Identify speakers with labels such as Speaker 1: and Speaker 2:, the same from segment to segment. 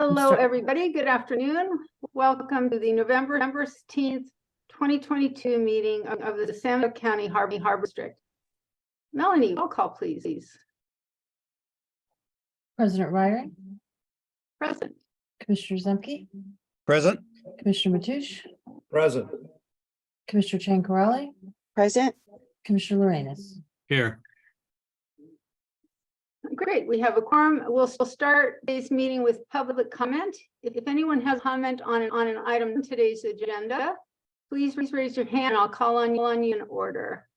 Speaker 1: Hello, everybody. Good afternoon. Welcome to the November 16th, 2022 meeting of the San Mateo County Harbor District. Melanie, roll call, please.
Speaker 2: President Ryder,
Speaker 1: Present.
Speaker 2: Commissioner Zemke,
Speaker 3: Present.
Speaker 2: Commissioner Matoush,
Speaker 3: Present.
Speaker 2: Commissioner Chancarelli,
Speaker 4: Present.
Speaker 2: Commissioner Lorenz.
Speaker 3: Here.
Speaker 1: Great. We have a quorum. We'll start today's meeting with public comment. If anyone has comment on an item in today's agenda, please raise your hand and I'll call on you in order.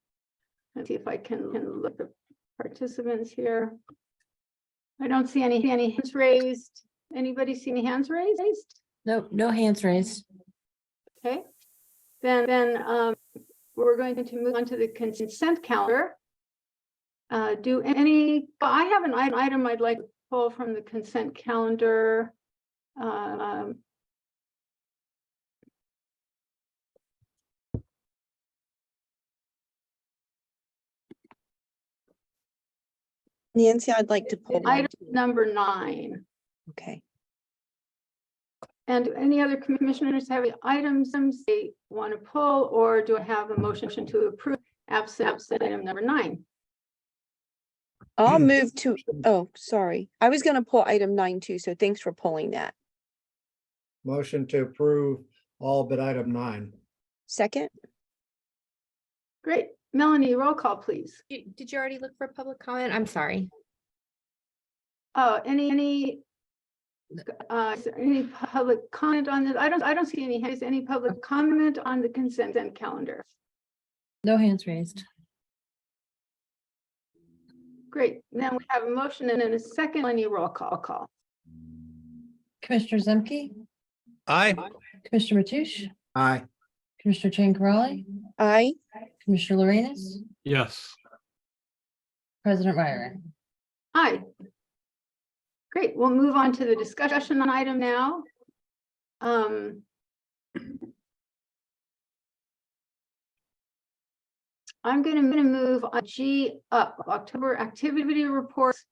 Speaker 1: Let's see if I can look at participants here. I don't see any hands raised. Anybody see any hands raised?
Speaker 2: No hands raised.
Speaker 1: Okay. Then we're going to move on to the consent calendar. I have an item I'd like to pull from the consent calendar.
Speaker 4: Nancy, I'd like to pull
Speaker 1: Item number 9.
Speaker 4: Okay.
Speaker 1: And any other commissioners have any items they want to pull, or do I have a motion to approve absent item number 9?
Speaker 4: I'll move to, oh, sorry. I was going to pull item 9 too, so thanks for pulling that.
Speaker 3: Motion to approve all but item 9.
Speaker 4: Second?
Speaker 1: Great. Melanie, roll call, please.
Speaker 5: Did you already look for public comment? I'm sorry.
Speaker 1: Any public comment on this? I don't see any hands. Any public comment on the consent calendar?
Speaker 2: No hands raised.
Speaker 1: Great. Then we have a motion and then a second. Melanie, roll call.
Speaker 2: Commissioner Zemke,
Speaker 3: Aye.
Speaker 2: Commissioner Matoush,
Speaker 3: Aye.
Speaker 2: Commissioner Chancarelli,
Speaker 4: Aye.
Speaker 2: Commissioner Lorenz,
Speaker 3: Yes. President
Speaker 2: Ryder.
Speaker 1: Aye. Great. We'll move on to the discussion item now. I'm going to move on G up. October activity reports,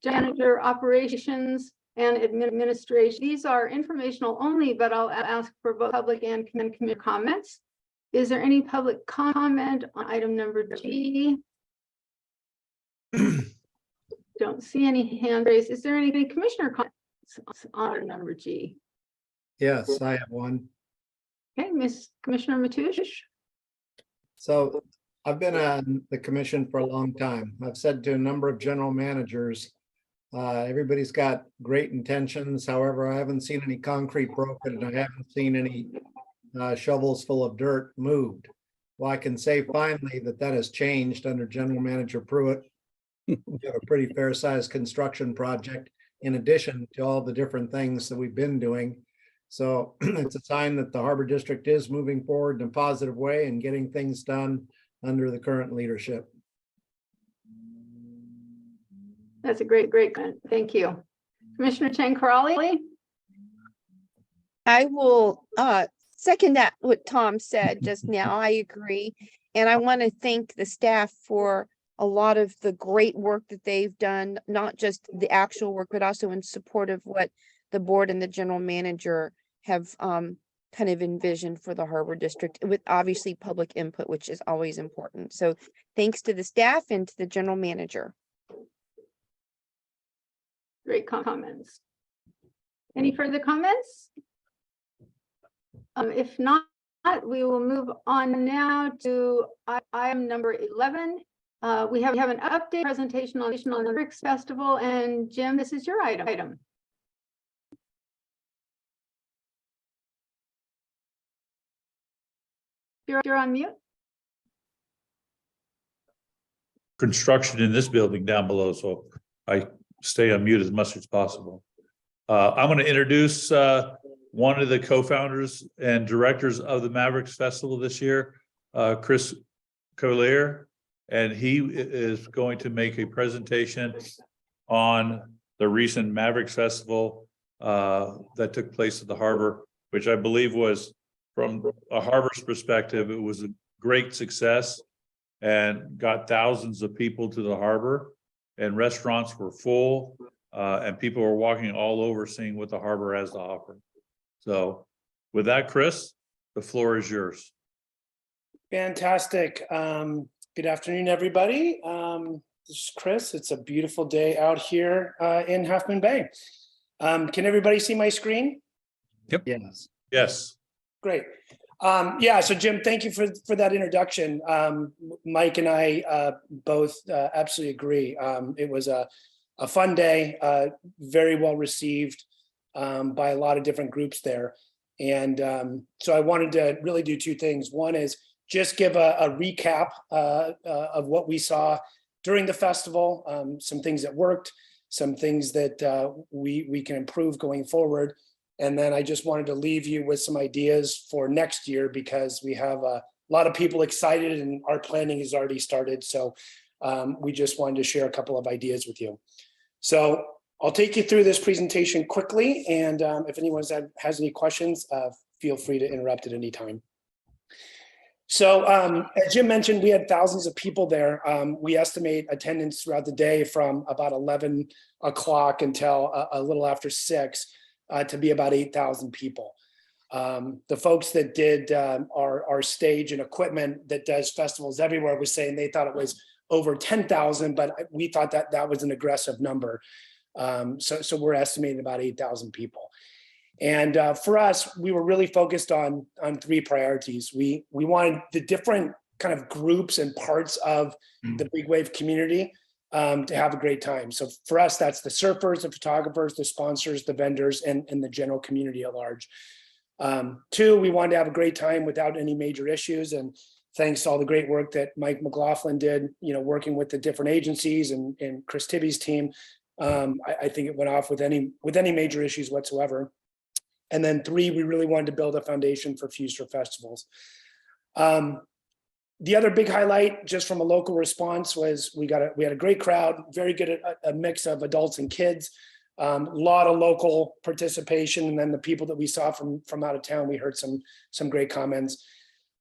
Speaker 1: janitor operations and administration. These are informational only, but I'll ask for both public and committee comments. Is there any public comment on item number G? Don't see any hand raised. Is there any commissioner comments on item number G?
Speaker 3: Yes, I have one.
Speaker 1: Okay, Commissioner Matoush.
Speaker 3: So I've been on the commission for a long time. I've said to a number of general managers, everybody's got great intentions. However, I haven't seen any concrete broken and I haven't seen any shovels full of dirt moved. Well, I can say finally that has changed under General Manager Pruitt. We have a pretty fair sized construction project in addition to all the different things that we've been doing. So it's a sign that the Harbor District is moving forward in a positive way and getting things done under the current leadership.
Speaker 1: That's a great comment. Thank you. Commissioner Chancarelli.
Speaker 4: I will second that what Tom said just now. I agree. And I want to thank the staff for a lot of the great work that they've done, not just the actual work, but also in support of what the board and the general manager have kind of envisioned for the Harbor District, with obviously public input, which is always important. So thanks to the staff and to the general manager.
Speaker 1: Great comments. Any further comments? If not, we will move on now to item number 11. We have an update presentation on the Bricks Festival, and Jim, this is your item. You're on mute.
Speaker 6: Construction in this building down below, so I stay on mute as much as possible. I'm going to introduce one of the co-founders and directors of the Mavericks Festival this year, Chris Collier, and he is going to make a presentation on the recent Mavericks Festival that took place at the harbor, which I believe was, from a harbor's perspective, it was a great success and got thousands of people to the harbor, and restaurants were full. And people are walking all over seeing what the harbor has to offer. So with that, Chris, the floor is yours.
Speaker 7: Fantastic. Good afternoon, everybody. This is Chris. It's a beautiful day out here in Half Moon Bay. Can everybody see my screen?
Speaker 3: Yes.
Speaker 6: Yes.
Speaker 7: Great. Yeah, so Jim, thank you for that introduction. Mike and I both absolutely agree. It was a fun day, very well received by a lot of different groups there. And so I wanted to really do two things. One is just give a recap of what we saw during the festival, some things that worked, some things that we can improve going forward. And then I just wanted to leave you with some ideas for next year, because we have a lot of people excited and our planning has already started. So we just wanted to share a couple of ideas with you. So I'll take you through this presentation quickly. And if anyone has any questions, feel free to interrupt at any time. So as Jim mentioned, we had thousands of people there. We estimate attendance throughout the day from about 11 o'clock until a little after 6 to be about 8,000 people. The folks that did our stage and equipment that does festivals everywhere was saying they thought it was over 10,000, but we thought that that was an aggressive number. So we're estimating about 8,000 people. And for us, we were really focused on three priorities. We wanted the different kind of groups and parts of the big wave community to have a great time. So for us, that's the surfers, the photographers, the sponsors, the vendors, and the general community at large. Two, we wanted to have a great time without any major issues. And thanks to all the great work that Mike McLaughlin did, working with the different agencies and Chris Tibby's team, I think it went off with any major issues whatsoever. And then three, we really wanted to build a foundation for future festivals. The other big highlight, just from a local response, was we had a great crowd, very good at a mix of adults and kids, a lot of local participation, and then the people that we saw from out of town, we heard some great comments.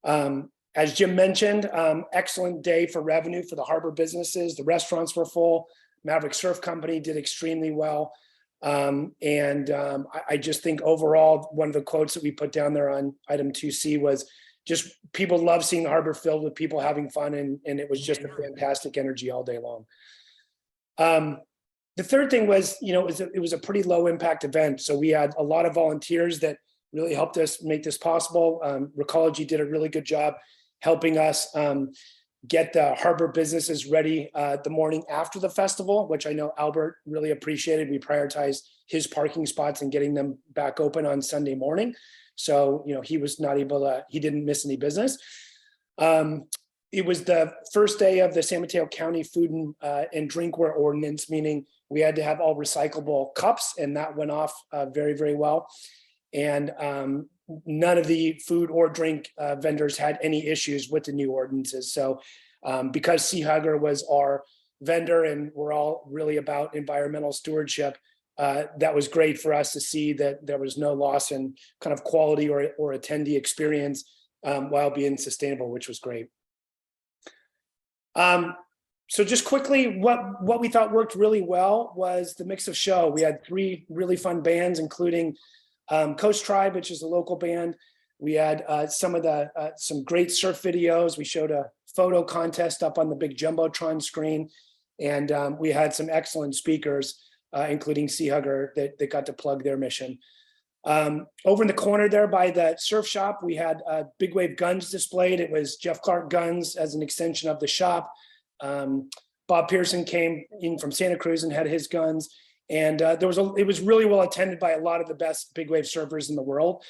Speaker 7: As Jim mentioned, excellent day for revenue for the harbor businesses. The restaurants were full. Maverick Surf Company did extremely well. I just think overall, one of the quotes that we put down there on item 2C was just people love seeing the harbor filled with people having fun, and it was just a fantastic energy all day long. The third thing was, it was a pretty low impact event. So we had a lot of volunteers that really helped us make this possible. Recology did a really good job helping us get the harbor businesses ready the morning after the festival, which I know Albert really appreciated. We prioritized his parking spots and getting them back open on Sunday morning. So, he was not able to, he didn't miss any business. It was the first day of the San Mateo County food and drinkware ordinance, meaning we had to have all recyclable cups, and that went off very, very well. And none of the food or drink vendors had any issues with the new ordinances. So because Sea Hugger was our vendor and we're all really about environmental stewardship, that was great for us to see that there was no loss in kind of quality or attendee experience while being sustainable, which was great. So just quickly, what we thought worked really well was the mix of show. We had 3 really fun bands, including Coast Tribe, which is a local band. We had some great surf videos. We showed a photo contest up on the big Jumbotron screen. And we had some excellent speakers, including Sea Hugger, that got to plug their mission. Over in the corner there by the surf shop, we had Big Wave guns displayed. It was Jeff Clark Guns as an extension of the shop. Bob Pearson came in from Santa Cruz and had his guns. And it was really well attended by a lot of the best big wave surfers in the world.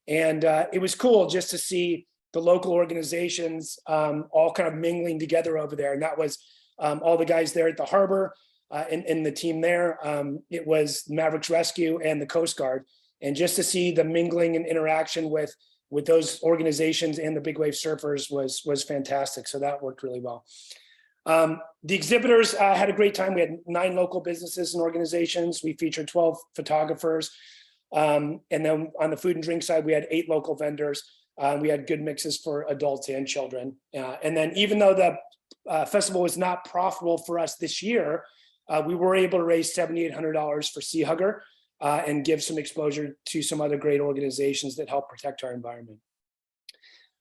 Speaker 7: And it was cool just to see the local organizations all kind of mingling together over there. And that was all the guys there at the harbor and the team there. It was Mavericks Rescue and the Coast Guard. And just to see the mingling and interaction with those organizations and the big wave surfers was fantastic. So that worked really well. The exhibitors had a great time. We had 9 local businesses and organizations. We featured 12 photographers. And then on the food and drink side, we had 8 local vendors. We had good mixes for adults and children. And then even though the festival was not profitable for us this year, we were able to raise $7,800 for Sea Hugger and give some exposure to some other great organizations that help protect our environment.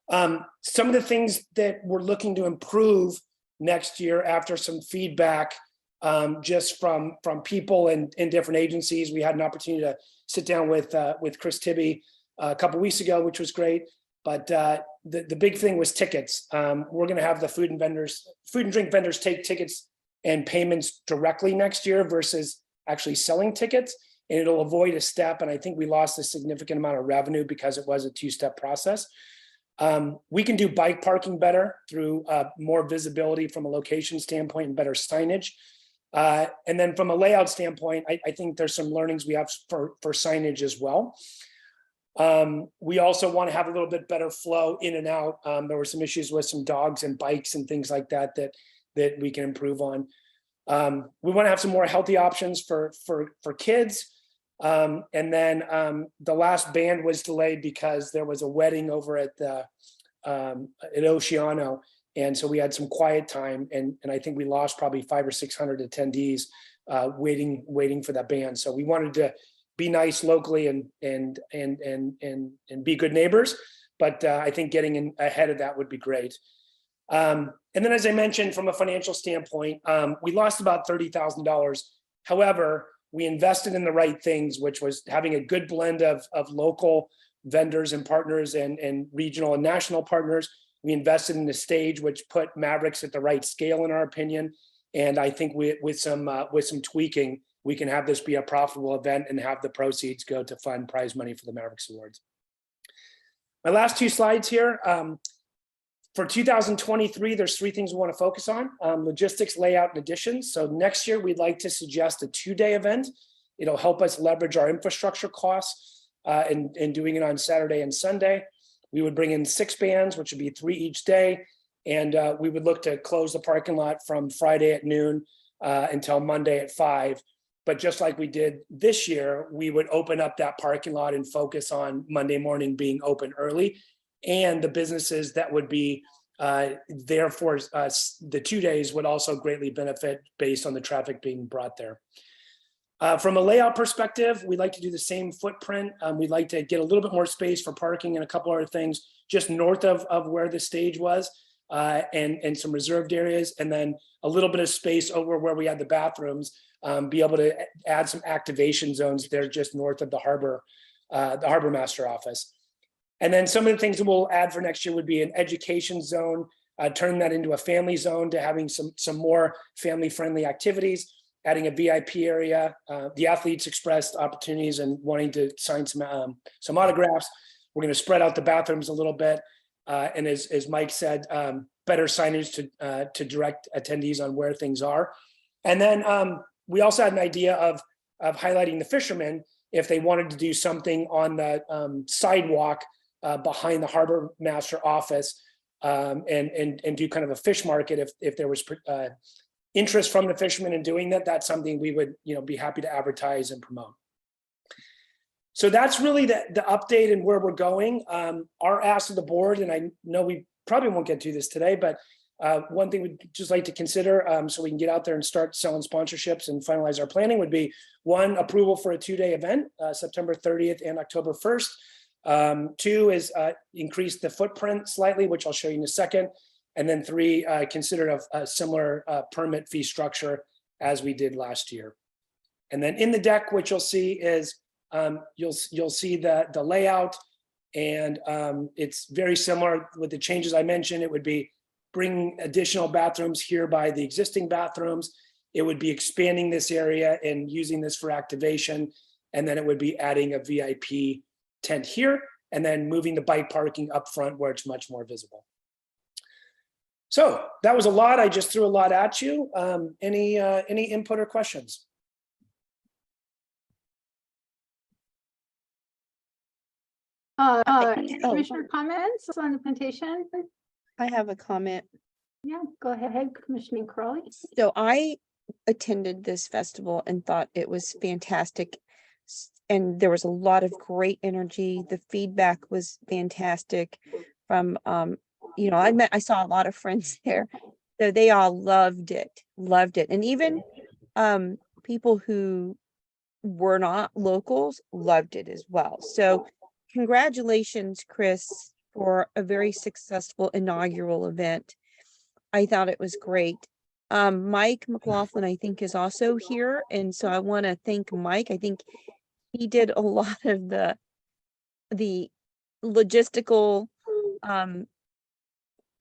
Speaker 7: Some of the things that we're looking to improve next year after some feedback just from people in different agencies. We had an opportunity to sit down with Chris Tibby a couple weeks ago, which was great. But the big thing was tickets. We're going to have the food and drink vendors take tickets and payments directly next year versus actually selling tickets, and it'll avoid a step. And I think we lost a significant amount of revenue because it was a two-step process. We can do bike parking better through more visibility from a location standpoint and better signage. And then from a layout standpoint, I think there's some learnings we have for signage as well. We also want to have a little bit better flow in and out. There were some issues with some dogs and bikes and things like that that we can improve on. We want to have some more healthy options for kids. And then the last band was delayed because there was a wedding over at Oceano. And so we had some quiet time, and I think we lost probably 500 or 600 attendees waiting for that band. So we wanted to be nice locally and be good neighbors, but I think getting in ahead of that would be great. And then, as I mentioned, from a financial standpoint, we lost about $30,000. However, we invested in the right things, which was having a good blend of local vendors and partners and regional and national partners. We invested in the stage, which put Mavericks at the right scale, in our opinion. And I think with some tweaking, we can have this be a profitable event and have the proceeds go to fund prize money for the Mavericks Awards. My last two slides here. For 2023, there's three things we want to focus on: logistics, layout, and additions. So next year, we'd like to suggest a 2-day event. It'll help us leverage our infrastructure costs and doing it on Saturday and Sunday. We would bring in 6 bands, which would be 3 each day. And we would look to close the parking lot from Friday at noon until Monday at 5. But just like we did this year, we would open up that parking lot and focus on Monday morning being open early. And the businesses that would be there for the 2 days would also greatly benefit based on the traffic being brought there. From a layout perspective, we'd like to do the same footprint. We'd like to get a little bit more space for parking and a couple other things just north of where the stage was, and some reserved areas, and then a little bit of space over where we had the bathrooms, be able to add some activation zones there just north of the harbor master office. And then some of the things that we'll add for next year would be an education zone, turn that into a family zone to having some more family-friendly activities, adding a VIP area. The athletes expressed opportunities and wanting to sign some autographs. We're going to spread out the bathrooms a little bit. And as Mike said, better signage to direct attendees on where things are. And then we also had an idea of highlighting the fishermen if they wanted to do something on the sidewalk behind the harbor master office, and do kind of a fish market if there was interest from the fishermen in doing that. That's something we would be happy to advertise and promote. So that's really the update and where we're going. Our ask of the board, and I know we probably won't get to this today, but one thing we'd just like to consider so we can get out there and start selling sponsorships and finalize our planning would be: 1, approval for a 2-day event, September 30th and October 1st. 2 is increase the footprint slightly, which I'll show you in a second. And then 3, consider a similar permit fee structure as we did last year. And then in the deck, what you'll see is you'll see the layout, and it's very similar with the changes I mentioned. It would be bringing additional bathrooms here by the existing bathrooms. It would be expanding this area and using this for activation. And then it would be adding a VIP tent here, and then moving the bike parking up front where it's much more visible. So that was a lot. I just threw a lot at you. Any input or questions?
Speaker 1: Commissioner comments on the presentation?
Speaker 4: I have a comment.
Speaker 1: Yeah, go ahead, Commissioner Crowley.
Speaker 4: So I attended this festival and thought it was fantastic. And there was a lot of great energy. The feedback was fantastic from, I saw a lot of friends there. So they all loved it. And even people who were not locals loved it as well. So congratulations, Chris, for a very successful inaugural event. I thought it was great. Mike McLaughlin, I think, is also here. And so I want to thank Mike. I think he did a lot of the logistical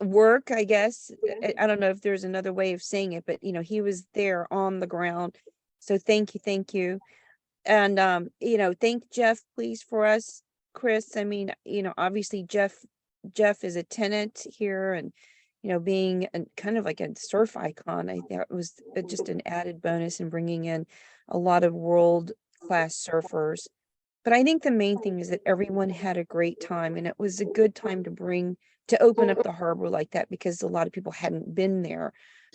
Speaker 4: work, I guess. I don't know if there's another way of saying it, but he was there on the ground. So thank you. And thank Jeff, please, for us, Chris. I mean, obviously Jeff is a tenant here, and being kind of like a surf icon, I thought was just an added bonus in bringing in a lot of world-class surfers. But I think the main thing is that everyone had a great time, and it was a good time to open up the harbor like that, because a lot of people hadn't been there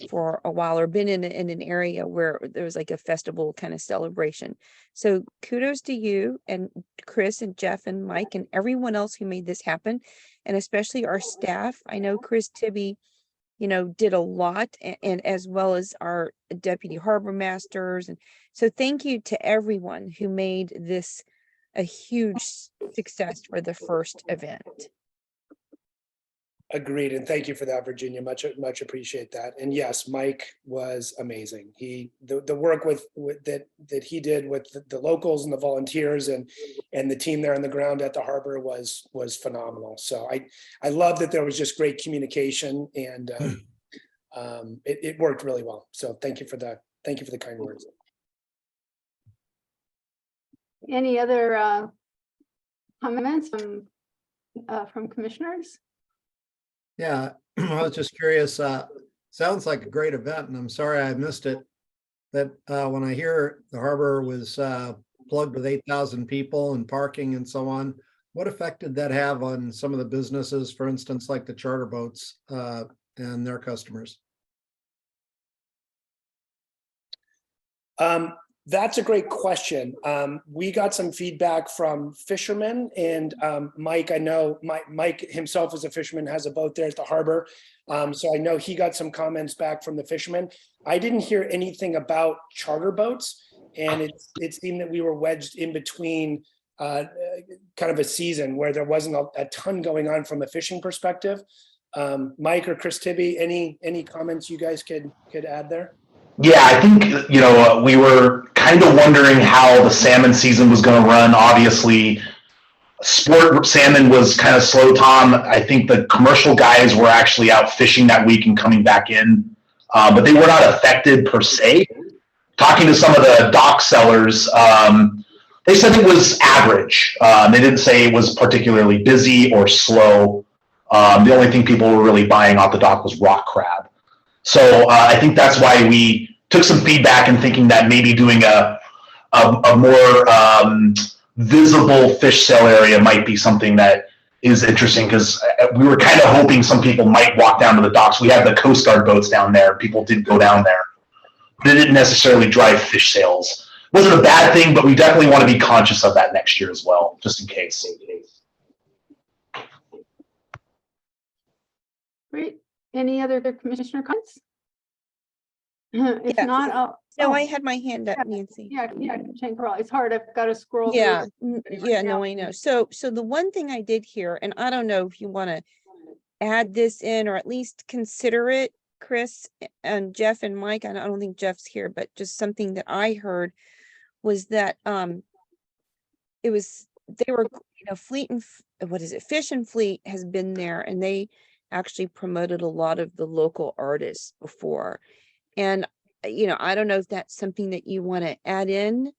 Speaker 4: for a while, or been in an area where there was like a festival kind of celebration. So kudos to you and Chris and Jeff and Mike and everyone else who made this happen, and especially our staff. I know Chris Tibby, did a lot, and as well as our deputy harbor masters. And so thank you to everyone who made this a huge success for the first event.
Speaker 7: Agreed, and thank you for that, Virginia. Much appreciate that. And yes, Mike was amazing. The work that he did with the locals and the volunteers and the team there on the ground at the harbor was phenomenal. So I love that there was just great communication, and it worked really well. So thank you for the kind words.
Speaker 1: Any other comments from commissioners?
Speaker 3: Yeah, I was just curious, sounds like a great event, and I'm sorry I missed it. That when I hear the harbor was plugged with 8,000 people and parking and so on, what effect did that have on some of the businesses, for instance, like the charter boats and their customers?
Speaker 7: That's a great question. We got some feedback from fishermen, and Mike, I know Mike himself is a fisherman, has a boat there at the harbor. So I know he got some comments back from the fishermen. I didn't hear anything about charter boats, and it seemed that we were wedged in between kind of a season where there wasn't a ton going on from a fishing perspective. Mike or Chris Tibby, any comments you guys could add there?
Speaker 8: Yeah, I think, we were kind of wondering how the salmon season was going to run. Obviously, sport salmon was kind of slow, Tom. I think the commercial guys were actually out fishing that week and coming back in, but they were not affected per se. Talking to some of the dock sellers, they said it was average. They didn't say it was particularly busy or slow. The only thing people were really buying off the dock was rock crab. So I think that's why we took some feedback and thinking that maybe doing a more visible fish sale area might be something that is interesting, because we were kind of hoping some people might walk down to the docks. We have the Coast Guard boats down there. People did go down there. They didn't necessarily drive fish sales. Wasn't a bad thing, but we definitely want to be conscious of that next year as well, just in case.
Speaker 1: Great. Any other commissioner comments? If
Speaker 4: Yes.
Speaker 1: not,
Speaker 4: No, I had my hand up, Nancy.
Speaker 1: yeah, Chankrall, it's hard. I've got to scroll.
Speaker 4: Yeah,
Speaker 1: through.
Speaker 4: yeah, no, I know. So the one thing I did here, and I don't know if you want to add this in or at least consider it, Chris and Jeff and Mike. I don't think Jeff's here, but just something that I heard was that they were Fleet and Fish and Fleet has been there, and they actually promoted a lot of the local artists before. And, I don't know if that's something that you want to add in,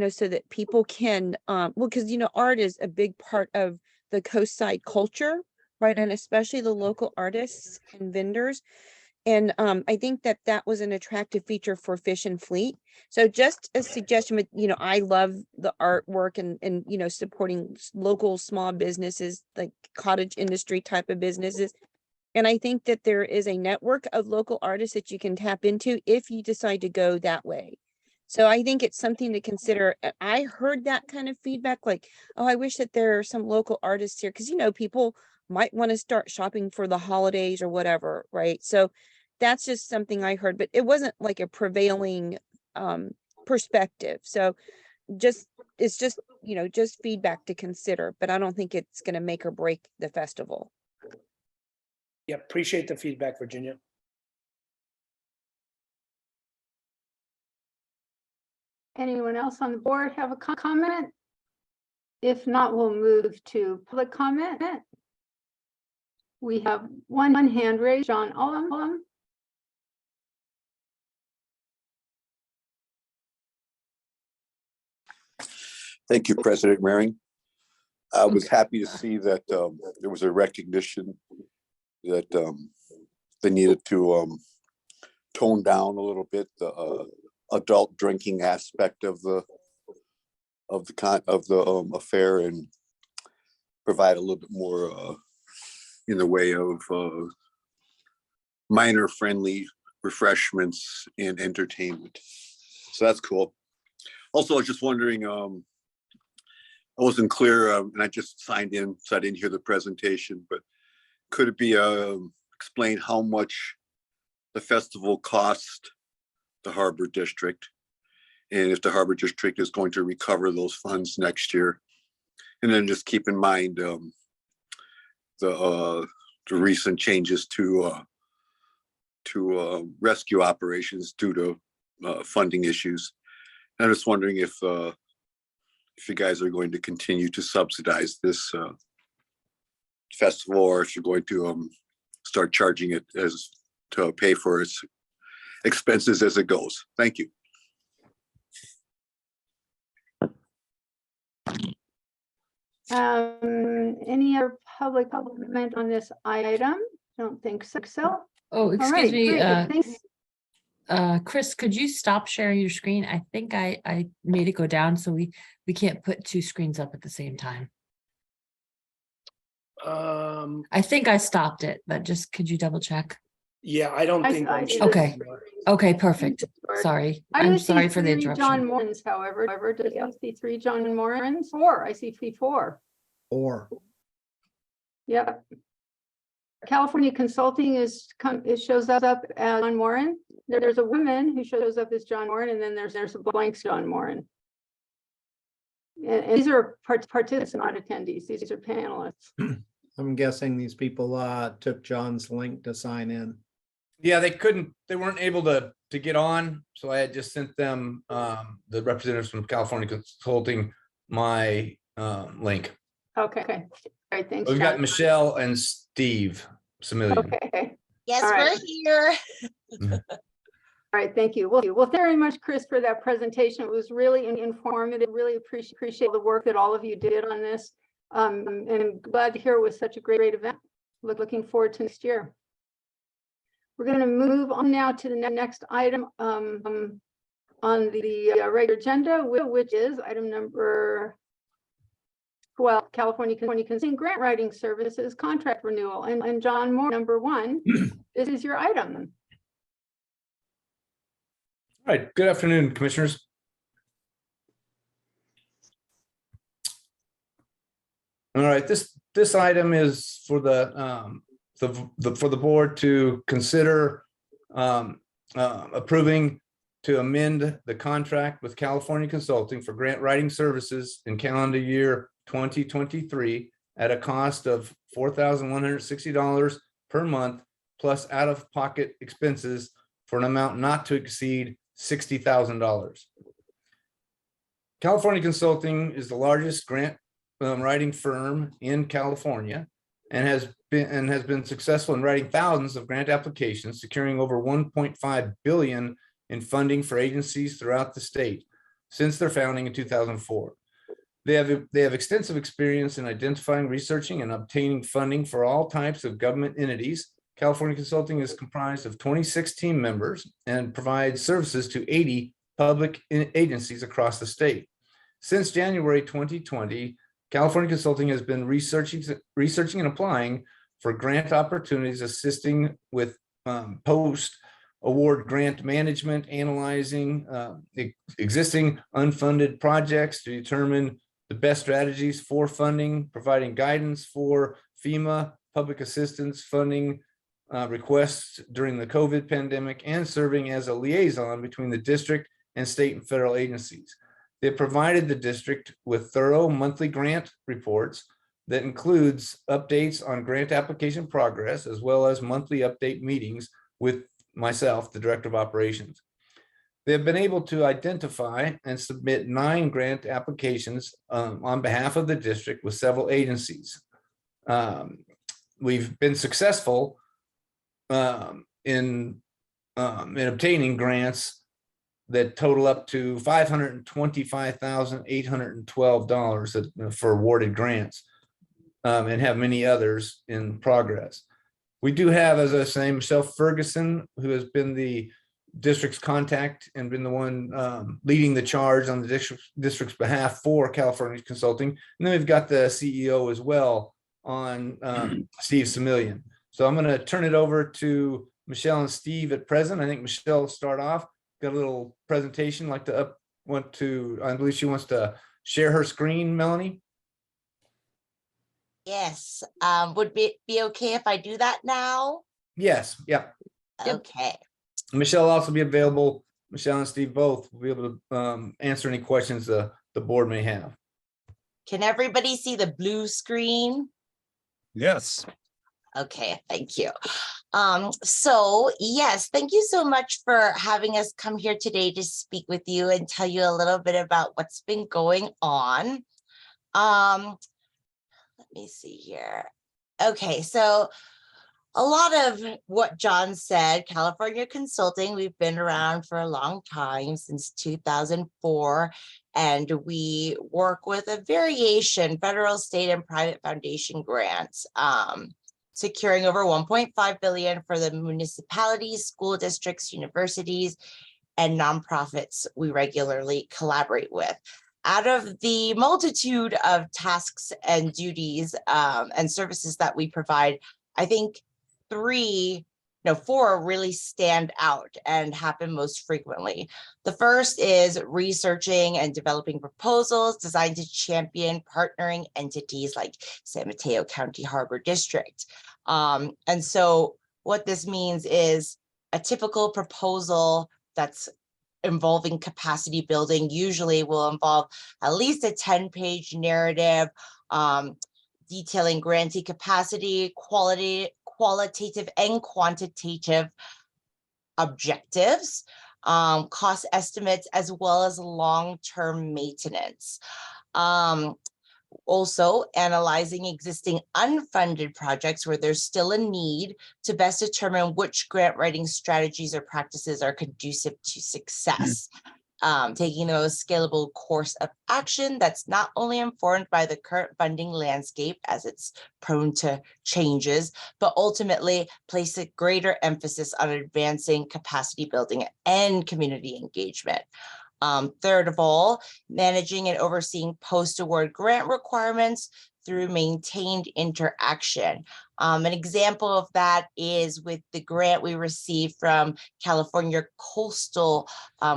Speaker 4: so that people can, because, art is a big part of the coastside culture, right? And especially the local artists and vendors. And I think that was an attractive feature for Fish and Fleet. So just a suggestion, but, I love the artwork and supporting local small businesses, like cottage industry type of businesses. And I think that there is a network of local artists that you can tap into if you decide to go that way. So I think it's something to consider. I heard that kind of feedback, like, oh, I wish that there are some local artists here, because, people might want to start shopping for the holidays or whatever, right? So that's just something I heard, but it wasn't like a prevailing perspective. So it's just, just feedback to consider, but I don't think it's going to make or break the festival.
Speaker 7: Yeah, appreciate the feedback, Virginia.
Speaker 1: Anyone else on the board have a comment? If not, we'll move to public comment. We have one hand raised, John Ullum.
Speaker 9: Thank you, President Waring. I was happy to see that there was a recognition that they needed to tone down a little bit the adult drinking aspect of the affair and provide a little bit more in the way of minor friendly refreshments and entertainment. So that's cool. Also, I was just wondering, I wasn't clear, and I just signed in, so I didn't hear the presentation, but could it be explained how much the festival cost the Harbor District, and if the Harbor District is going to recover those funds next year? And then just keep in mind the recent changes to rescue operations due to funding issues. I'm just wondering if you guys are going to continue to subsidize this festival, or if you're going to start charging it as to pay for its expenses as it goes. Thank you.
Speaker 1: Any other public comment on this item? Don't think so.
Speaker 2: Oh,
Speaker 1: All
Speaker 2: excuse
Speaker 1: right,
Speaker 2: me,
Speaker 1: great. Thanks.
Speaker 2: Chris, could you stop sharing your screen? I think I made it go down, so we can't put two screens up at the same time. I think I stopped it, but just could you double check?
Speaker 7: Yeah, I don't think.
Speaker 1: I
Speaker 7: I'm
Speaker 1: did.
Speaker 7: sure.
Speaker 2: Okay. Okay, perfect. Sorry. I'm
Speaker 1: do see
Speaker 2: sorry for the
Speaker 1: 3 John
Speaker 2: interruption.
Speaker 1: Morans, however, does I see 3 John Morans? 4, I see 4.
Speaker 3: Or
Speaker 1: Yep. California Consulting it shows up as John Moran. There's a woman who shows up as John Moran, and then there's a blank John Moran. And these are participants, not attendees. These are panelists.
Speaker 3: I'm guessing these people took John's link to sign in.
Speaker 10: Yeah, they weren't able to get on. So I had just sent them, the representatives from California Consulting, my link.
Speaker 1: Okay. All right, thanks.
Speaker 10: We've got
Speaker 1: John.
Speaker 10: Michelle and Steve Similian.
Speaker 1: Okay.
Speaker 11: Yes,
Speaker 1: All right.
Speaker 11: we're here.
Speaker 1: All right, thank you. Well, thank you very much, Chris, for that presentation. It was really informative. Really appreciate the work that all of you did on this. And I'm glad to hear it was such a great event. Looking forward to next year. We're going to move on now to the next item on the regular agenda, which is item number 12, California Consulting Grant Writing Services Contract Renewal. And John Moore, number 1, this is your item.
Speaker 10: All right, good afternoon, commissioners. All right, this item is for the board to consider approving to amend the contract with California Consulting for grant writing services in calendar year 2023 at a cost of $4,160 per month plus out-of-pocket expenses for an amount not to exceed $60,000. California Consulting is the largest grant writing firm in California and has been successful in writing thousands of grant applications, securing over $1.5 billion in funding for agencies throughout the state since their founding in 2004. They have extensive experience in identifying, researching, and obtaining funding for all types of government entities. California Consulting is comprised of 26 team members and provides services to 80 public agencies across the state. Since January 2020, California Consulting has been researching and applying for grant opportunities, assisting with post-award grant management, analyzing existing unfunded projects to determine the best strategies for funding, providing guidance for FEMA public assistance funding requests during the COVID pandemic, and serving as a liaison between the district and state and federal agencies. They provided the district with thorough monthly grant reports that includes updates on grant application progress, as well as monthly update meetings with myself, the Director of Operations. They have been able to identify and submit 9 grant applications on behalf of the district with several agencies. We've been successful in obtaining grants that total up to $525,812 for awarded grants, and have many others in progress. We do have, as I was saying, Michelle Ferguson, who has been the district's contact and been the one leading the charge on the district's behalf for California Consulting. And then we've got the CEO as well on Steve Semillian. So I'm going to turn it over to Michelle and Steve at present. I think Michelle will start off. Got a little presentation, I believe she wants to share her screen, Melanie.
Speaker 11: Yes, would be okay if I do that now?
Speaker 10: Yes, yeah.
Speaker 11: Okay,
Speaker 10: Michelle will also be available. Michelle and Steve both will be able to answer any questions the board may have.
Speaker 11: can everybody see the blue screen?
Speaker 12: Yes.
Speaker 11: Okay, thank you. So yes, thank you so much for having us come here today to speak with you and tell you a little bit about what's been going on. Let me see here. Okay, so a lot of what John said, California Consulting, we've been around for a long time, since 2004, and we work with a variation, federal, state, and private foundation grants, securing over 1.5 billion for the municipalities, school districts, universities, and nonprofits we regularly collaborate with. Out of the multitude of tasks and duties and services that we provide, I think 4 really stand out and happen most frequently. The first is researching and developing proposals designed to champion partnering entities like San Mateo County Harbor District. And so what this means is a typical proposal that's involving capacity building usually will involve at least a 10-page narrative detailing grantee capacity, qualitative and quantitative objectives, cost estimates, as well as long-term maintenance. Also analyzing existing unfunded projects where there's still a need to best determine which grant writing strategies or practices are conducive to success. Taking the most scalable course of action that's not only informed by the current funding landscape as it's prone to changes, but ultimately place a greater emphasis on advancing capacity building and community engagement. Third of all, managing and overseeing post-award grant requirements through maintained interaction. An example of that is with the grant we received from California Coastal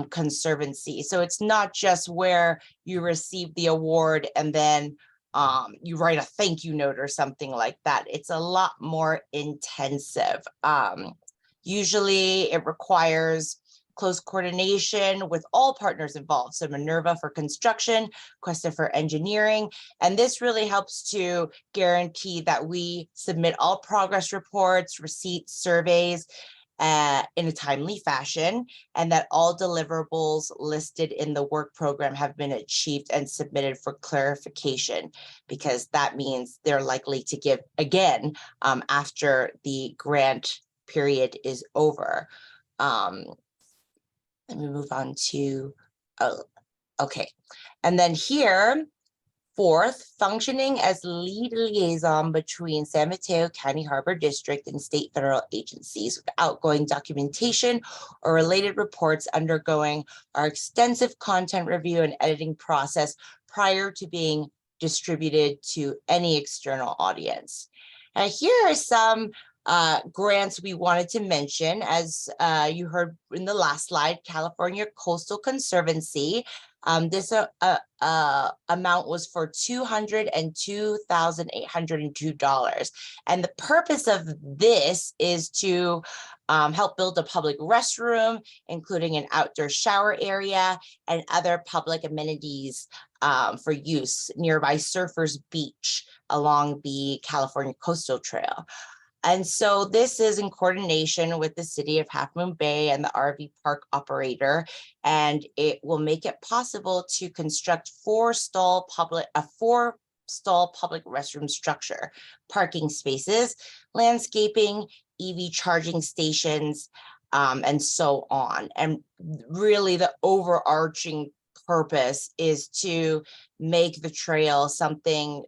Speaker 11: Conservancy. So it's not just where you receive the award and then you write a thank you note or something like that. It's a lot more intensive. Usually it requires close coordination with all partners involved. So Minerva for construction, Cuesta for engineering, and this really helps to guarantee that we submit all progress reports, receipts, surveys in a timely fashion, and that all deliverables listed in the work program have been achieved and submitted for clarification, because that means they're likely to give again after the grant period is over. Let me move on to, okay. And then here, fourth, functioning as lead liaison between San Mateo County Harbor District and state federal agencies with outgoing documentation or related reports undergoing our extensive content review and editing process prior to being distributed to any external audience. Here are some grants we wanted to mention. As you heard in the last slide, California Coastal Conservancy. This amount was for $202,802. And the purpose of this is to help build a public restroom, including an outdoor shower area and other public amenities for use nearby Surfers Beach along the California Coastal Trail. And so this is in coordination with the city of Half Moon Bay and the RV park operator, and it will make it possible to construct a four-stall public restroom structure, parking spaces, landscaping, EV charging stations, and so on. And really the overarching purpose is to make the trail something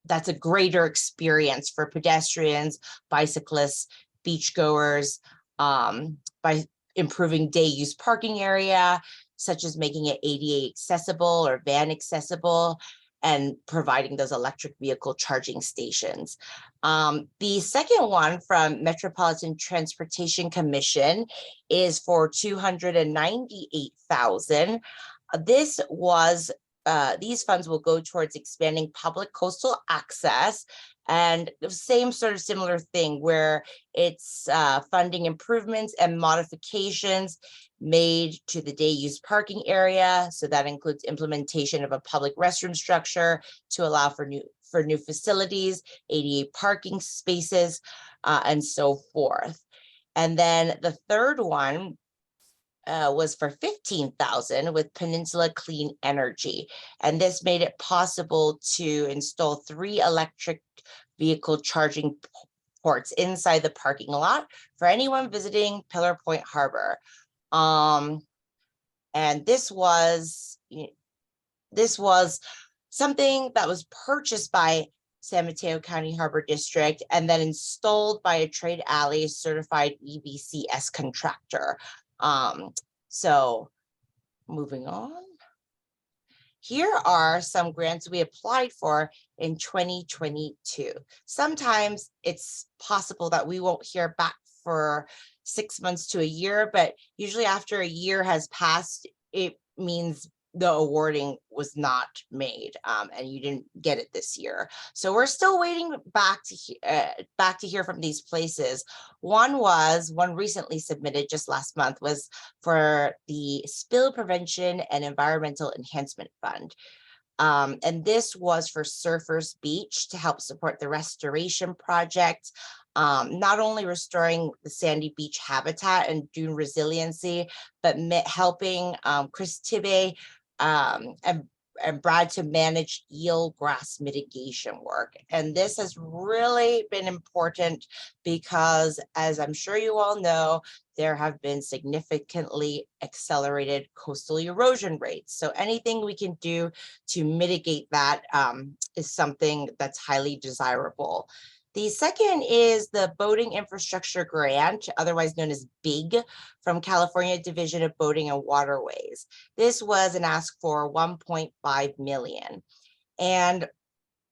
Speaker 11: that's a greater experience for pedestrians, bicyclists, beachgoers, by improving day use parking area, such as making it ADA accessible or van accessible, and providing those electric vehicle charging stations. The second one from Metropolitan Transportation Commission is for $298,000. This was these funds will go towards expanding public coastal access, and the same sort of similar thing where it's funding improvements and modifications made to the day use parking area. So that includes implementation of a public restroom structure to allow for new facilities, ADA parking spaces, and so forth. And then the third one was for $15,000 with Peninsula Clean Energy. And this made it possible to install 3 electric vehicle charging ports inside the parking lot for anyone visiting Pillar Point Harbor. And this was something that was purchased by San Mateo County Harbor District and then installed by a Trade Alley certified EVCS contractor. So moving on. Here are some grants we applied for in 2022. Sometimes it's possible that we won't hear back for 6 months to a year, but usually after a year has passed, it means the awarding was not made, and you didn't get it this year. So we're still waiting back to hear from these places. One recently submitted just last month was for the Spill Prevention and Environmental Enhancement Fund. And this was for Surfers Beach to help support the restoration project, not only restoring the sandy beach habitat and dune resiliency, but helping Chris Tibbe and Brad to manage eelgrass mitigation work. And this has really been important because, as I'm sure you all know, there have been significantly accelerated coastal erosion rates. So anything we can do to mitigate that is something that's highly desirable. The second is the Boating Infrastructure Grant, otherwise known as BIG, from California Division of Boating and Waterways. This was an ask for $1.5 million. And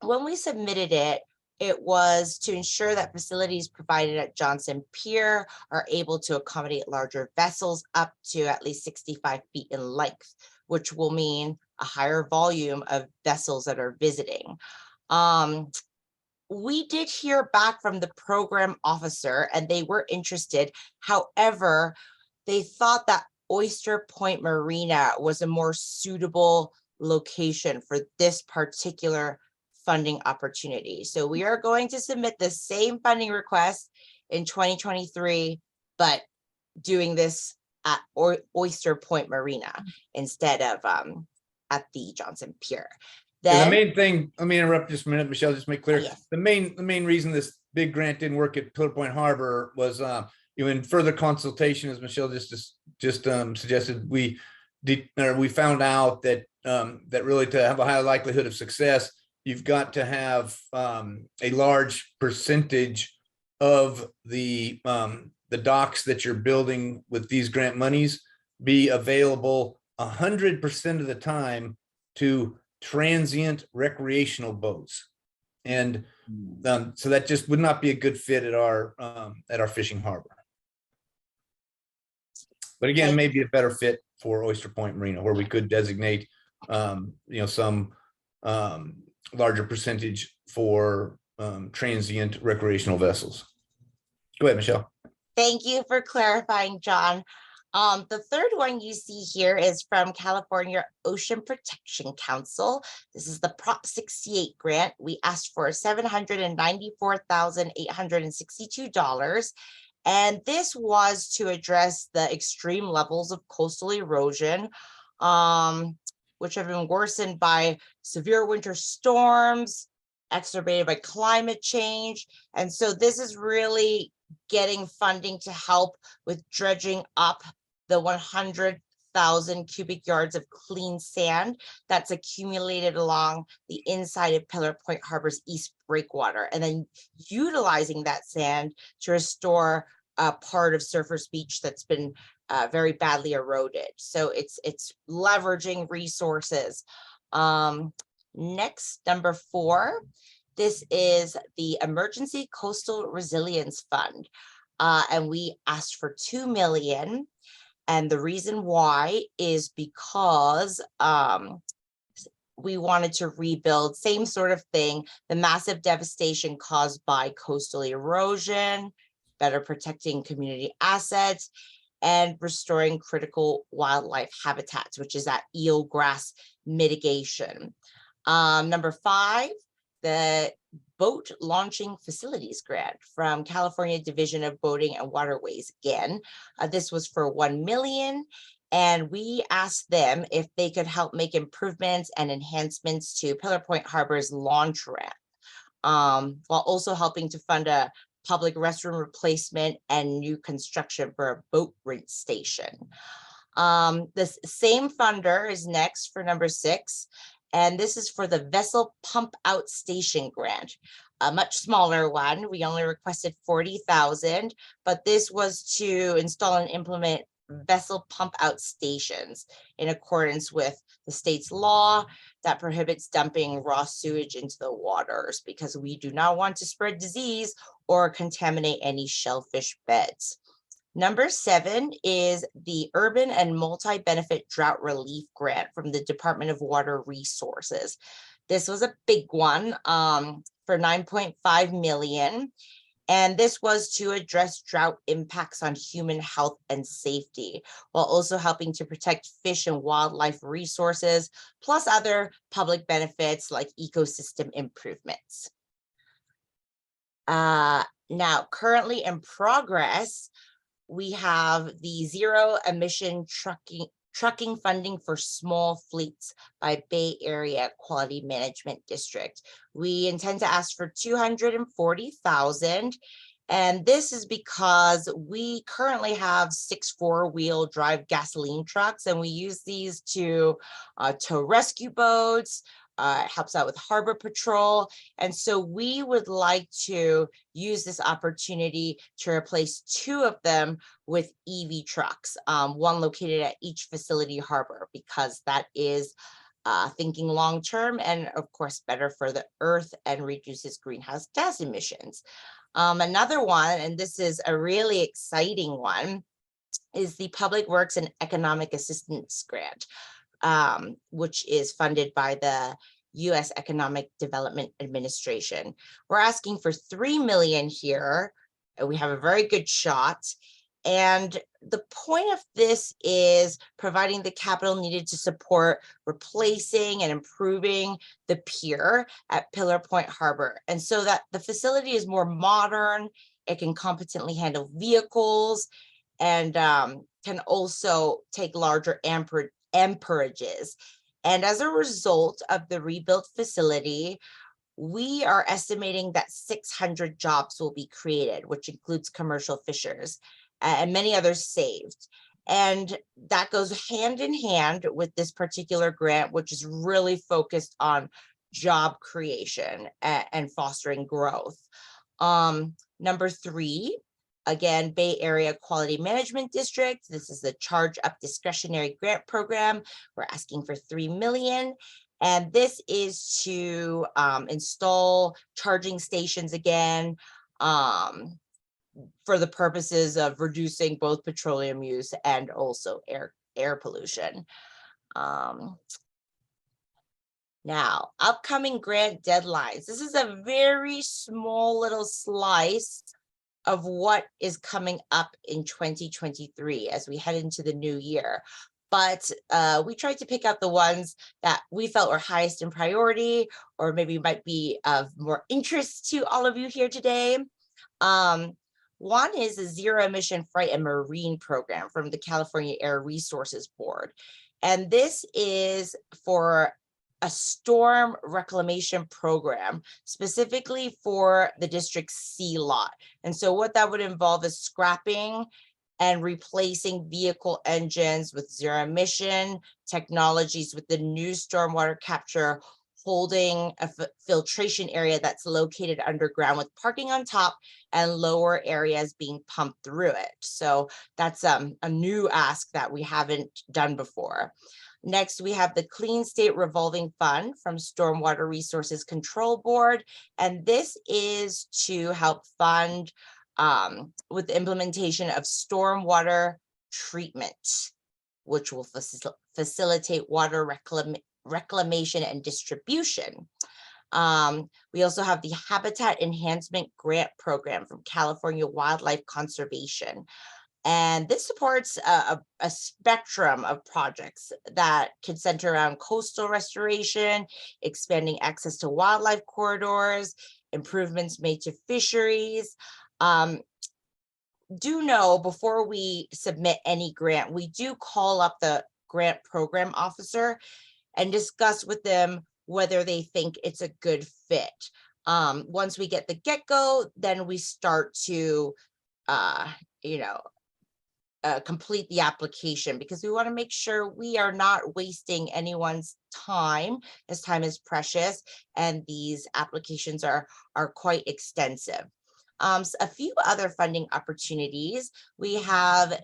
Speaker 11: when we submitted it, it was to ensure that facilities provided at Johnson Pier are able to accommodate larger vessels up to at least 65 feet in length, which will mean a higher volume of vessels that are visiting. We did hear back from the program officer and they were interested. However, they thought that Oyster Point Marina was a more suitable location for this particular funding opportunity. So we are going to submit the same funding request in 2023, but doing this at Oyster Point Marina instead of at the Johnson Pier.
Speaker 10: Then, the main thing, let me interrupt just a minute, Michelle, just make clear.
Speaker 11: Yes.
Speaker 10: The main reason this big grant didn't work at Pillar Point Harbor was in further consultation, as Michelle just suggested, we found out that that really to have a high likelihood of success, you've got to have a large percentage of the docks that you're building with these grant monies be available 100% of the time to transient recreational boats. And so that just would not be a good fit at our fishing harbor. But again, maybe a better fit for Oyster Point Marina, where we could designate some larger percentage for transient recreational vessels. Go ahead, Michelle.
Speaker 11: Thank you for clarifying, John. The third one you see here is from California Ocean Protection Council. This is the Prop 68 grant. We asked for $794,862. And this was to address the extreme levels of coastal erosion, which have been worsened by severe winter storms, exacerbated by climate change. And so this is really getting funding to help with dredging up the 100,000 cubic yards of clean sand that's accumulated along the inside of Pillar Point Harbor's east breakwater, and then utilizing that sand to restore a part of Surfers Beach that's been very badly eroded. So it's leveraging resources. Next, number 4, this is the Emergency Coastal Resilience Fund. And we asked for $2 million. And the reason why is because we wanted to rebuild, same sort of thing, the massive devastation caused by coastal erosion, better protecting community assets, and restoring critical wildlife habitats, which is that eelgrass mitigation. Number 5, the Boat Launching Facilities Grant from California Division of Boating and Waterways again. This was for $1 million. And we asked them if they could help make improvements and enhancements to Pillar Point Harbor's launch ramp, while also helping to fund a public restroom replacement and new construction for a boat rinse station. This same funder is next for number 6. And this is for the Vessel Pump Out Station Grant, a much smaller one. We only requested $40,000, but this was to install and implement vessel pump out stations in accordance with the state's law that prohibits dumping raw sewage into the waters, because we do not want to spread disease or contaminate any shellfish beds. Number 7 is the Urban and Multi-Benefit Drought Relief Grant from the Department of Water Resources. This was a big one for $9.5 million. And this was to address drought impacts on human health and safety, while also helping to protect fish and wildlife resources, plus other public benefits like ecosystem improvements. Now, currently in progress, we have the Zero Emission Trucking Funding for Small Fleets by Bay Area Quality Management District. We intend to ask for $240,000. And this is because we currently have 6 4-wheel drive gasoline trucks, and we use these to tow rescue boats. It helps out with harbor patrol. And so we would like to use this opportunity to replace 2 of them with EV trucks, one located at each facility harbor, because that is thinking long-term and of course better for the earth and reduces greenhouse gas emissions. Another one, and this is a really exciting one, is the Public Works and Economic Assistance Grant, which is funded by the U.S. Economic Development Administration. We're asking for $3 million here. We have a very good shot. And the point of this is providing the capital needed to support replacing and improving the pier at Pillar Point Harbor. And so that the facility is more modern, it can competently handle vehicles, and can also take larger amperages. And as a result of the rebuilt facility, we are estimating that 600 jobs will be created, which includes commercial fishers, and many others saved. And that goes hand in hand with this particular grant, which is really focused on job creation and fostering growth. Number 3, again, Bay Area Quality Management District. This is the Charge Up Discretionary Grant Program. We're asking for $3 million. And this is to install charging stations again, for the purposes of reducing both petroleum use and also air pollution. Now, upcoming grant deadlines. This is a very small little slice of what is coming up in 2023 as we head into the new year. But we tried to pick out the ones that we felt were highest in priority, or maybe might be of more interest to all of you here today. One is a zero emission freight and marine program from the California Air Resources Board. And this is for a storm reclamation program specifically for the district C lot. And so what that would involve is scrapping and replacing vehicle engines with zero emission technologies with the new stormwater capture holding a filtration area that's located underground with parking on top and lower areas being pumped through it. So that's a new ask that we haven't done before. Next, we have the Clean State Revolving Fund from Stormwater Resources Control Board. And this is to help fund with the implementation of stormwater treatment, which will facilitate water reclamation and distribution. We also have the Habitat Enhancement Grant Program from California Wildlife Conservation. And this supports a spectrum of projects that could center around coastal restoration, expanding access to wildlife corridors, improvements made to fisheries. Do know before we submit any grant, we do call up the grant program officer and discuss with them whether they think it's a good fit. Once we get the get-go, then we start to, complete the application, because we want to make sure we are not wasting anyone's time, as time is precious, and these applications are quite extensive. A few other funding opportunities. We have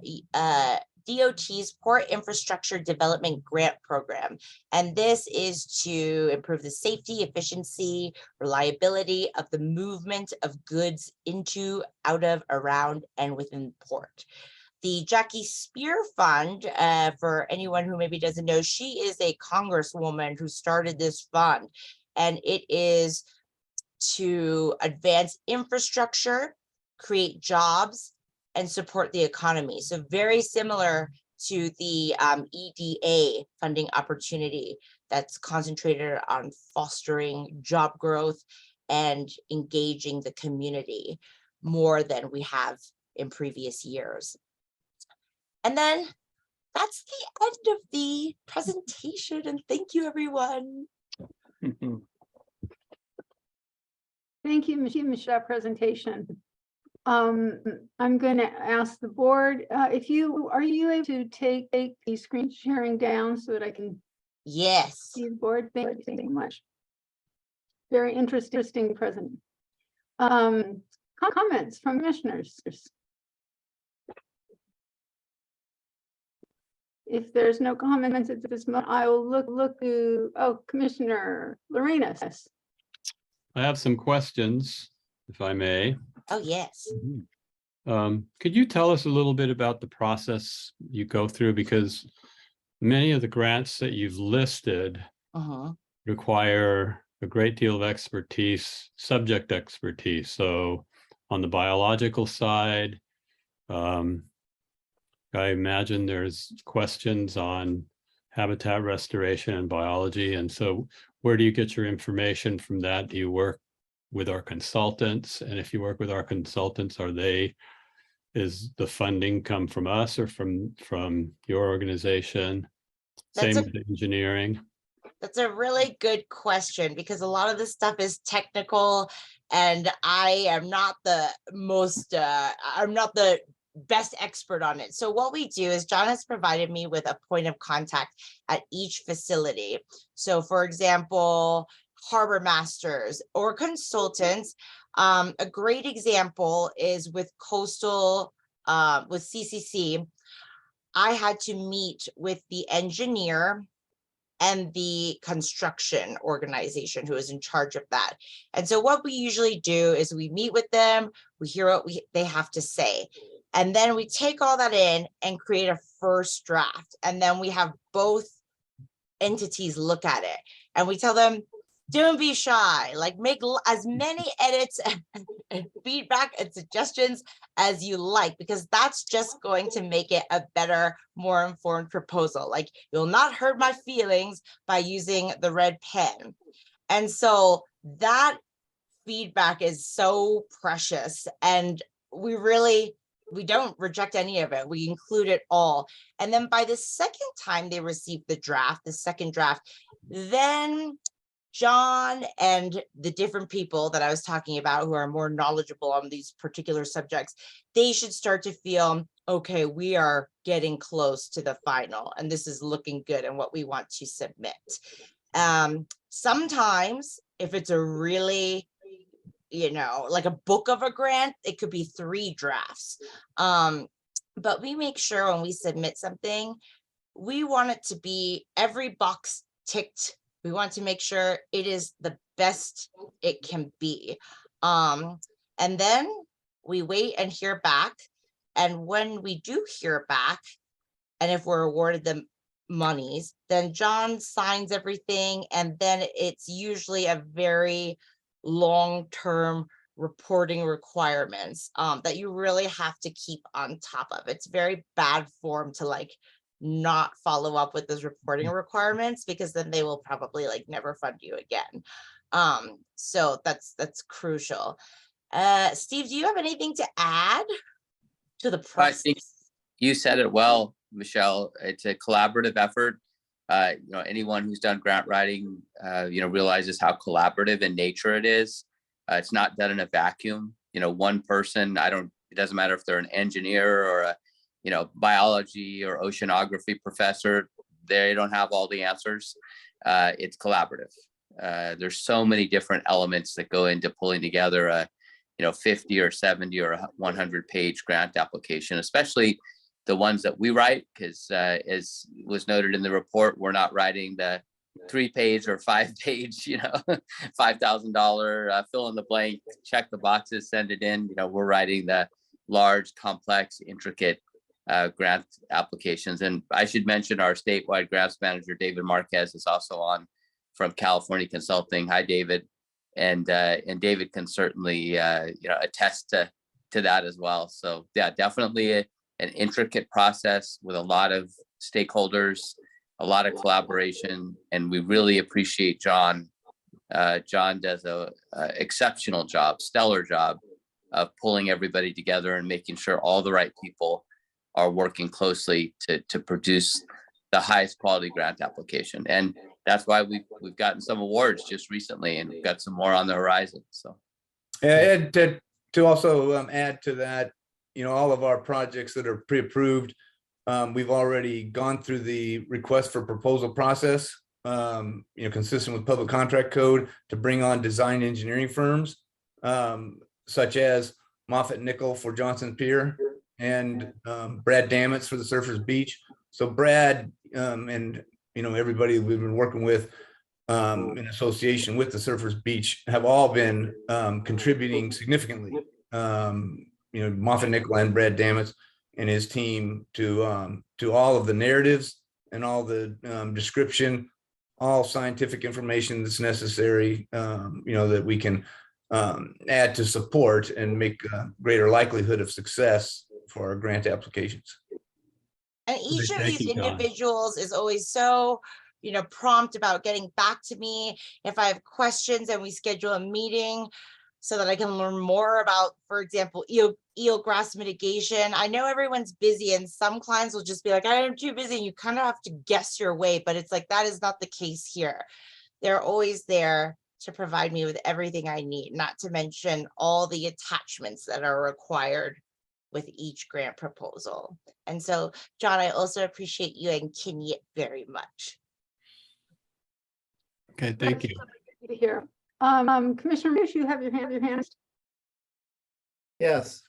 Speaker 11: DOT's Port Infrastructure Development Grant Program, and this is to improve the safety, efficiency, reliability of the movement of goods into, out of, around, and within port. The Jackie Spear Fund, for anyone who maybe doesn't know, she is a congresswoman who started this fund, and it is to advance infrastructure, create jobs, and support the economy. So very similar to the EDA funding opportunity that's concentrated on fostering job growth and engaging the community more than we have in previous years. And then that's the end of the presentation, and thank you, everyone.
Speaker 1: Thank you, Michelle, for that presentation. I'm going to ask the board, are you able to take the screen sharing down so that I can
Speaker 11: Yes.
Speaker 1: see the board? Thank you so much. Very interesting presentation. Comments from commissioners? If there's no comments at this moment, I will look to, Commissioner Lorenas.
Speaker 12: I have some questions, if I may.
Speaker 11: Oh, yes.
Speaker 12: Could you tell us a little bit about the process you go through? Because many of the grants that you've listed require a great deal of expertise, subject expertise. So on the biological side, I imagine there's questions on habitat restoration and biology. And so where do you get your information from that? Do you work with our consultants? And if you work with our consultants, is the funding come from us or from your organization? Same with engineering.
Speaker 11: That's a really good question, because a lot of this stuff is technical and I am not the best expert on it. So what we do is John has provided me with a point of contact at each facility. So for example, harbor masters or consultants. A great example is with coastal, with CCC. I had to meet with the engineer and the construction organization who is in charge of that. And so what we usually do is we meet with them, we hear what they have to say. And then we take all that in and create a first draft. And then we have both entities look at it and we tell them, don't be shy. Like make as many edits and feedback and suggestions as you like, because that's just going to make it a better, more informed proposal. Like you'll not hurt my feelings by using the red pen. And so that feedback is so precious, and we don't reject any of it. We include it all. And then by the second time they receive the second draft, then John and the different people that I was talking about who are more knowledgeable on these particular subjects, they should start to feel, okay, we are getting close to the final and this is looking good and what we want to submit. Sometimes if it's a really, like a book of a grant, it could be 3 drafts. But we make sure when we submit something, we want it to be every box ticked. We want to make sure it is the best it can be. And then we wait and hear back. And when we do hear back, and if we're awarded the monies, then John signs everything. And then it's usually a very long-term reporting requirements that you really have to keep on top of. It's very bad form to like not follow up with those reporting requirements, because then they will probably like never fund you again. So that's crucial. Steve, do you have anything to add to the process?
Speaker 13: I think you said it well, Michelle. It's a collaborative effort. Anyone who's done grant writing, realizes how collaborative in nature it is. It's not done in a vacuum. One person, it doesn't matter if they're an engineer or a, biology or oceanography professor, they don't have all the answers. It's collaborative. There's so many different elements that go into pulling together a, 50 or 70 or 100 page grant application, especially the ones that we write, because as was noted in the report, we're not writing the 3-page or 5-page, $5,000 fill in the blank, check the boxes, send it in. We're writing the large, complex, intricate grant applications. And I should mention our statewide grants manager, David Marquez, is also on from California Consulting. Hi, David. And David can certainly attest to that as well. So yeah, definitely an intricate process with a lot of stakeholders, a lot of collaboration, and we really appreciate John. John does a exceptional job, stellar job of pulling everybody together and making sure all the right people are working closely to produce the highest quality grant application. And that's why we've gotten some awards just recently, and we've got some more on the horizon. So,
Speaker 10: and to also add to that, all of our projects that are pre-approved, we've already gone through the request for proposal process, consistent with public contract code, to bring on design engineering firms, such as Moffett Nickel for Johnson Pier and Brad Dammits for the Surfers Beach. So Brad and everybody we've been working with in association with the Surfers Beach have all been contributing significantly. Moffett Nickel and Brad Dammits and his team to all of the narratives and all the description, all scientific information that's necessary, that we can add to support and make a greater likelihood of success for our grant applications.
Speaker 11: And each of
Speaker 12: Thank
Speaker 11: these
Speaker 12: you, John.
Speaker 11: individuals is always so, prompt about getting back to me if I have questions, and we schedule a meeting so that I can learn more about, for example, eelgrass mitigation. I know everyone's busy, and some clients will just be like, I am too busy. And you kind of have to guess your way, but it's like, that is not the case here. They're always there to provide me with everything I need, not to mention all the attachments that are required with each grant proposal. And so, John, I also appreciate you and Kenny very much.
Speaker 12: Okay, thank you.
Speaker 1: Here, Commissioner Mish, you have your hand.
Speaker 3: Yes,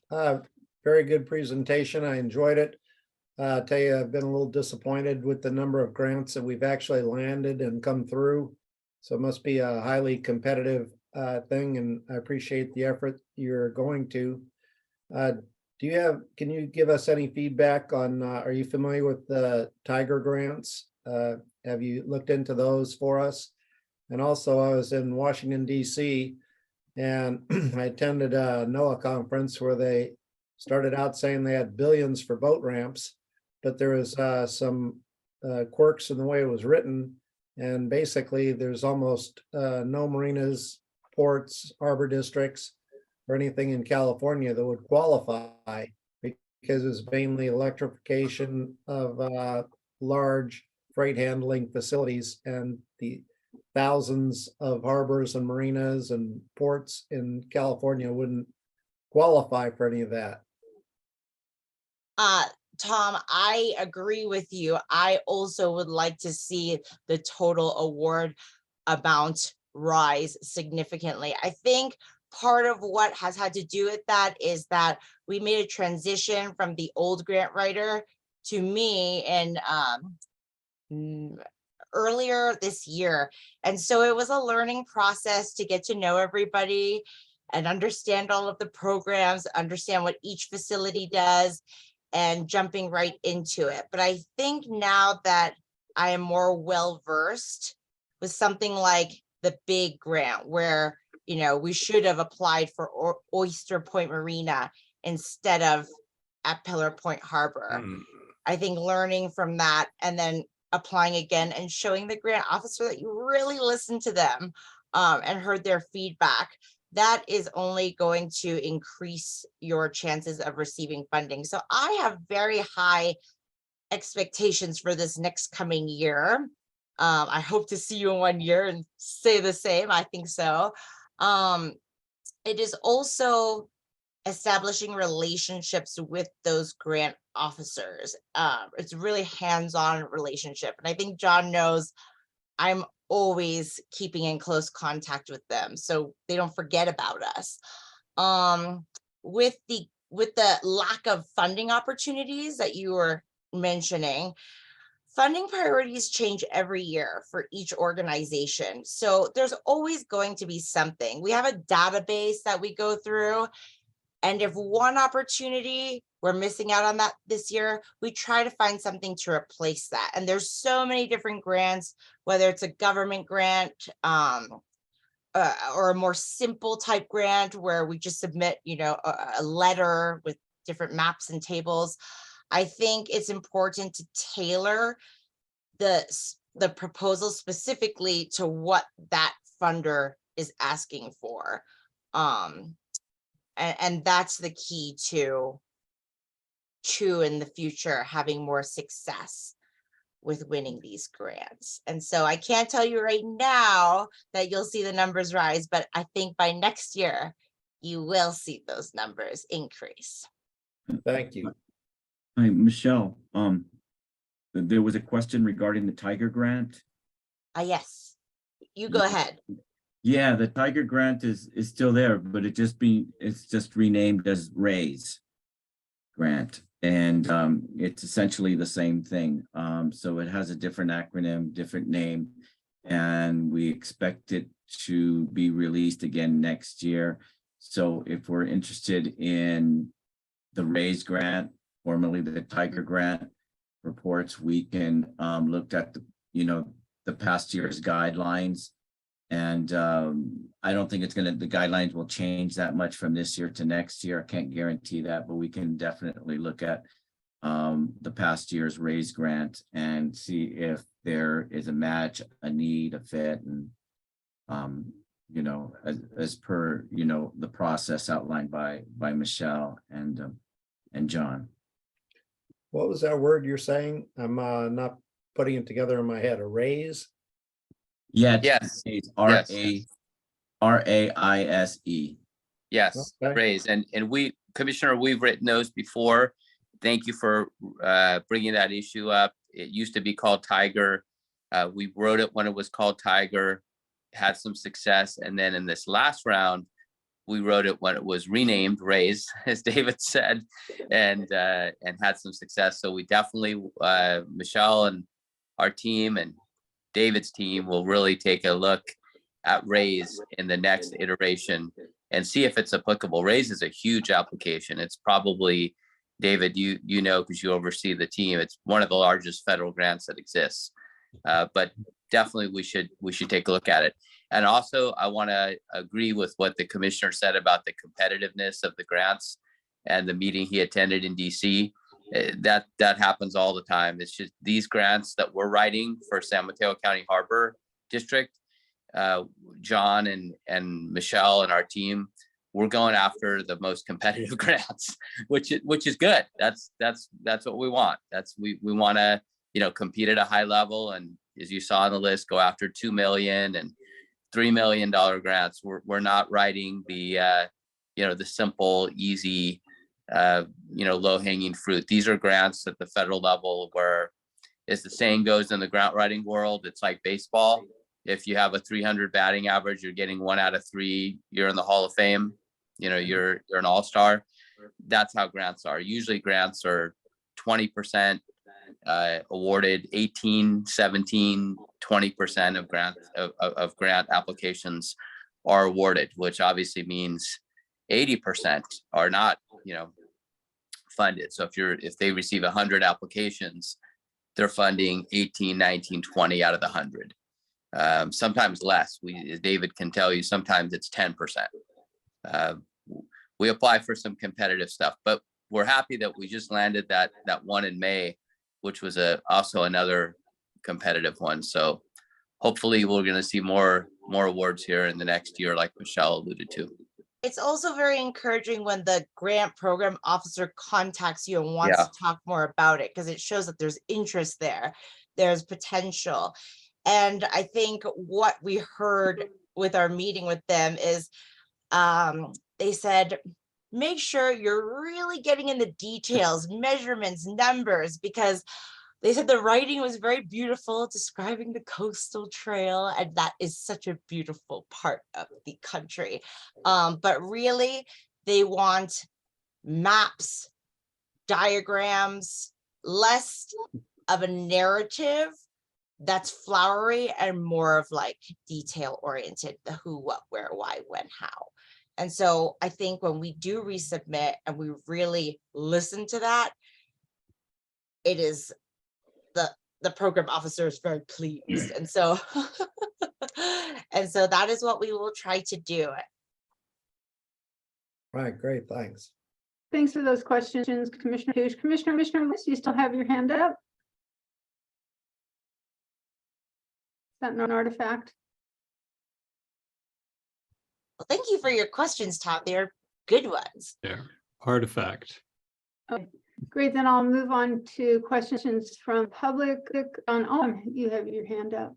Speaker 3: very good presentation. I enjoyed it. Tell you, I've been a little disappointed with the number of grants that we've actually landed and come through. So it must be a highly competitive thing, and I appreciate the effort you're going to. Can you give us any feedback on, are you familiar with the Tiger grants? Have you looked into those for us? And also I was in Washington DC and I attended a NOAA conference where they started out saying they had billions for boat ramps, but there was some quirks in the way it was written. And basically there's almost no marinas, ports, harbor districts, or anything in California that would qualify because it's mainly electrification of large freight handling facilities, and the thousands of harbors and marinas and ports in California wouldn't qualify for any of that.
Speaker 11: Tom, I agree with you. I also would like to see the total award amount rise significantly. I think part of what has had to do with that is that we made a transition from the old grant writer to me and earlier this year. And so it was a learning process to get to know everybody and understand all of the programs, understand what each facility does, and jumping right into it. But I think now that I am more well-versed with something like the big grant where, you know, we should have applied for Oyster Point Marina instead of at Pillar Point Harbor. I think learning from that and then applying again and showing the grant officer that you really listened to them and heard their feedback, that is only going to increase your chances of receiving funding. So I have very high expectations for this next coming year. I hope to see you in 1 year and say the same. I think so. It is also establishing relationships with those grant officers. It's really hands-on relationship. And I think John knows I'm always keeping in close contact with them so they don't forget about us. With the lack of funding opportunities that you were mentioning, funding priorities change every year for each organization. So there's always going to be something. We have a database that we go through. And if one opportunity, we're missing out on that this year, we try to find something to replace that. And there's so many different grants, whether it's a government grant or a more simple type grant where we just submit, you know, a letter with different maps and tables. I think it's important to tailor the proposal specifically to what that funder is asking for. And that's the key to in the future having more success with winning these grants. And so I can't tell you right now that you'll see the numbers rise, but I think by next year you will see those numbers increase.
Speaker 3: Thank you.
Speaker 14: Hi, Michelle. There was a question regarding the Tiger grant.
Speaker 11: Yes, you go ahead.
Speaker 14: Yeah, the Tiger grant is still there, but it's just renamed as RAISE grant, and it's essentially the same thing. So it has a different acronym, different name, and we expect it to be released again next year. So if we're interested in the RAISE grant, formerly the Tiger grant reports, we can look at the past year's guidelines. And I don't think the guidelines will change that much from this year to next year. I can't guarantee that, but we can definitely look at the past year's RAISE grant and see if there is a match, a need, a fit, and as per the process outlined by Michelle and John.
Speaker 3: What was that word you're saying? I'm not putting it together in my head. A raise?
Speaker 14: Yeah.
Speaker 13: Yes.
Speaker 14: RAISE.
Speaker 13: Yes,
Speaker 3: Okay.
Speaker 13: raise. And we, Commissioner, we've written those before. Thank you for bringing that issue up. It used to be called Tiger. We wrote it when it was called Tiger, had some success. And then in this last round, we wrote it when it was renamed Raise, as David said, and had some success. So we definitely, Michelle and our team and David's team will really take a look at Raise in the next iteration and see if it's applicable. Raise is a huge application. It's probably, David, you know, because you oversee the team, it's one of the largest federal grants that exists. But definitely we should take a look at it. And also, I want to agree with what the commissioner said about the competitiveness of the grants and the meeting he attended in DC. That happens all the time. It's just these grants that we're writing for San Mateo County Harbor District, John and Michelle and our team, we're going after the most competitive grants, which is good. That's what we want. We want to, compete at a high level, and as you saw on the list, go after $2 million and $3 million grants. We're not writing the the simple, easy, low hanging fruit. These are grants at the federal level where, as the saying goes in the grant writing world, it's like baseball. If you have a 300 batting average, you're getting 1 out of 3, you're in the Hall of Fame. You're an all-star. That's how grants are. Usually grants are 20% awarded, 18, 17, 20% of grant applications are awarded, which obviously means 80% are not, funded. So if they receive 100 applications, they're funding 18, 19, 20 out of the 100. Sometimes less. David can tell you, sometimes it's 10%. We apply for some competitive stuff, but we're happy that we just landed that one in May, which was also another competitive one. So hopefully we're going to see more awards here in the next year, like Michelle alluded to.
Speaker 11: It's also very encouraging when the grant program officer contacts you and wants to talk more about it, because it shows that there's interest there, there's potential. And I think what we heard with our meeting with them is they said, make sure you're really getting in the details, measurements, numbers, because they said the writing was very beautiful, describing the coastal trail, and that is such a beautiful part of the country. But really, they want maps, diagrams, less of a narrative that's flowery and more of like detail oriented, the who, what, where, why, when, how. And so I think when we do resubmit and we really listen to that, it is the program officer is very pleased. And so that is what we will try to do.
Speaker 3: Right, great, thanks.
Speaker 1: Thanks for those questions, Commissioner Hughes. Commissioner Lewis, you still have your hand up? Is that an artifact?
Speaker 11: Well, thank you for your questions, Tom. They're good ones.
Speaker 12: There, artifact.
Speaker 1: Okay, great. Then I'll move on to questions from public. You have your hand up.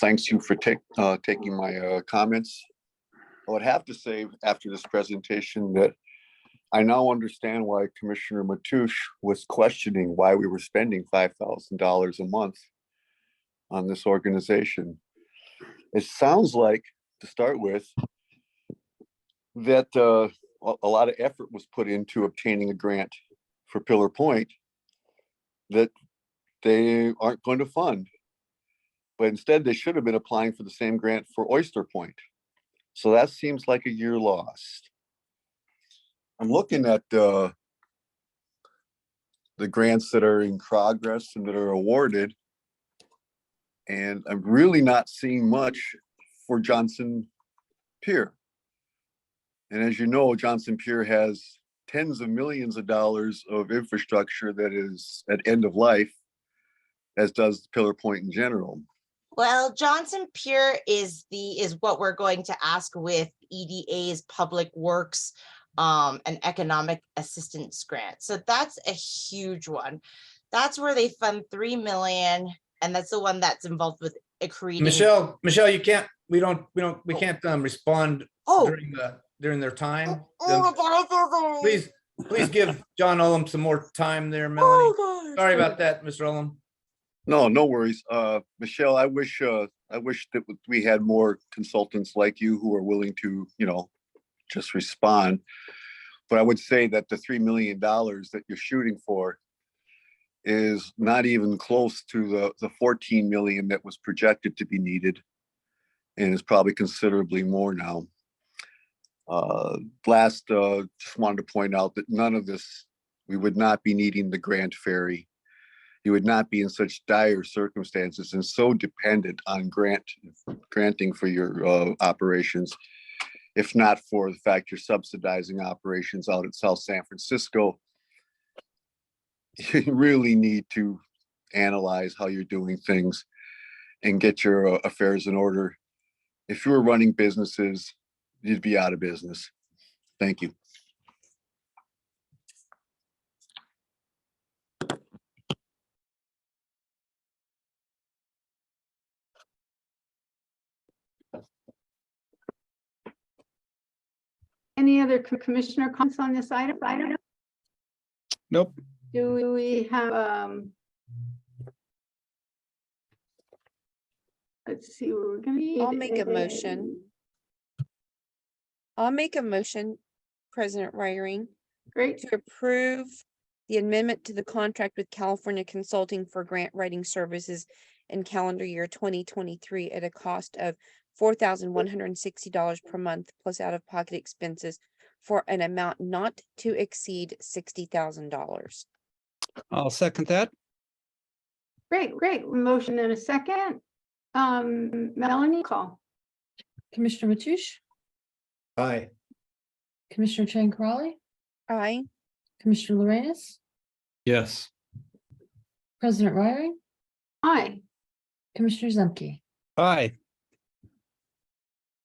Speaker 9: Thanks you for taking my comments. I would have to say after this presentation that I now understand why Commissioner Matoush was questioning why we were spending $5,000 a month on this organization. It sounds like, to start with, that a lot of effort was put into obtaining a grant for Pillar Point that they aren't going to fund. But instead, they should have been applying for the same grant for Oyster Point. So that seems like a year lost. I'm looking at the grants that are in progress and that are awarded, and I'm really not seeing much for Johnson Pier. And as you know, Johnson Pier has tens of millions of dollars of infrastructure that is at end of life, as does Pillar Point in general.
Speaker 11: Well, Johnson Pier is what we're going to ask with EDA's Public Works and Economic Assistance Grant. So that's a huge one. That's where they fund $3 million, and that's the one that's involved with creating.
Speaker 10: Michelle, we can't respond during their time. Please give John Ullum some more time there, Melanie. Sorry about that, Mr. Ullum.
Speaker 9: No worries. Michelle, I wish that we had more consultants like you who are willing to, just respond. But I would say that the $3 million that you're shooting for is not even close to the 14 million that was projected to be needed, and is probably considerably more now. Last, just wanted to point out that none of this, we would not be needing the Grant Ferry. You would not be in such dire circumstances and so dependent on granting for your operations, if not for the fact you're subsidizing operations out at South San Francisco. You really need to analyze how you're doing things and get your affairs in order. If you were running businesses, you'd be out of business. Thank you.
Speaker 1: Any other commissioner comments on this item?
Speaker 15: Nope.
Speaker 1: Do we have, let's see what we're gonna need.
Speaker 4: I'll make a motion. I'll make a motion, President Reiring,
Speaker 1: Great.
Speaker 4: to approve the amendment to the contract with California Consulting for grant writing services in calendar year 2023 at a cost of $4,160 per month plus out-of-pocket expenses for an amount not to exceed $60,000.
Speaker 15: I'll second that.
Speaker 1: Great. Motion in a second. Melanie, call.
Speaker 2: Commissioner Mathush,
Speaker 3: Aye.
Speaker 2: Commissioner Chang Crowley,
Speaker 4: Aye.
Speaker 2: Commissioner Lorenz,
Speaker 12: Yes.
Speaker 2: President Reiring,
Speaker 1: Aye.
Speaker 2: Commissioner Zemke.
Speaker 15: Aye.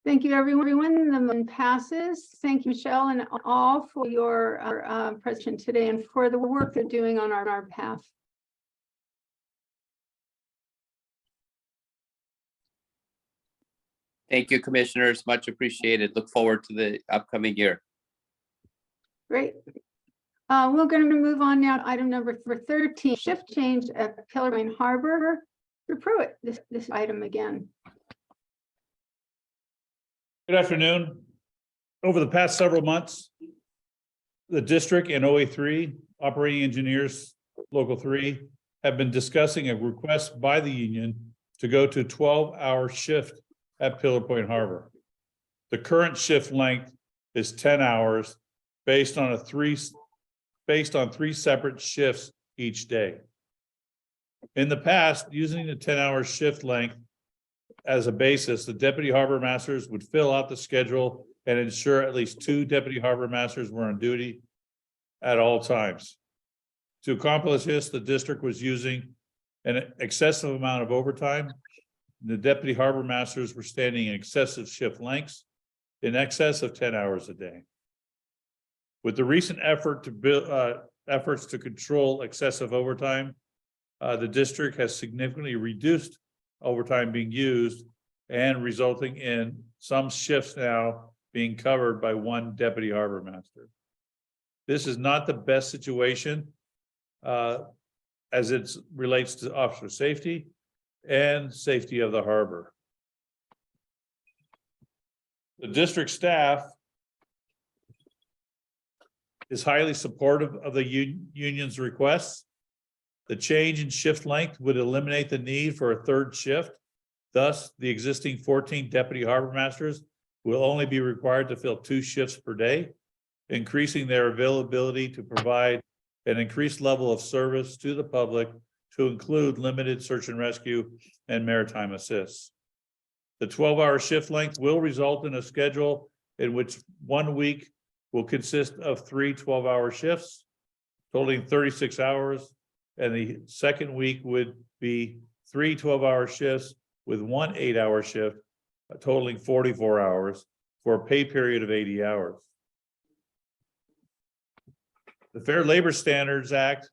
Speaker 1: Thank you, everyone. The motion passes. Thank you, Michelle, and all for your presentation today and for the work they're doing on our behalf.
Speaker 13: Thank you, commissioners. Much appreciated. Look forward to the upcoming year.
Speaker 1: Great. We're going to move on now to item number 13, shift change at Pillar Point Harbor. Mr. Pruitt, this item again.
Speaker 6: Good afternoon. Over the past several months, the district and OA3 operating engineers, Local 3, have been discussing a request by the union to go to a 12-hour shift at Pillar Point Harbor. The current shift length is 10 hours based on three separate shifts each day. In the past, using the 10-hour shift length as a basis, the deputy harbor masters would fill out the schedule and ensure at least 2 deputy harbor masters were on duty at all times. To accomplish this, the district was using an excessive amount of overtime. The deputy harbor masters were standing in excessive shift lengths in excess of 10 hours a day. With the recent efforts to control excessive overtime, the district has significantly reduced overtime being used and resulting in some shifts now being covered by 1 deputy harbor master. This is not the best situation as it relates to officer safety and safety of the harbor. The district staff is highly supportive of the union's requests. The change in shift length would eliminate the need for a 3rd shift. Thus, the existing 14 deputy harbor masters will only be required to fill 2 shifts per day, increasing their availability to provide an increased level of service to the public, to include limited search and rescue and maritime assists. The 12-hour shift length will result in a schedule in which 1 week will consist of 3 12-hour shifts, totaling 36 hours, and the second week would be 3 12-hour shifts with 1 8-hour shift, totaling 44 hours for a pay period of 80 hours. The Fair Labor Standards Act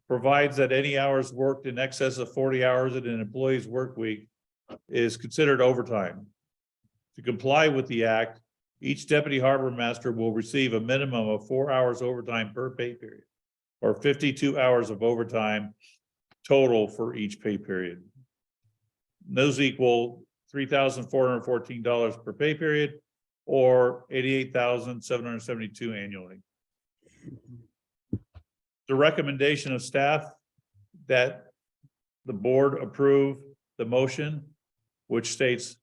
Speaker 6: provides that any hours worked in excess of 40 hours in an employee's work week is considered overtime. To comply with the act, each deputy harbor master will receive a minimum of 4 hours overtime per pay period, or 52 hours of overtime total for each pay period. Those equal $3,414 per pay period, or $88,772 annually. The recommendation of staff that the board approve the motion, which states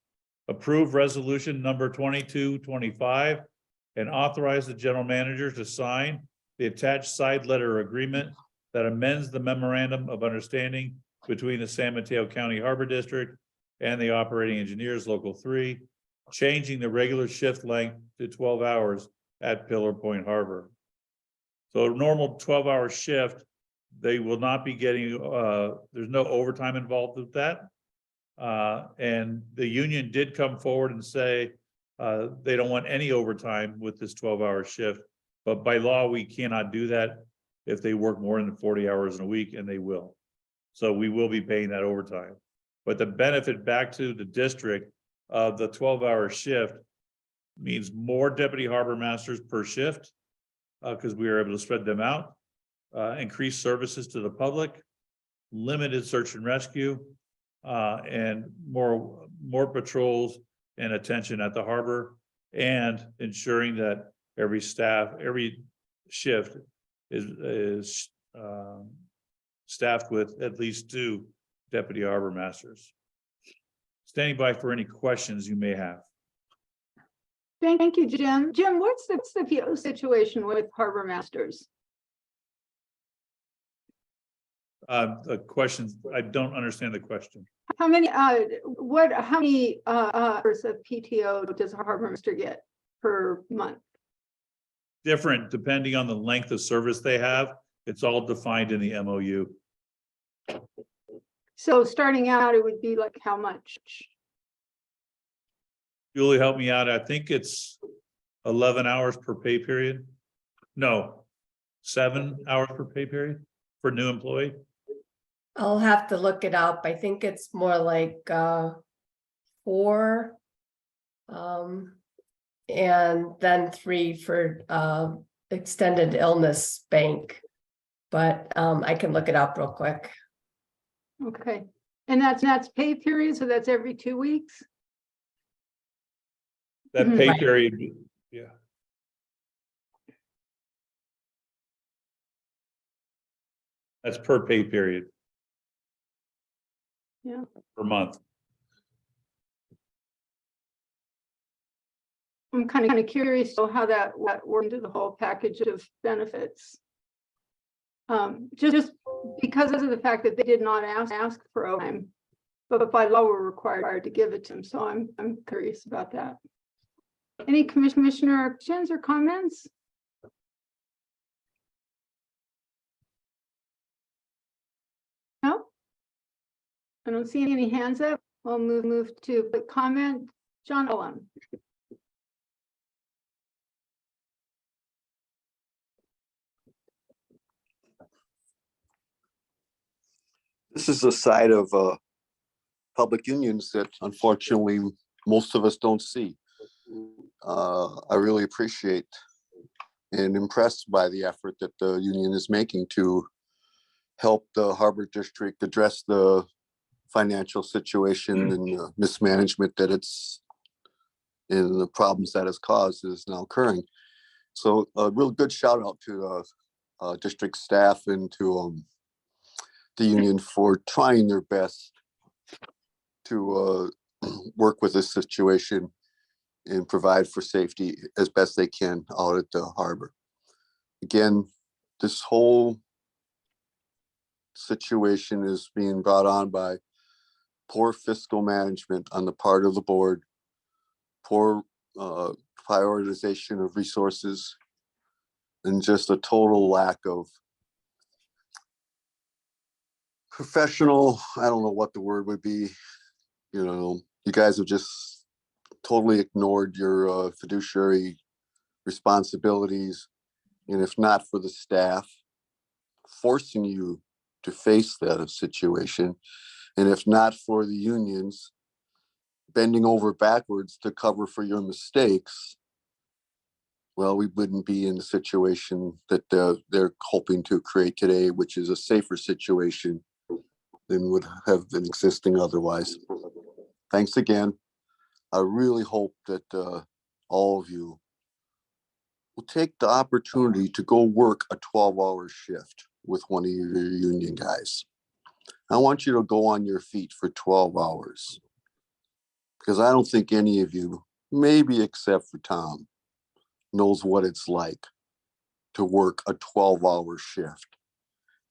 Speaker 6: approve resolution number 2225 and authorize the general manager to sign the attached side letter agreement that amends the memorandum of understanding between the San Mateo County Harbor District and the operating engineers, Local 3, changing the regular shift length to 12 hours at Pillar Point Harbor. So a normal 12-hour shift, they will not be getting, there's no overtime involved with that. And the union did come forward and say they don't want any overtime with this 12-hour shift, but by law, we cannot do that if they work more than 40 hours in a week, and they will. So we will be paying that overtime. But the benefit back to the district of the 12-hour shift means more deputy harbor masters per shift, because we are able to spread them out, increase services to the public, limited search and rescue, and more patrols and attention at the harbor, and ensuring that every shift is staffed with at least 2 deputy harbor masters. Standing by for any questions you may have.
Speaker 1: Thank you, Jim. Jim, what's the PO situation with harbor masters?
Speaker 6: The questions, I don't understand the question.
Speaker 1: How many hours of PTO does a harbor master get per month?
Speaker 6: Different depending on the length of service they have. It's all defined in the MOU.
Speaker 1: So starting out, it would be like how much?
Speaker 6: Julie, help me out. I think it's 11 hours per pay period. No, 7 hours per pay period for new employee.
Speaker 16: I'll have to look it up. I think it's more like 4, and then 3 for extended illness bank. But I can look it up real quick.
Speaker 1: Okay, and that's pay period, so that's every 2 weeks?
Speaker 6: That
Speaker 1: Mhm.
Speaker 6: pay
Speaker 16: Right.
Speaker 6: period, yeah. That's per pay period.
Speaker 1: Yeah.
Speaker 6: Per month.
Speaker 1: I'm kind of curious how that works into the whole package of benefits. Just because of the fact that they did not ask for overtime, but by law we're required to give it to them. So I'm curious about that. Any commissioner questions or comments? No? I don't see any hands up. We'll move to public comment. John Owen.
Speaker 9: This is a side of public unions that unfortunately most of us don't see. I really appreciate and impressed by the effort that the union is making to help the Harbor District address the financial situation and mismanagement that it's and the problems that has caused is now occurring. So a real good shout out to district staff and to the union for trying their best to work with this situation and provide for safety as best they can out at the harbor. Again, this whole situation is being brought on by poor fiscal management on the part of the board, poor prioritization of resources, and just a total lack of professional, I don't know what the word would be. You know, you guys have just totally ignored your fiduciary responsibilities. And if not for the staff forcing you to face that situation, and if not for the unions bending over backwards to cover for your mistakes, well, we wouldn't be in the situation that they're hoping to create today, which is a safer situation than would have been existing otherwise. Thanks again. I really hope that all of you will take the opportunity to go work a 12-hour shift with one of your union guys. I want you to go on your feet for 12 hours because I don't think any of you, maybe except for Tom, knows what it's like to work a 12-hour shift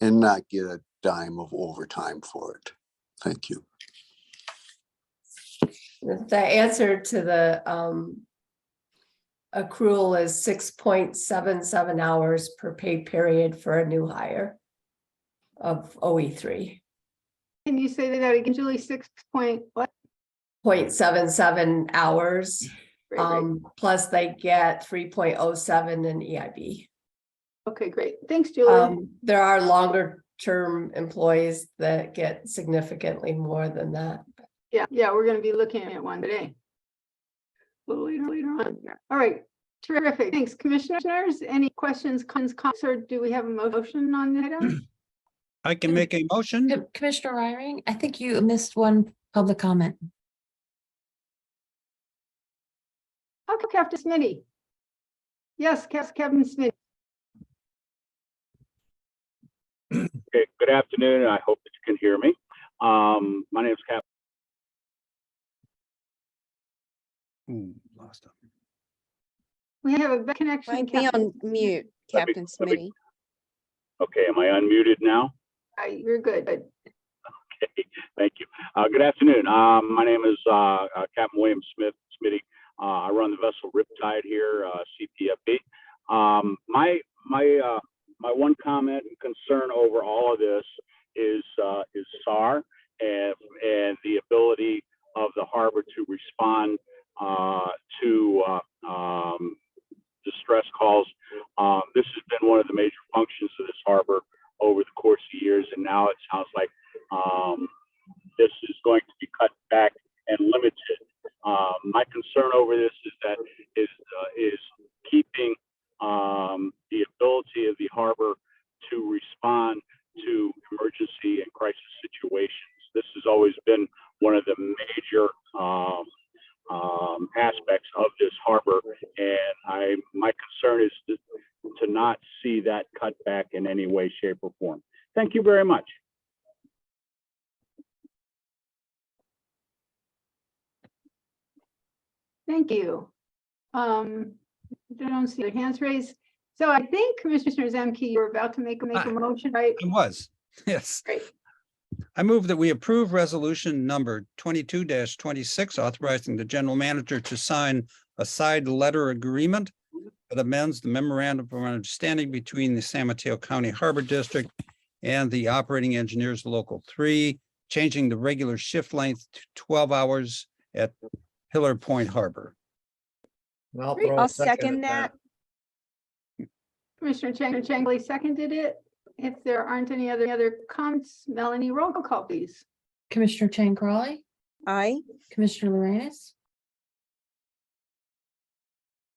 Speaker 9: and not get a dime of overtime for it. Thank you.
Speaker 16: The answer to the accrual is 6.77 hours per pay period for a new hire of OE3.
Speaker 1: Can you say that again, Julie? 6.what?
Speaker 16: 0.77 hours.
Speaker 1: Great.
Speaker 16: Plus they get 3.07 in EIB.
Speaker 1: Okay, great. Thanks, Julie.
Speaker 16: There are longer term employees that get significantly more than that.
Speaker 1: Yeah, we're going to be looking at one today. A little later on. All right, terrific. Thanks, commissioners. Any questions, comments, or do we have a motion on the item?
Speaker 15: I can make a motion.
Speaker 2: Commissioner Ryring, I think you missed one public comment.
Speaker 1: Okay, Captain Smitty. Yes, Kevin Smitty.
Speaker 17: Okay, good afternoon. I hope that you can hear me. My name is Cap.
Speaker 15: Ooh, lost him.
Speaker 1: We have a bad connection.
Speaker 4: Might be on mute, Captain Smitty.
Speaker 17: Okay, am I unmuted now?
Speaker 1: You're good.
Speaker 17: Okay, thank you. Good afternoon. My name is Captain William Smitty. I run the vessel Riptide here, CPFB. My one comment and concern over all of this is SAR and the ability of the harbor to respond to distress calls. This has been one of the major functions of this harbor over the course of years, and now it sounds like this is going to be cut back and limited. My concern over this is keeping the ability of the harbor to respond to emergency and crisis situations. This has always been one of the major aspects of this harbor, and my concern is to not see that cut back in any way, shape, or form. Thank you very much.
Speaker 1: Thank you. I don't see their hands raised. So I think Commissioner Zemke, you're about to make a motion, right?
Speaker 15: I was, yes.
Speaker 1: Great.
Speaker 15: I move that we approve resolution number 22-26, authorizing the general manager to sign a side letter agreement that amends the memorandum of understanding between the San Mateo County Harbor District and the operating engineers Local 3, changing the regular shift length to 12 hours at Pillar Point Harbor.
Speaker 4: I'll second that.
Speaker 1: Commissioner Changley seconded it. If there aren't any other comments, Melanie, roll call, please.
Speaker 2: Commissioner Chang Crawley,
Speaker 4: Aye.
Speaker 2: Commissioner Lorenz,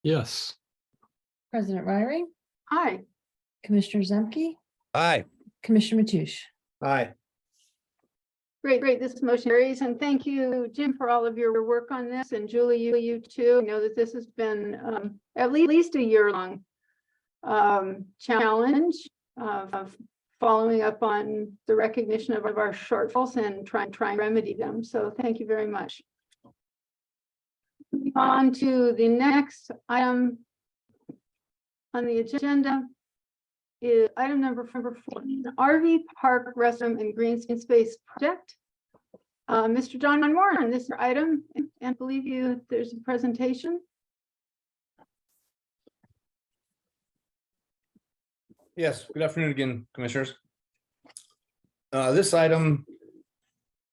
Speaker 12: Yes.
Speaker 2: President Ryring,
Speaker 1: Aye.
Speaker 2: Commissioner Zemke,
Speaker 15: Aye.
Speaker 2: Commissioner Matoush.
Speaker 3: Aye.
Speaker 1: Great. This motion carries, and thank you, Jim, for all of your work on this, and Julie, you too. I know that this has been at least a year-long challenge of following up on the recognition of our shortfalls and trying to remedy them. So thank you very much. Moving on to the next item on the agenda is item number 14, RV Park Restroom and Green Space Project. Mr. John Moore on this item, and I believe there's a presentation.
Speaker 10: Yes, good afternoon again, commissioners. This item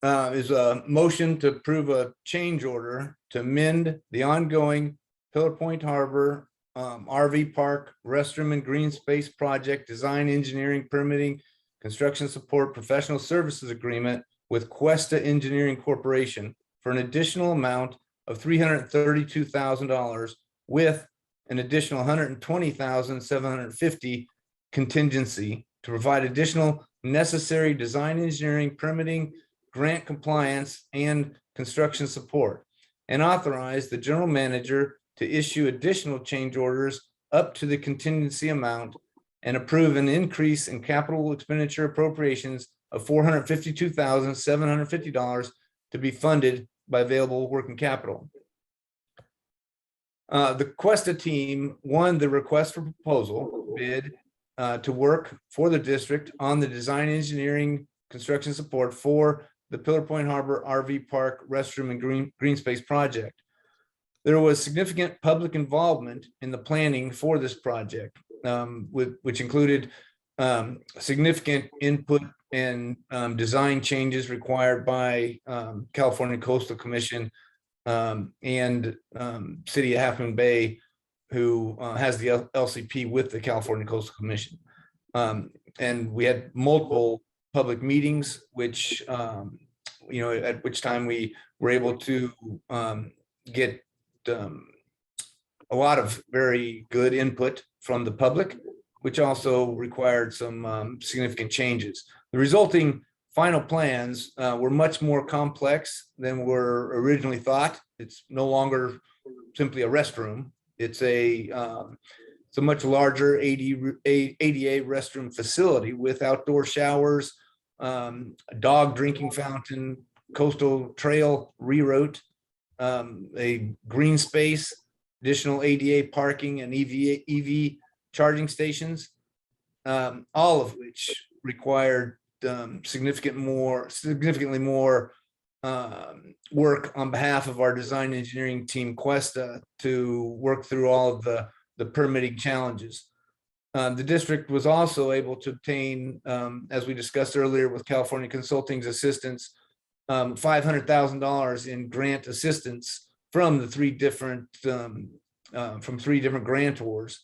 Speaker 10: is a motion to approve a change order to amend the ongoing Pillar Point Harbor RV Park Restroom and Green Space Project Design, Engineering, Permitting, Construction Support, Professional Services Agreement with Cuesta Engineering Corporation for an additional amount of $332,000 with an additional $120,750 contingency to provide additional necessary design, engineering, permitting, grant compliance, and construction support, and authorize the general manager to issue additional change orders up to the contingency amount and approve an increase in capital expenditure appropriations of $452,750 to be funded by available working capital. The Questa team won the request for proposal bid to work for the district on the design, engineering, construction support for the Pillar Point Harbor RV Park restroom and green space project. There was significant public involvement in the planning for this project, which included significant input and design changes required by California Coastal Commission and City of Half Moon Bay, who has the LCP with the California Coastal Commission. And we had multiple public meetings, which, at which time we were able to get a lot of very good input from the public, which also required some significant changes. The resulting final plans were much more complex than were originally thought. It's no longer simply a restroom. It's a much larger ADA restroom facility with outdoor showers, a dog drinking fountain, coastal trail reroute, a green space, additional ADA parking and EV charging stations, all of which required significantly more work on behalf of our design engineering team Questa to work through all of the permitting challenges. The district was also able to obtain, as we discussed earlier with California Consulting's assistance, $500,000 in grant assistance from three different grantors,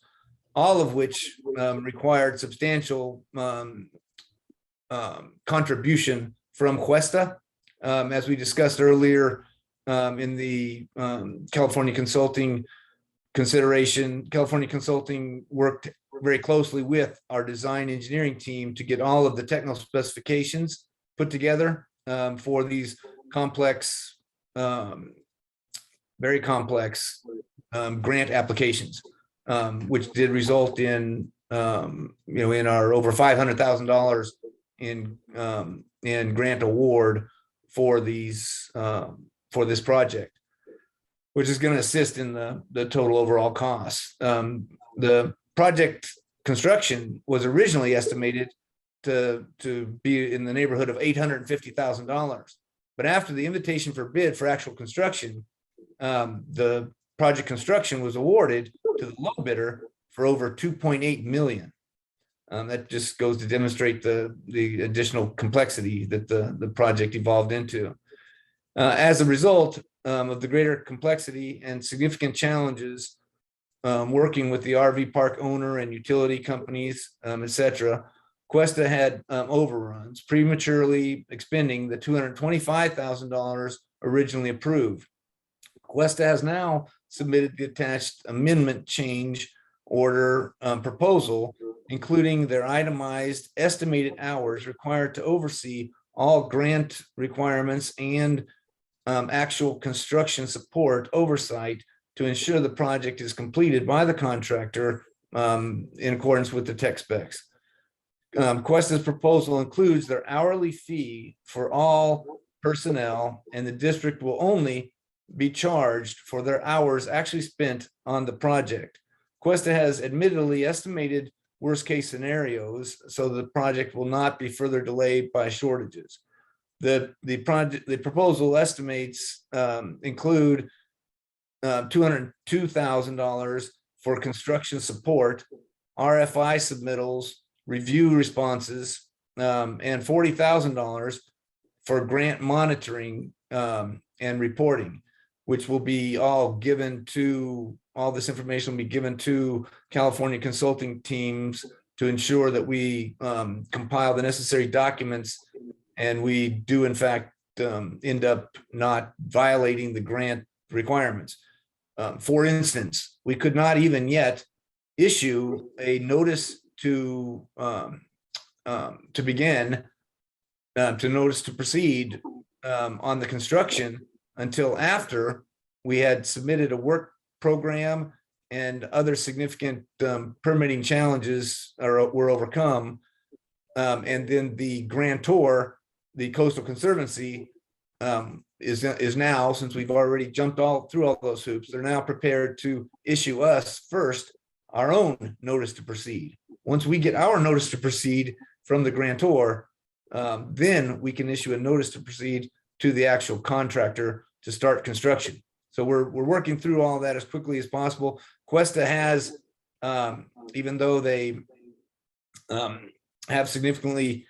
Speaker 10: all of which required substantial contribution from Questa. As we discussed earlier in the California Consulting consideration, California Consulting worked very closely with our design engineering team to get all of the technical specifications put together for these complex, very complex grant applications, which did result in in our over $500,000 in grant award for these for this project, which is going to assist in the total overall cost. The project construction was originally estimated to be in the neighborhood of $850,000, but after the invitation for bid for actual construction, the project construction was awarded to the low bidder for over $2.8 million. That just goes to demonstrate the additional complexity that the project evolved into. As a result of the greater complexity and significant challenges working with the RV park owner and utility companies, etc., Questa had overruns, prematurely expending the $225,000 originally approved. Questa has now submitted the attached amendment change order proposal, including their itemized estimated hours required to oversee all grant requirements and actual construction support oversight to ensure the project is completed by the contractor in accordance with the tech specs. Questa's proposal includes their hourly fee for all personnel, and the district will only be charged for their hours actually spent on the project. Questa has admittedly estimated worst case scenarios, so the project will not be further delayed by shortages. The proposal estimates include $202,000 for construction support, RFI submittals, review responses, and $40,000 for grant monitoring and reporting, which will be all this information will be given to California consulting teams to ensure that we compile the necessary documents and we do in fact end up not violating the grant requirements. For instance, we could not even yet issue a notice to notice to proceed on the construction until after we had submitted a work program and other significant permitting challenges were overcome. And then the grantor, the Coastal Conservancy, is now, since we've already jumped through all those hoops, they're now prepared to issue us first our own notice to proceed. Once we get our notice to proceed from the grantor, then we can issue a notice to proceed to the actual contractor to start construction. So we're working through all that as quickly as possible. Cuesta has, even though they have significantly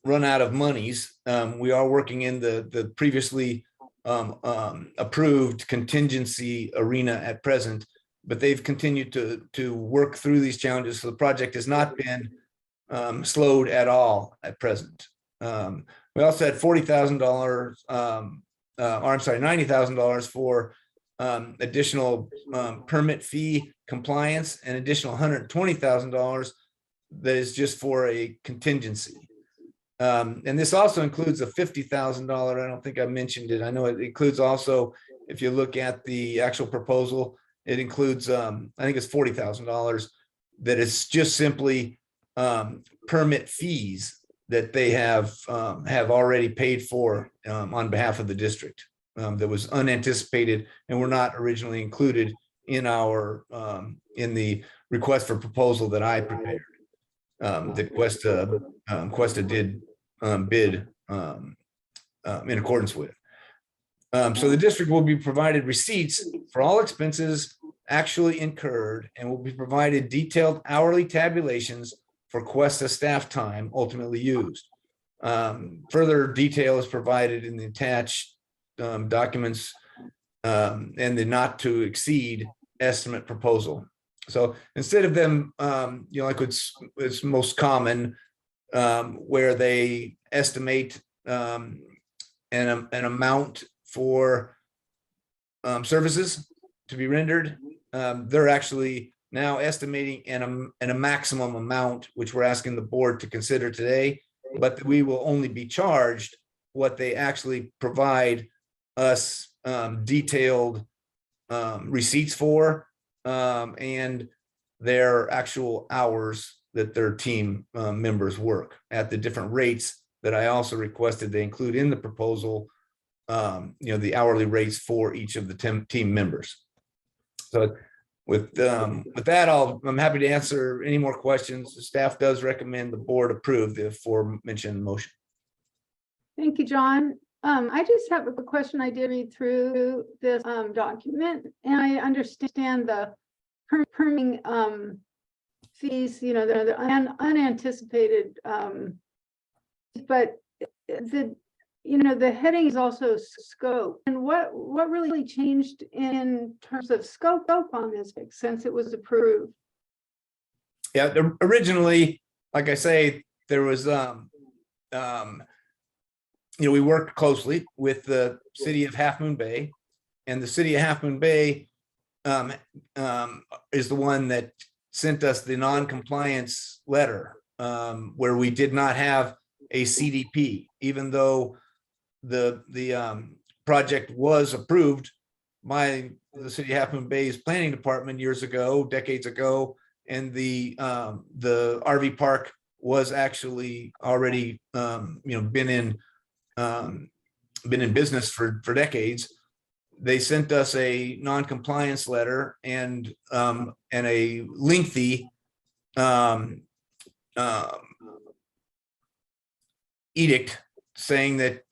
Speaker 10: run out of monies, we are working in the previously approved contingency arena at present, but they've continued to work through these challenges. So the project has not been slowed at all at present. We also had $40,000, I'm sorry, $90,000 for additional permit fee compliance, and additional $120,000 that is just for a contingency. And this also includes a $50,000. I don't think I mentioned it. I know it includes also, if you look at the actual proposal, it includes, I think it's $40,000 that is just simply permit fees that they have already paid for on behalf of the district. That was unanticipated and were not originally included in our in the request for proposal that I prepared. That Cuesta did bid in accordance with. So the district will be provided receipts for all expenses actually incurred, and will be provided detailed hourly tabulations for Cuesta staff time ultimately used. Further detail is provided in the attached documents and the not to exceed estimate proposal. So instead of them, like it's most common, where they estimate an amount for services to be rendered, they're actually now estimating a maximum amount, which we're asking the board to consider today, but we will only be charged what they actually provide us detailed receipts for, and their actual hours that their team members work at the different rates that I also requested they include in the proposal, the hourly rates for each of the team members. So with that, I'm happy to answer any more questions. The staff does recommend the board approve the aforementioned motion.
Speaker 1: Thank you, John. I just have a question. I did read through this document, and I understand the permitting fees, the unanticipated, but the heading is also scope. And what really changed in terms of scope on this since it was approved?
Speaker 10: Yeah, originally, like I say, there was we worked closely with the city of Half Moon Bay, and the city of Half Moon Bay is the one that sent us the non-compliance letter, where we did not have a CDP, even though the project was approved by the city of Half Moon Bay's planning department decades ago, and the RV park was actually already been in business for decades. They sent us a non-compliance letter and a lengthy edict saying that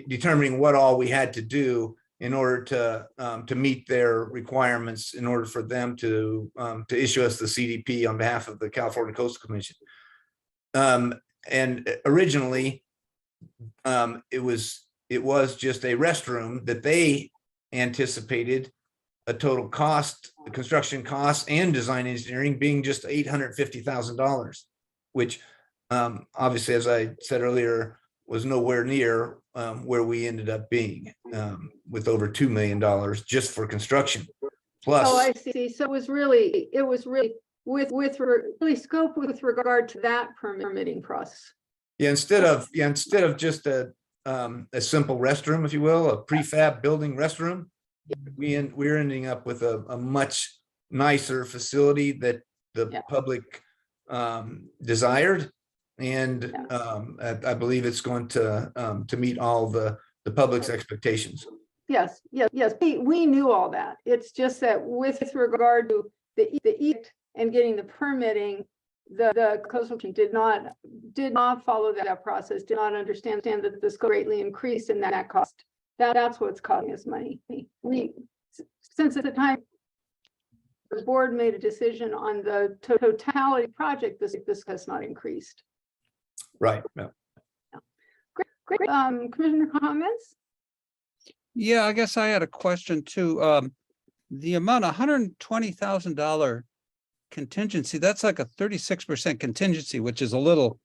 Speaker 10: determining what all we had to do in order to meet their requirements in order for them to issue us the CDP on behalf of the California Coastal Commission. And originally, it was just a restroom that they anticipated a total cost, the construction costs and design engineering being just $850,000, which obviously, as I said earlier, was nowhere near where we ended up being, with over $2 million just for construction. Plus,
Speaker 1: I see. So it was really with scope with regard to that permitting process.
Speaker 10: Yeah, instead of just a simple restroom, if you will, a prefab building restroom, we're ending up with a much nicer facility that the public desired, and I believe it's going to meet all the the public's expectations.
Speaker 1: Yes, yes, we knew all that. It's just that with regard to the edict and getting the permitting, the coastal commission did not follow that process, did not understand that this greatly increased in that cost. That's what's costing us money. Since at the time the board made a decision on the totality project, this has not increased.
Speaker 10: Right. Yeah.
Speaker 1: Great. Commissioner comments?
Speaker 15: Yeah, I guess I had a question too. The amount, $120,000 contingency, that's like a 36% contingency, which is a little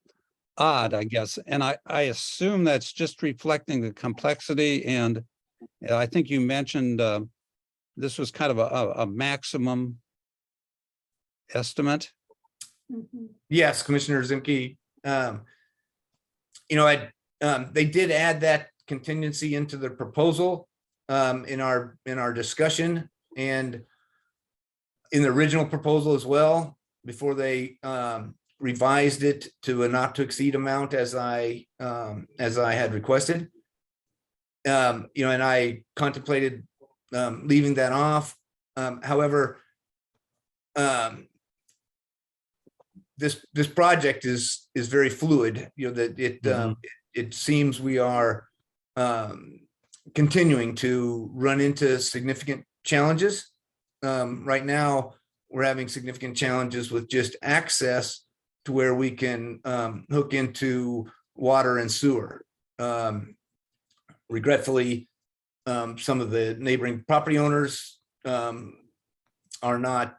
Speaker 15: odd, I guess. And I assume that's just reflecting the complexity. And I think you mentioned this was kind of a maximum estimate.
Speaker 10: Yes, Commissioner Zimke. They did add that contingency into the proposal in our discussion and in the original proposal as well, before they revised it to a not to exceed amount as I had requested. And I contemplated leaving that off. However, this project is very fluid. That it seems we are continuing to run into significant challenges. Right now, we're having significant challenges with just access to where we can hook into water and sewer. Regretfully, some of the neighboring property owners are not,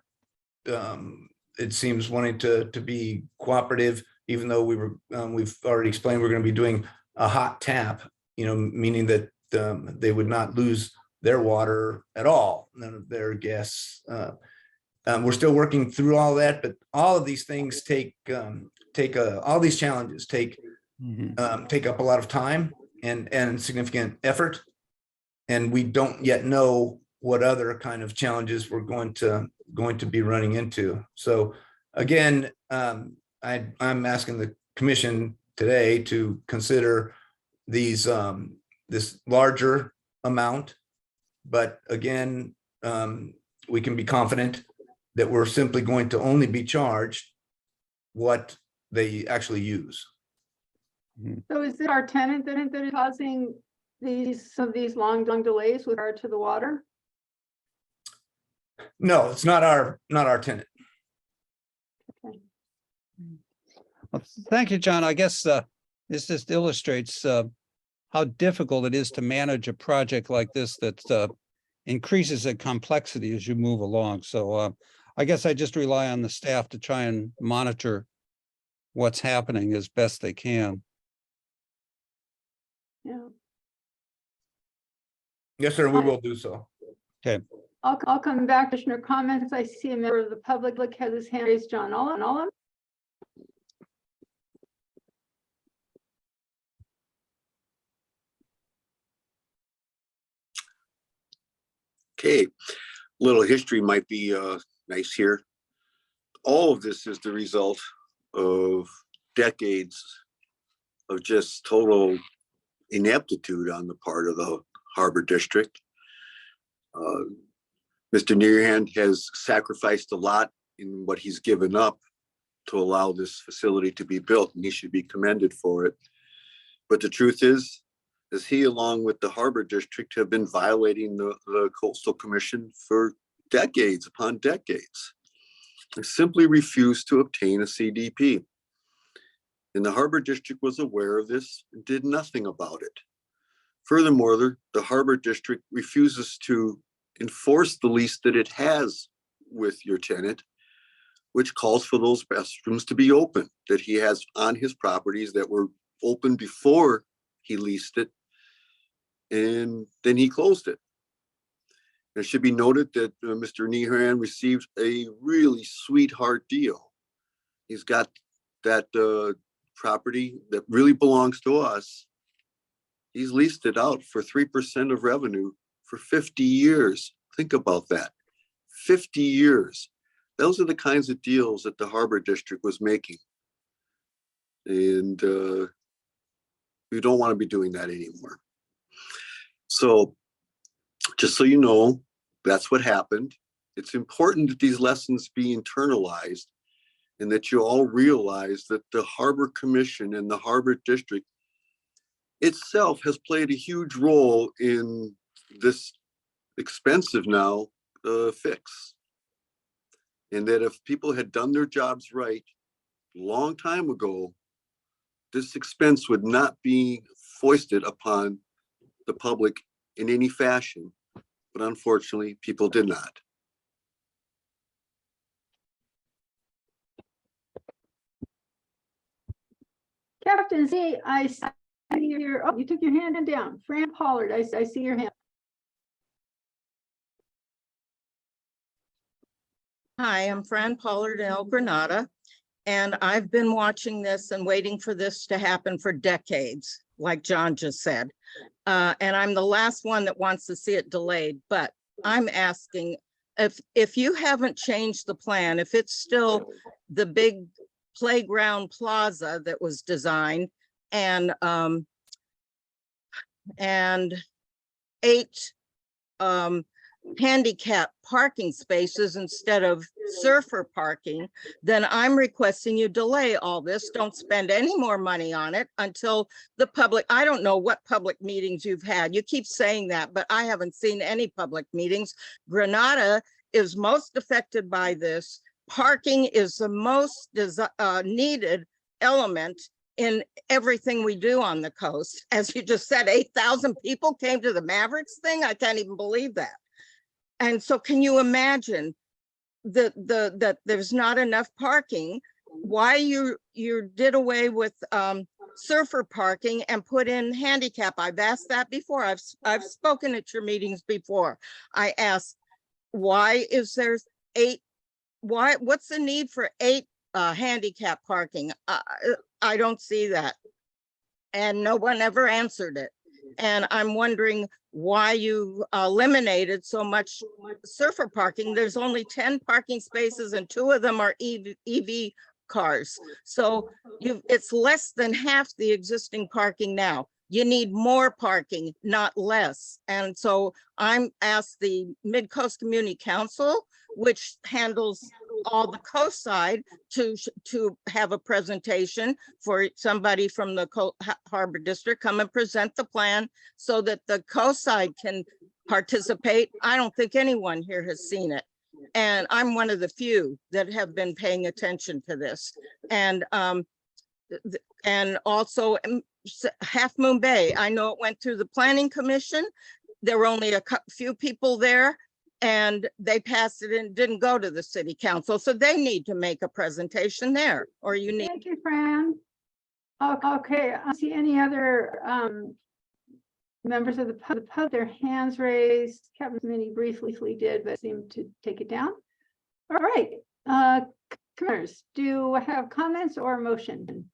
Speaker 10: it seems, wanting to be cooperative, even though we've already explained we're going to be doing a hot tap, meaning that they would not lose their water at all, none of their guests. We're still working through all that, but all of these things all these challenges take up a lot of time and significant effort. And we don't yet know what other kind of challenges we're going to be running into. So again, I'm asking the commission today to consider these this larger amount, but again, we can be confident that we're simply going to only be charged what they actually use.
Speaker 1: So is it our tenant that is causing some of these long delays with regard to the water?
Speaker 10: No, it's not our tenant.
Speaker 1: Okay.
Speaker 15: Well, thank you, John. I guess this just illustrates how difficult it is to manage a project like this that increases in complexity as you move along. So I guess I just rely on the staff to try and monitor what's happening as best they can.
Speaker 1: Yeah.
Speaker 10: Yes, sir, we will do so.
Speaker 15: Okay.
Speaker 1: I'll come back to Commissioner comments. I see a member of the public has his hand raised. John Olin.
Speaker 9: Okay, little history might be nice here. All of this is the result of decades of just total ineptitude on the part of the Harbor District. Mr. Nearhand has sacrificed a lot in what he's given up to allow this facility to be built, and he should be commended for it. But the truth is he, along with the Harbor District, have been violating the Coastal Commission for decades upon decades. They simply refused to obtain a CDP. And the Harbor District was aware of this and did nothing about it. Furthermore, the Harbor District refuses to enforce the lease that it has with your tenant, which calls for those restrooms to be open, that he has on his properties that were open before he leased it, and then he closed it. It should be noted that Mr. Nehan received a really sweetheart deal. He's got that property that really belongs to us. He's leased it out for 3% of revenue for 50 years. Think about that. 50 years. Those are the kinds of deals that the Harbor District was making. And we don't want to be doing that anymore. So just so you know, that's what happened. It's important that these lessons be internalized and that you all realize that the Harbor Commission and the Harbor District itself has played a huge role in this expensive now fix. And that if people had done their jobs right a long time ago, this expense would not be foisted upon the public in any fashion. But unfortunately, people did not.
Speaker 1: Captain Z, I see your, oh, you took your hand down. Fran Pollard, I see your hand.
Speaker 18: Hi, I'm Fran Pollard in El Granada, and I've been watching this and waiting for this to happen for decades, like John just said. And I'm the last one that wants to see it delayed, but I'm asking if you haven't changed the plan, if it's still the big playground plaza that was designed and 8 handicap parking spaces instead of surfer parking, then I'm requesting you delay all this. Don't spend any more money on it until the public, I don't know what public meetings you've had. You keep saying that, but I haven't seen any public meetings. Granada is most affected by this. Parking is the most needed element in everything we do on the coast. As you just said, 8,000 people came to the Mavericks thing. I can't even believe that. And so can you imagine that there's not enough parking? Why you did away with surfer parking and put in handicap? I've asked that before. I've spoken at your meetings before. I asked, why is there 8? What's the need for 8 handicap parking? I don't see that. And no one ever answered it. And I'm wondering why you eliminated so much surfer parking. There's only 10 parking spaces and 2 of them are EV cars. So it's less than half the existing parking now. You need more parking, not less. And so I'm asked the Mid-Coast Community Council, which handles all the coast side, to have a presentation for somebody from the Harbor District come and present the plan so that the coast side can participate. I don't think anyone here has seen it. And I'm one of the few that have been paying attention to this. And also Half Moon Bay, I know it went through the Planning Commission. There were only a few people there and they passed it and didn't go to the city council. So they need to make a presentation there, or you need.
Speaker 1: Thank you, Fran. Okay, I see any other members of the public, their hands raised. Captain Mini briefly did, but seemed to take it down. All right, commissioners, do I have comments or motion?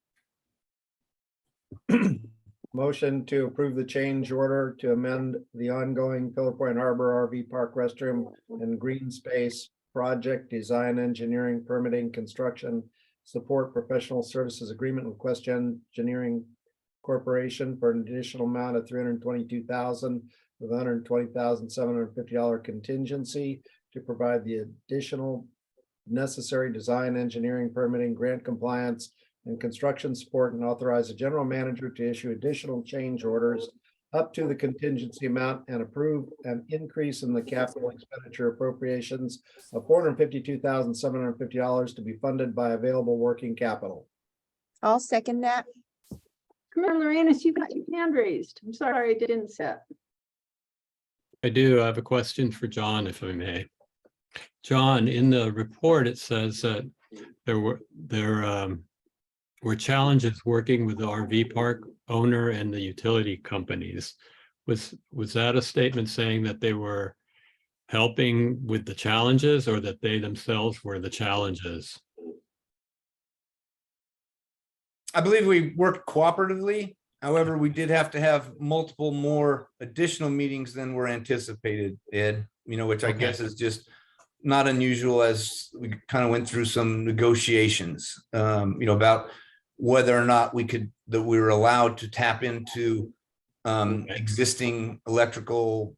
Speaker 3: Motion to approve the change order to amend the ongoing Pillar Point Harbor RV Park restroom and green space project design, engineering, permitting, construction, support, professional services agreement with Quest Engineering Corporation for an additional amount of $322,000 with $120,750 contingency to provide the additional necessary design, engineering, permitting, grant compliance, and construction support, and authorize the general manager to issue additional change orders up to the contingency amount and approve an increase in the capital expenditure appropriations of $452,750 to be funded by available working capital.
Speaker 4: I'll second that.
Speaker 1: Commissioner Lorenz, you've got your hand raised. I'm sorry, I didn't set.
Speaker 12: I do. I have a question for John, if I may. John, in the report, it says that there were challenges working with the RV park owner and the utility companies. Was that a statement saying that they were helping with the challenges, or that they themselves were the challenges?
Speaker 10: I believe we worked cooperatively. However, we did have to have multiple more additional meetings than were anticipated, Ed, which I guess is just not unusual, as we kind of went through some negotiations, about whether or not we were allowed to tap into existing electrical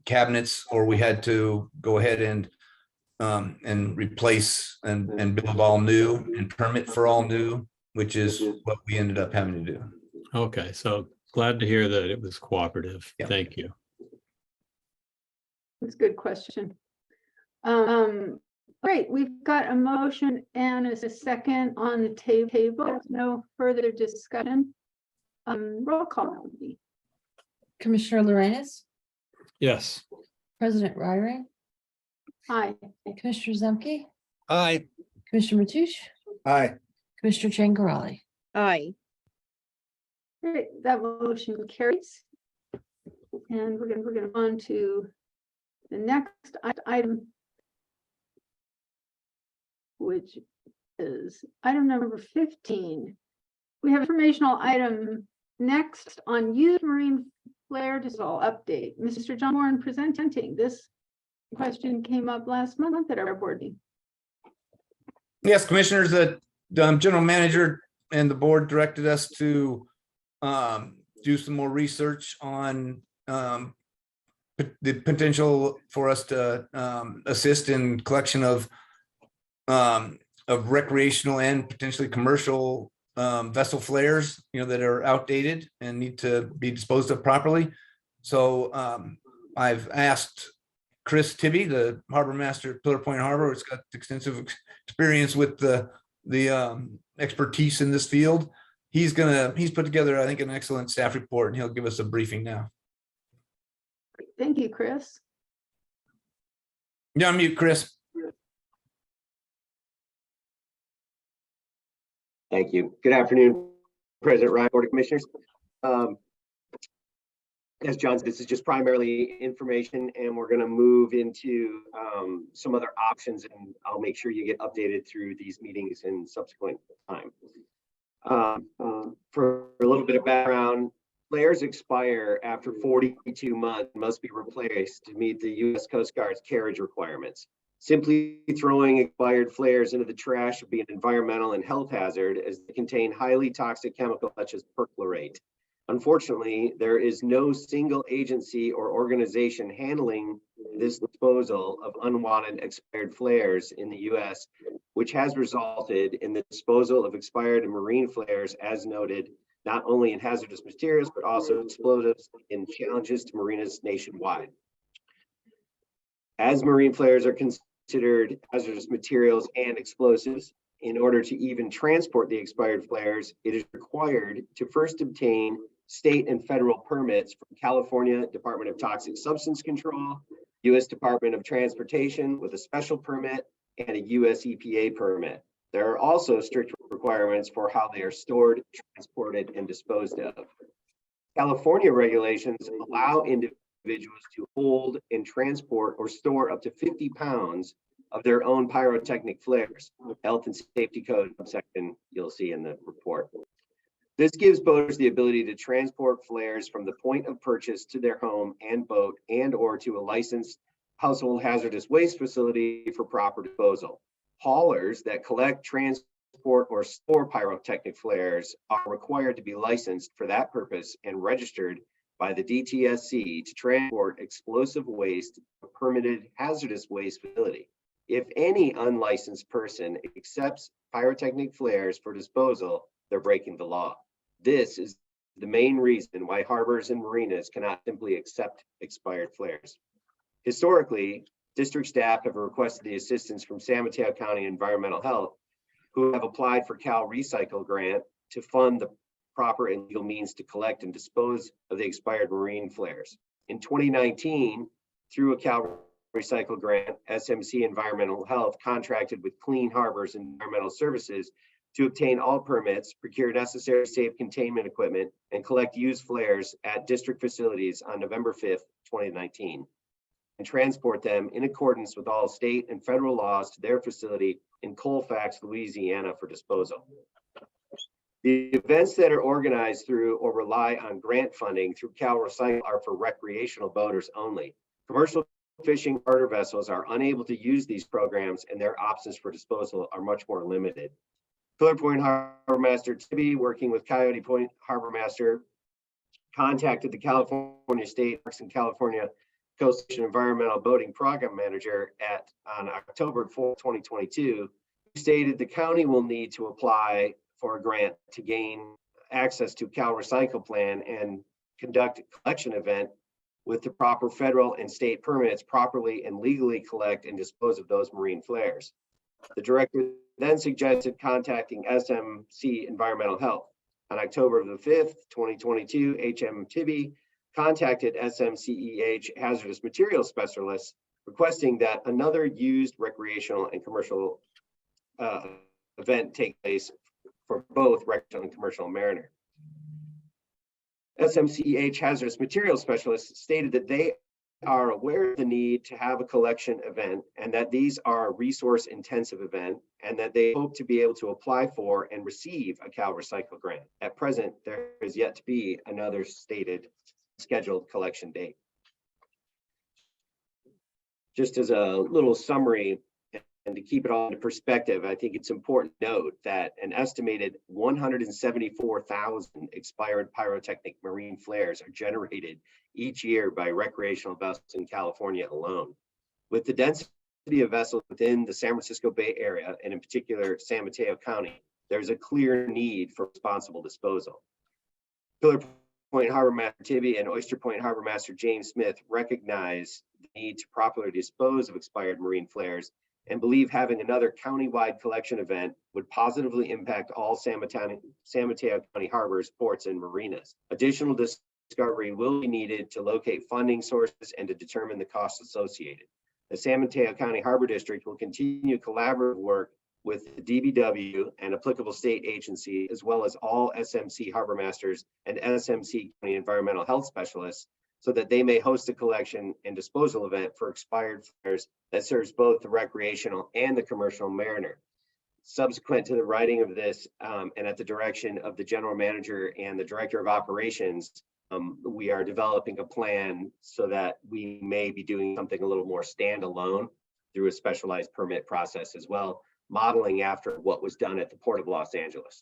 Speaker 10: cabinets, or we had to go ahead and replace and build all new and permit for all new, which is what we ended up having to do.
Speaker 12: Okay, so glad to hear that it was cooperative.
Speaker 10: Yeah.
Speaker 12: Thank you.
Speaker 1: That's a good question. Great, we've got a motion and a second on the table. There's no further discussion. Roll call. Melody.
Speaker 2: Commissioner Lorenz,
Speaker 12: Yes.
Speaker 2: President Ryring,
Speaker 1: Aye.
Speaker 2: Commissioner Zemke,
Speaker 15: Aye.
Speaker 2: Commissioner Matoush,
Speaker 3: Aye.
Speaker 2: Commissioner Changarelli.
Speaker 4: Aye.
Speaker 1: Great, that motion carries. And we're gonna on to the next item, which is item number 15. We have informational item next on used marine flare disposal update. Mr. John Warren presenting. This question came up last month at our board meeting.
Speaker 10: Yes, commissioners, the general manager and the board directed us to do some more research on the potential for us to assist in collection of recreational and potentially commercial vessel flares, that are outdated and need to be disposed of properly. So I've asked Chris Tibby, the harbor master at Pillar Point Harbor, who's got extensive experience with the expertise in this field. He's put together, I think, an excellent staff report, and he'll give us a briefing now.
Speaker 1: Thank you, Chris.
Speaker 10: You're on mute, Chris.
Speaker 19: Thank you. Good afternoon, President Ryan, Board of Commissioners. As John said, this is just primarily information, and we're going to move into some other options, and I'll make sure you get updated through these meetings in subsequent time. For a little bit of background, flares expire after 42 months and must be replaced to meet the U.S. Coast Guard's carriage requirements. Simply throwing expired flares into the trash would be an environmental and health hazard, as they contain highly toxic chemicals such as perchlorate. Unfortunately, there is no single agency or organization handling this disposal of unwanted expired flares in the U.S., which has resulted in the disposal of expired and marine flares, as noted, not only in hazardous materials, but also explosives and challenges to marinas nationwide. As marine flares are considered hazardous materials and explosives, in order to even transport the expired flares, it is required to first obtain state and federal permits from California Department of Toxic Substance Control, U.S. Department of Transportation with a special permit, and a U.S. EPA permit. There are also strict requirements for how they are stored, transported, and disposed of. California regulations allow individuals to hold and transport or store up to 50 pounds of their own pyrotechnic flares. Health and Safety Code section you'll see in the report. This gives boaters the ability to transport flares from the point of purchase to their home and boat, and or to a licensed household hazardous waste facility for proper disposal. Haulers that collect, transport, or store pyrotechnic flares are required to be licensed for that purpose and registered by the DTSC to transport explosive waste to a permitted hazardous waste facility. If any unlicensed person accepts pyrotechnic flares for disposal, they're breaking the law. This is the main reason why harbors and marinas cannot simply accept expired flares. Historically, district staff have requested the assistance from San Mateo County Environmental Health, who have applied for Cal Recycle grant to fund the proper and legal means to collect and dispose of the expired marine flares. In 2019, through a Cal Recycle grant, SMC Environmental Health contracted with Clean Harbors Environmental Services to obtain all permits, procure necessary safe containment equipment, and collect used flares at district facilities on November 5th, 2019, and transport them in accordance with all state and federal laws to their facility in Colfax, Louisiana for disposal. The events that are organized through or rely on grant funding through Cal Recycle are for recreational boaters only. Commercial fishing charter vessels are unable to use these programs, and their options for disposal are much more limited. Pillar Point Harbor Master Tibby, working with Coyote Point Harbor Master contacted the California State Parks and California Coastal Environmental Boating Program Manager on October 4th, 2022, who stated the county will need to apply for a grant to gain access to Cal Recycle Plan and conduct a collection event with the proper federal and state permits properly and legally collect and dispose of those marine flares. The director then suggested contacting SMC Environmental Health. On October the 5th, 2022, HM Tibby contacted SMCEH hazardous materials specialists requesting that another used recreational and commercial event take place for both recreational and commercial mariner. SMCEH hazardous materials specialists stated that they are aware of the need to have a collection event and that these are a resource intensive event and that they hope to be able to apply for and receive a Cal Recycle grant. At present, there is yet to be another stated scheduled collection date. Just as a little summary and to keep it all into perspective, I think it's important to note that an estimated 174,000 expired pyrotechnic marine flares are generated each year by recreational vessels in California alone. With the density of vessels within the San Francisco Bay Area, and in particular San Mateo County, there's a clear need for responsible disposal. Pillar Point Harbor Master Tibby and Oyster Point Harbor Master James Smith recognize the need to properly dispose of expired marine flares and believe having another county-wide collection event would positively impact all San Mateo County harbors, ports, and marinas. Additional discovery will be needed to locate funding sources and to determine the costs associated. The San Mateo County Harbor District will continue collaborative work with the DBW and applicable state agency, as well as all SMC harbor masters and SMC County environmental health specialists, so that they may host a collection and disposal event for expired flares that serves both the recreational and the commercial mariner. Subsequent to the writing of this, and at the direction of the general manager and the director of operations, we are developing a plan so that we may be doing something a little more standalone through a specialized permit process as well, modeling after what was done at the Port of Los Angeles.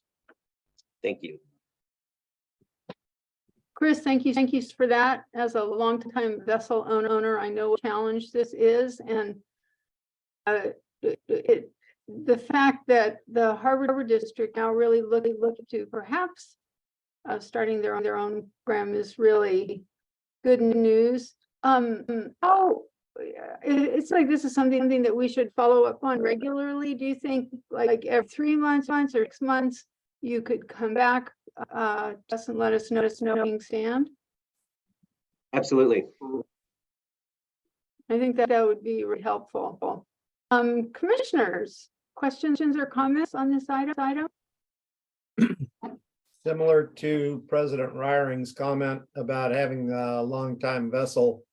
Speaker 19: Thank you.
Speaker 1: Chris, thank you for that. As a longtime vessel owner, I know what a challenge this is, and the fact that the Harbor District now really look to perhaps starting their own program is really good news. It's like this is something that we should follow up on regularly. Do you think like every 3 months or 6 months you could come back just and let us know things stand?
Speaker 19: Absolutely.
Speaker 1: I think that would be really helpful. Commissioners, questions or comments on this item?
Speaker 3: Similar to President Reiring's comment about having a long-time vessel,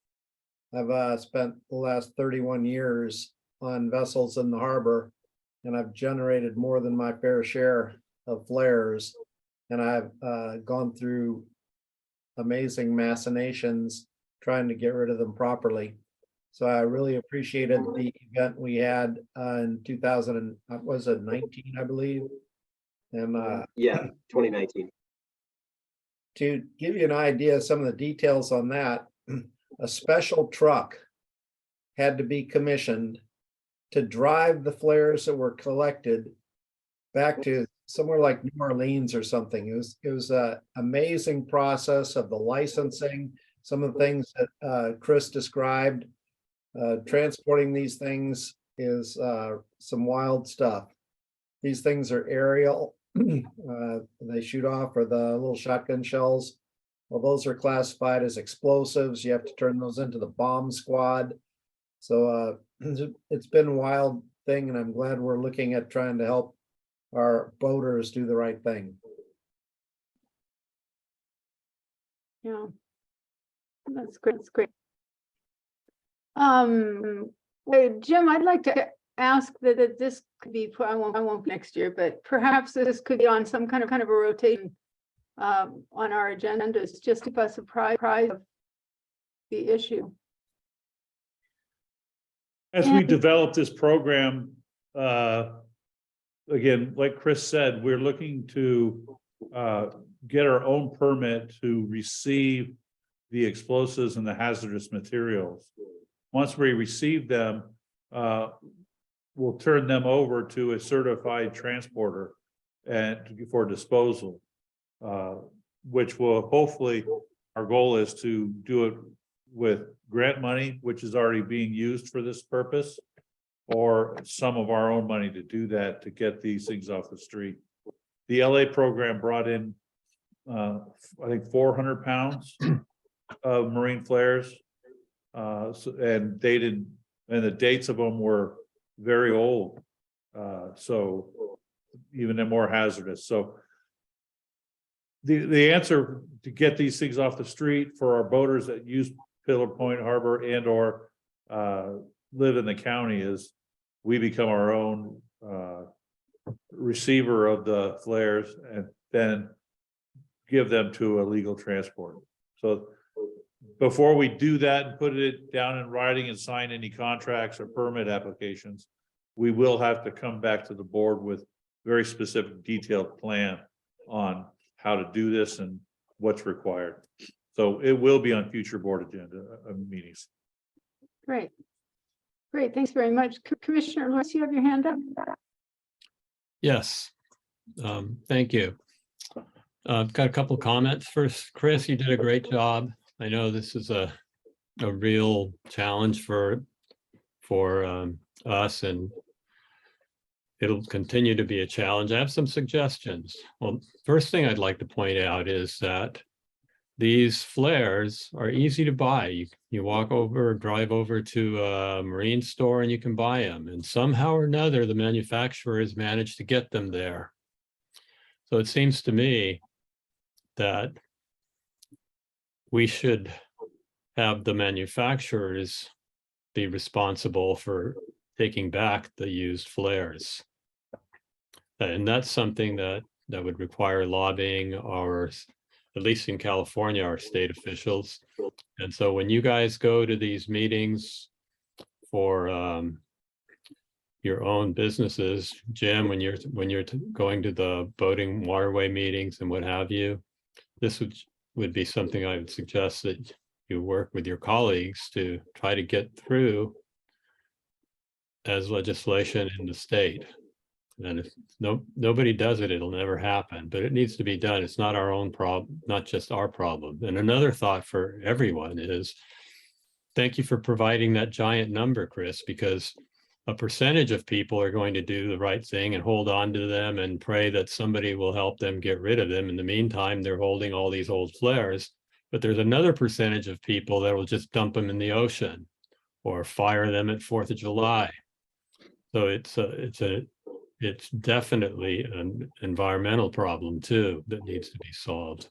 Speaker 3: I've spent the last 31 years on vessels in the harbor, and I've generated more than my fair share of flares, and I've gone through amazing machinations trying to get rid of them properly. So I really appreciated the event we had in 2019, I believe. And
Speaker 19: yeah, 2019.
Speaker 3: To give you an idea of some of the details on that, a special truck had to be commissioned to drive the flares that were collected back to somewhere like New Orleans or something. It was an amazing process of the licensing, some of the things that Chris described. Transporting these things is some wild stuff. These things are aerial. They shoot off, or the little shotgun shells. Well, those are classified as explosives. You have to turn those into the bomb squad. So it's been a wild thing, and I'm glad we're looking at trying to help our boaters do the right thing.
Speaker 1: Yeah, that's great. That's great. Jim, I'd like to ask that this could be, I won't next year, but perhaps this could be on some kind of a rotation on our agendas, just to give us a prize of the issue.
Speaker 6: As we develop this program, again, like Chris said, we're looking to get our own permit to receive the explosives and the hazardous materials. Once we receive them, we'll turn them over to a certified transporter and for disposal, which will hopefully, our goal is to do it with grant money, which is already being used for this purpose, or some of our own money to do that, to get these things off the street. The LA program brought in, I think 400 pounds of marine flares. And the dates of them were very old. So even they're more hazardous. So the answer to get these things off the street for our boaters that use Pillar Point Harbor and or live in the county is we become our own receiver of the flares and then give them to a legal transport. So before we do that and put it down in writing and sign any contracts or permit applications, we will have to come back to the board with very specific detailed plan on how to do this and what's required. So it will be on future board agenda meetings.
Speaker 1: Great. Great, thanks very much. Commissioner Lawrence, you have your hand up?
Speaker 12: Yes, thank you. I've got a couple comments. First, Chris, you did a great job. I know this is a real challenge for us, and it'll continue to be a challenge. I have some suggestions. Well, first thing I'd like to point out is that these flares are easy to buy. You walk over, drive over to a marine store and you can buy them. And somehow or another, the manufacturer has managed to get them there. So it seems to me that we should have the manufacturers be responsible for taking back the used flares. And that's something that would require lobbying, or at least in California, our state officials. And so when you guys go to these meetings for your own businesses, Jim, when you're going to the boating waterway meetings and what have you, this would be something I would suggest that you work with your colleagues to try to get through as legislation in the state. And if nobody does it, it'll never happen, but it needs to be done. It's not our own problem, not just our problem. And another thought for everyone is, thank you for providing that giant number, Chris, because a percentage of people are going to do the right thing and hold on to them and pray that somebody will help them get rid of them. In the meantime, they're holding all these old flares, but there's another percentage of people that will just dump them in the ocean or fire them at 4th of July. So it's definitely an environmental problem too that needs to be solved.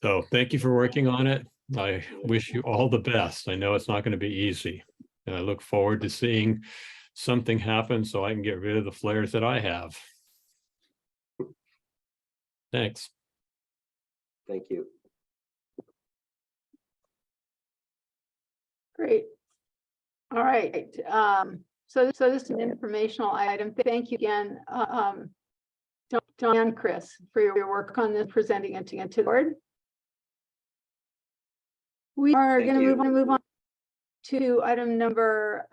Speaker 12: So thank you for working on it. I wish you all the best. I know it's not going to be easy, and I look forward to seeing something happen so I can get rid of the flares that I have. Thanks.
Speaker 19: Thank you.
Speaker 1: Great. All right. So this is an informational item. Thank you again, John and Chris, for your work on this, presenting it to the board. We are going to move on to item number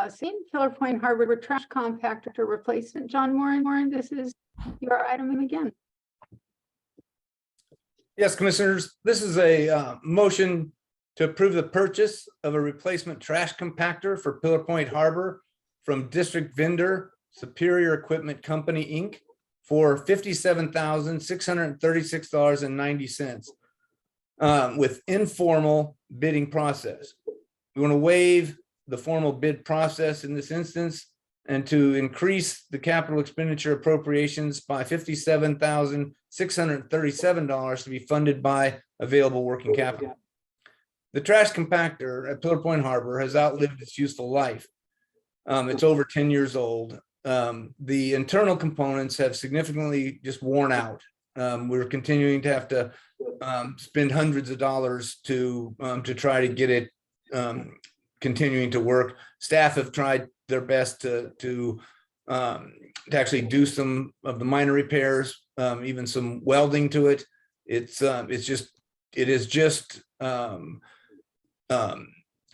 Speaker 1: 16, Pillar Point Harbor Trash Compactor Replacement. John Moran, this is your item again.
Speaker 10: Yes, Commissioners, this is a motion to approve the purchase of a replacement trash compactor for Pillar Point Harbor from district vendor Superior Equipment Company, Inc. for $57,636.90 with informal bidding process. We want to waive the formal bid process in this instance and to increase the capital expenditure appropriations by $57,637 to be funded by available working capital. The trash compactor at Pillar Point Harbor has outlived its useful life. It's over 10 years old. The internal components have significantly just worn out. We're continuing to have to spend hundreds of dollars to try to get it continuing to work. Staff have tried their best to to actually do some of the minor repairs, even some welding to it. It is just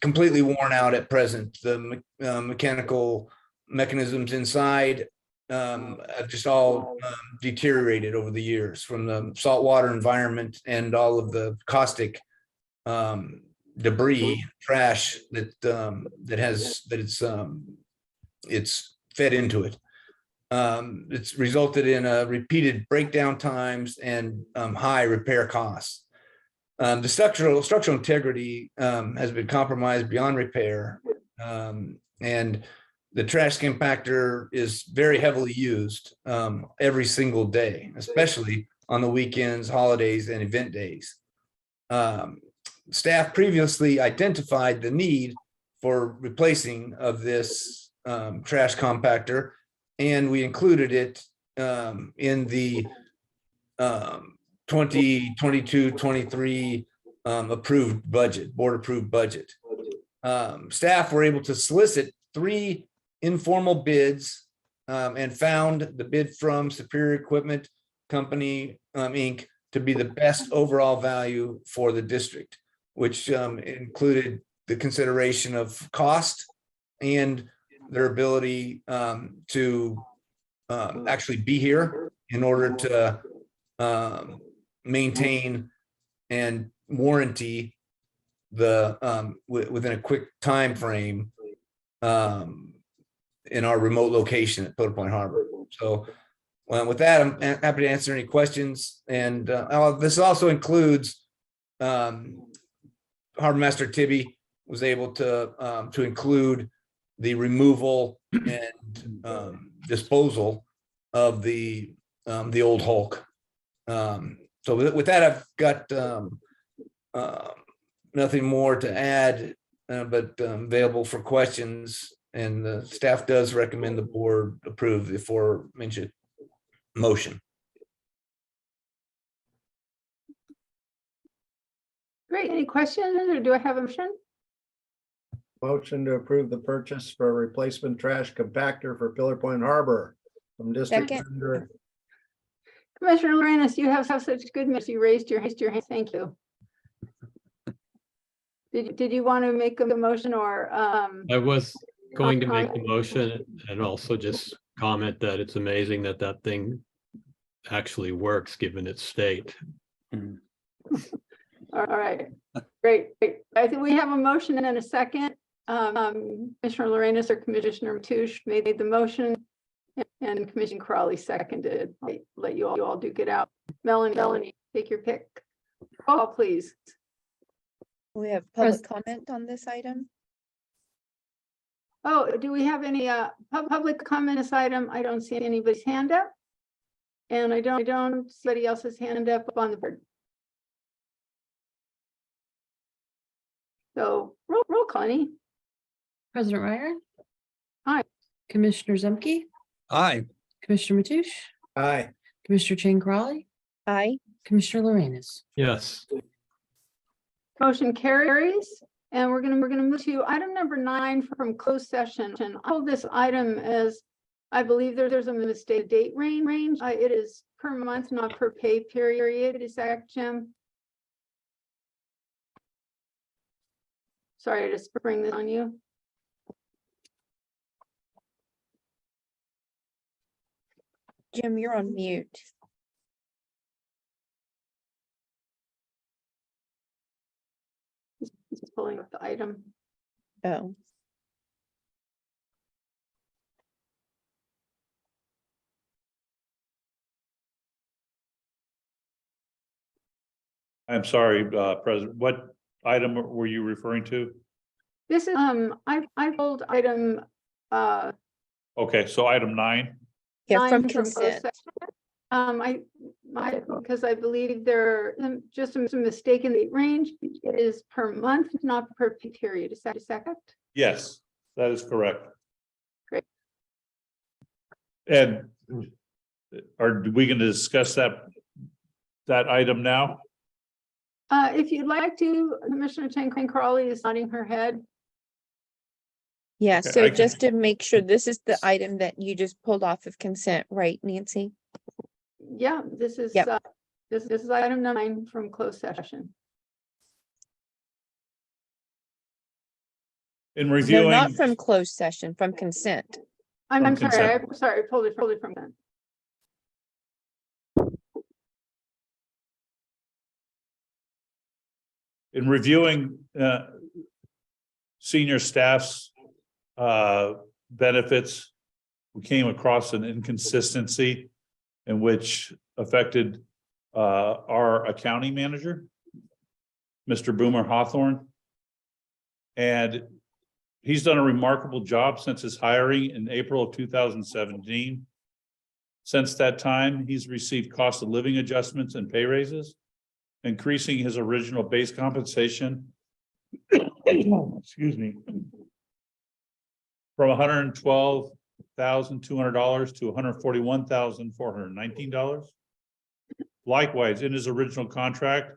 Speaker 10: completely worn out at present. The mechanical mechanisms inside have just all deteriorated over the years from the saltwater environment and all of the caustic debris, trash it's fed into it. It's resulted in repeated breakdown times and high repair costs. The structural integrity has been compromised beyond repair, and the trash compactor is very heavily used every single day, especially on the weekends, holidays, and event days. Staff previously identified the need for replacing of this trash compactor, and we included it in the 2022-23 approved budget, board approved budget. Staff were able to solicit 3 informal bids and found the bid from Superior Equipment Company, Inc. to be the best overall value for the district, which included the consideration of cost and their ability to actually be here in order to maintain and warranty the within a quick time frame in our remote location at Pillar Point Harbor. So with that, I'm happy to answer any questions. And this also includes Harbor Master Tibby was able to include the removal and disposal of the old hulk. So with that, I've got nothing more to add, but available for questions. And the staff does recommend the board approve the aforementioned motion.
Speaker 1: Great. Any questions, or do I have a motion?
Speaker 3: Motion to approve the purchase for a replacement trash compactor for Pillar Point Harbor from District
Speaker 4: Second.
Speaker 3: Vendor.
Speaker 1: Commissioner Lorenz, you have such good minutes. You raised your hand. Thank you. Did you want to make a motion, or
Speaker 12: I was going to make the motion and also just comment that it's amazing that that thing actually works given its state.
Speaker 1: all right, great. I think we have a motion and a second. Commissioner Lorenz or Commissioner Mateusz made the motion, and Commissioner Crawley seconded. Let you all duke it out. Melanie, take your pick. Roll call, please.
Speaker 4: We have public comment on this item.
Speaker 1: Oh, do we have any public comment on this item? I don't see anybody's hand up. And I don't see anybody else's hand up on the board. So roll call, Annie.
Speaker 2: President Ryan.
Speaker 1: Aye.
Speaker 2: Commissioner Zemke,
Speaker 15: Aye.
Speaker 2: Commissioner Mateusz,
Speaker 3: Aye.
Speaker 2: Commissioner Chang Crawley,
Speaker 4: Aye.
Speaker 2: Commissioner Lorenz.
Speaker 12: Yes.
Speaker 1: Motion carries, and we're gonna move to item number 9 from closed session. And I'll hold this item as I believe there's a mistake date range. It is per month, not per pay period. Is that correct, Jim? Sorry, I just bring this on you.
Speaker 4: Jim, you're on mute.
Speaker 1: He's pulling up the item.
Speaker 4: Oh.
Speaker 6: I'm sorry, President, what item were you referring to?
Speaker 1: This is I pulled item
Speaker 6: Okay, so item 9.
Speaker 4: Yeah,
Speaker 1: 9
Speaker 4: from
Speaker 1: from closed
Speaker 4: consent.
Speaker 1: session. Because I believe there just some mistake in the range. It is per month, not per pay period. Is that correct?
Speaker 6: Yes, that is correct.
Speaker 1: Great.
Speaker 6: And are we going to discuss that item now?
Speaker 1: If you'd like to, Commissioner Chang Crawley is nodding her head.
Speaker 4: Yeah,
Speaker 6: Okay,
Speaker 4: so
Speaker 6: I can-
Speaker 4: just to make sure, this is the item that you just pulled off of consent, right, Nancy?
Speaker 1: Yeah, this is,
Speaker 4: Yep.
Speaker 1: this is item 9 from closed session.
Speaker 6: In
Speaker 4: No,
Speaker 6: reviewing,
Speaker 4: not from closed session, from consent.
Speaker 1: I'm
Speaker 6: From
Speaker 1: sorry,
Speaker 6: consent.
Speaker 1: I'm sorry, I pulled it from that.
Speaker 6: in reviewing senior staff's benefits, we came across an inconsistency in which affected our accounting manager, Mr. Boomer Hawthorne. And he's done a remarkable job since his hiring in April of 2017. Since that time, he's received cost of living adjustments and pay raises, increasing his original base compensation, excuse me, from $112,200 to $141,419. Likewise, in his original contract,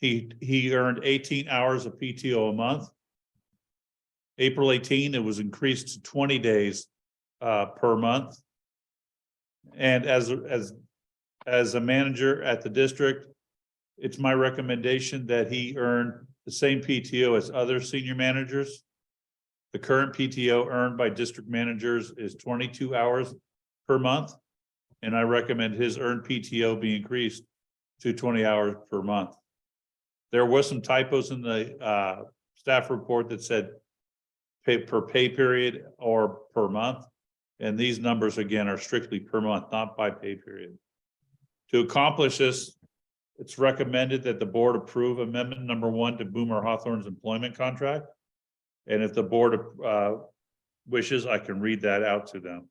Speaker 6: he earned 18 hours of PTO a month. April 18, it was increased to 20 days per month. And as a manager at the district, it's my recommendation that he earn the same PTO as other senior managers. The current PTO earned by district managers is 22 hours per month. And I recommend his earned PTO be increased to 20 hours per month. There was some typos in the staff report that said per pay period or per month. And these numbers again are strictly per month, not by pay period. To accomplish this, it's recommended that the board approve amendment number 1 to Boomer Hawthorne's employment contract. And if the board wishes, I can read that out to them.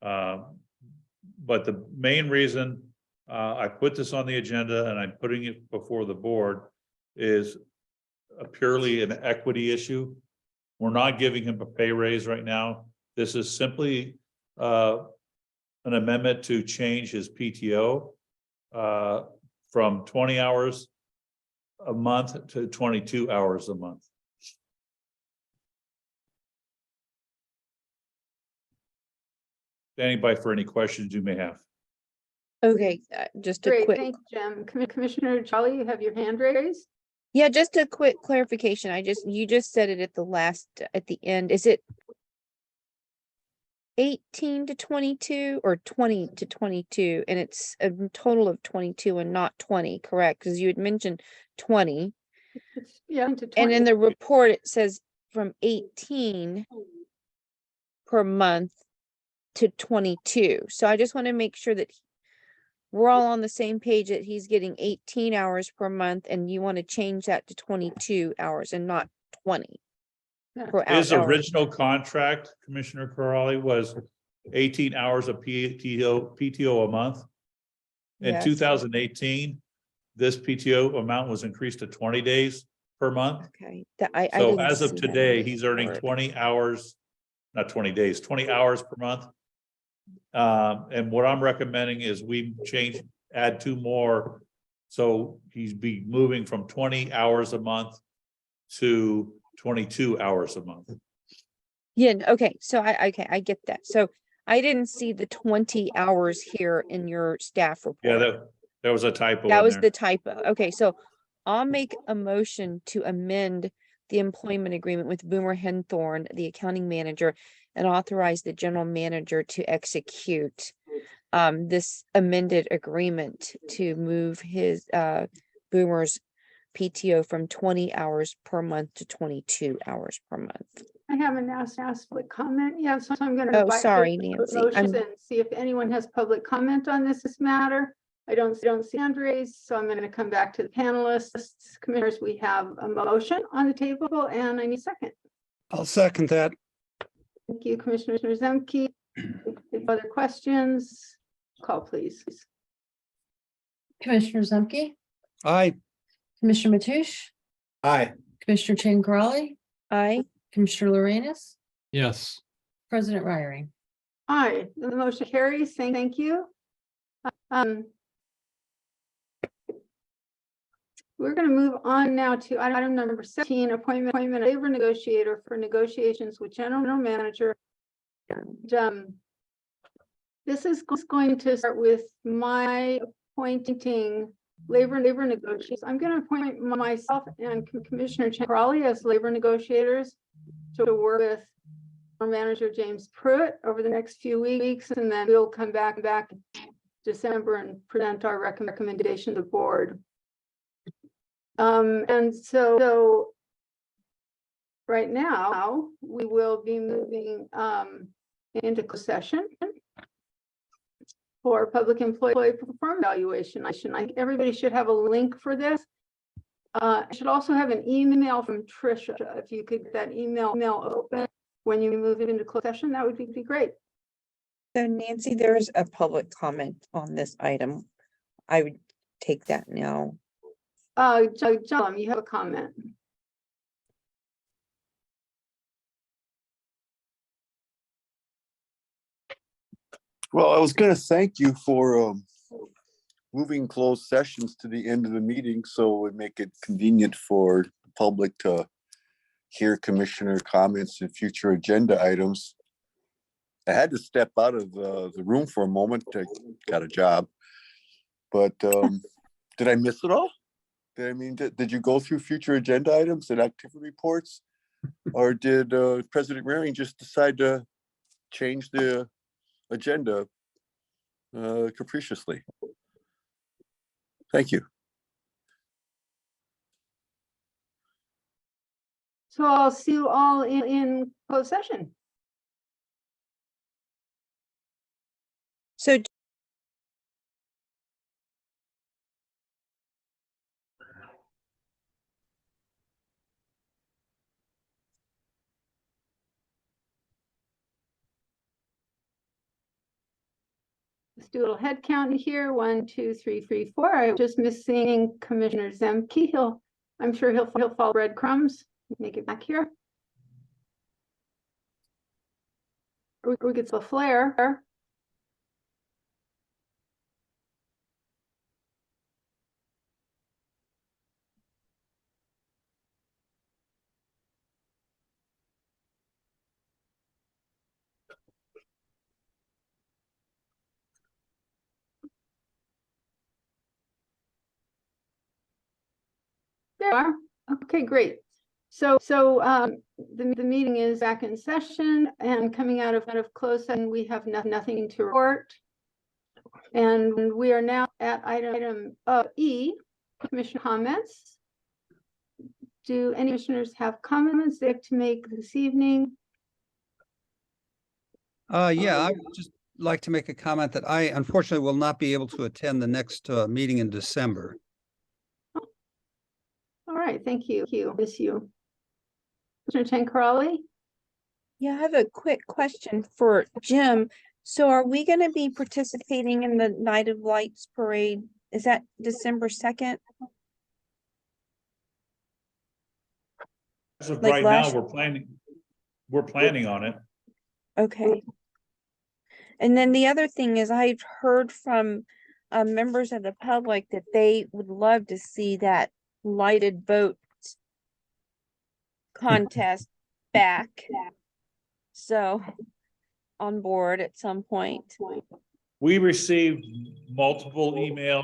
Speaker 6: But the main reason I put this on the agenda and I'm putting it before the board is purely an equity issue. We're not giving him a pay raise right now. This is simply an amendment to change his PTO from 20 hours a month to 22 hours a month. Anybody for any questions you may have?
Speaker 4: Okay, just a
Speaker 1: Great,
Speaker 4: quick,
Speaker 1: thank you, Jim. Commissioner Charlie, you have your hand raised?
Speaker 4: yeah, just a quick clarification. You just said it at the end. Is it 18 to 22 or 20 to 22? And it's a total of 22 and not 20, correct? Because you had mentioned 20.
Speaker 1: Yeah.
Speaker 4: And in the report, it says from 18 per month to 22. So I just want to make sure that we're all on the same page, that he's getting 18 hours per month and you want to change that to 22 hours and not 20.
Speaker 6: His original contract, Commissioner Corrali, was 18 hours of PTO a month. In
Speaker 4: Yes.
Speaker 6: 2018, this PTO amount was increased to 20 days per month.
Speaker 4: Okay. I
Speaker 6: So
Speaker 4: didn't
Speaker 6: as of
Speaker 4: see that in
Speaker 6: today,
Speaker 4: the
Speaker 6: he's earning
Speaker 4: report.
Speaker 6: 20 hours, not 20 days, 20 hours per month. And what I'm recommending is we add 2 more. So he's be moving from 20 hours a month to 22 hours a month.
Speaker 4: Yeah, okay, so I get that. So I didn't see the 20 hours here in your staff report.
Speaker 6: Yeah, there was a typo
Speaker 4: That
Speaker 6: in
Speaker 4: was
Speaker 6: there.
Speaker 4: the typo. Okay, so I'll make a motion to amend the employment agreement with Boomer Henthorn, the accounting manager, and authorize the general manager to execute this amended agreement to move his Boomer's PTO from 20 hours per month to 22 hours per month.
Speaker 1: I haven't asked public comment. Yeah, so I'm going
Speaker 4: Oh,
Speaker 1: to.
Speaker 4: sorry, Nancy.
Speaker 1: Motions and see if anyone has public comment on this matter. I don't see hand raised, so I'm going to come back to the panelists. Commissioners, we have a motion on the table and I need a second.
Speaker 15: I'll second that.
Speaker 1: Thank you, Commissioner Zemke. If other questions, call please.
Speaker 2: Commissioner Zemke,
Speaker 15: Aye.
Speaker 2: Commissioner Mathush,
Speaker 3: Aye.
Speaker 2: Commissioner Chan Corrali,
Speaker 4: Aye.
Speaker 2: Commissioner Lorenz,
Speaker 12: Yes.
Speaker 2: President Ryring.
Speaker 1: Aye, the motion carries. Thank you. We're going to move on now to item number 17, appointment of labor negotiator for negotiations with general manager. And, this is going to start with my appointing labor negotiators. I'm going to appoint myself and Commissioner Crowley as labor negotiators to work with our manager James Pruitt over the next few weeks, and then we'll come back December and present our recommendation to the board. And so right now we will be moving into closed session for public employee performance evaluation. Everybody should have a link for this. I should also have an email from Tricia. If you could get that email open when you move it into closed session, that would be great.
Speaker 4: So Nancy, there's a public comment on this item. I would take that now.
Speaker 1: John, you have a comment.
Speaker 9: Well, I was going to thank you for moving closed sessions to the end of the meeting so it would make it convenient for the public to hear commissioner comments and future agenda items. I had to step out of the room for a moment. I got a job, but did I miss it all? Did you go through future agenda items and activity reports, or did President Waring just decide to change the agenda capriciously? Thank you.
Speaker 1: So I'll see you all in closed session.
Speaker 4: So
Speaker 1: Let's do a little head count here. 1, 2, 3, 4. I'm just missing Commissioner Zemke. I'm sure he'll follow breadcrumbs. Make it back here. We get a flare. There are. Okay, great. So the meeting is back in session, and coming out of closed session, we have nothing to report. And we are now at item E, commission comments. Do any commissioners have comments they'd like to make this evening?
Speaker 15: Yeah, I would just like to make a comment that I unfortunately will not be able to attend the next meeting in December.
Speaker 1: All right, thank you. Miss you. Commissioner Crowley?
Speaker 4: yeah, I have a quick question for Jim. So are we going to be participating in the Night of Lights parade? Is that December 2nd?
Speaker 6: As of
Speaker 4: Like
Speaker 6: right
Speaker 4: last-
Speaker 6: now, we're planning on it.
Speaker 4: Okay. And then the other thing is I've heard from members of the public that they would love to see that lighted boat contest back. So on board at some point.
Speaker 6: We received multiple emails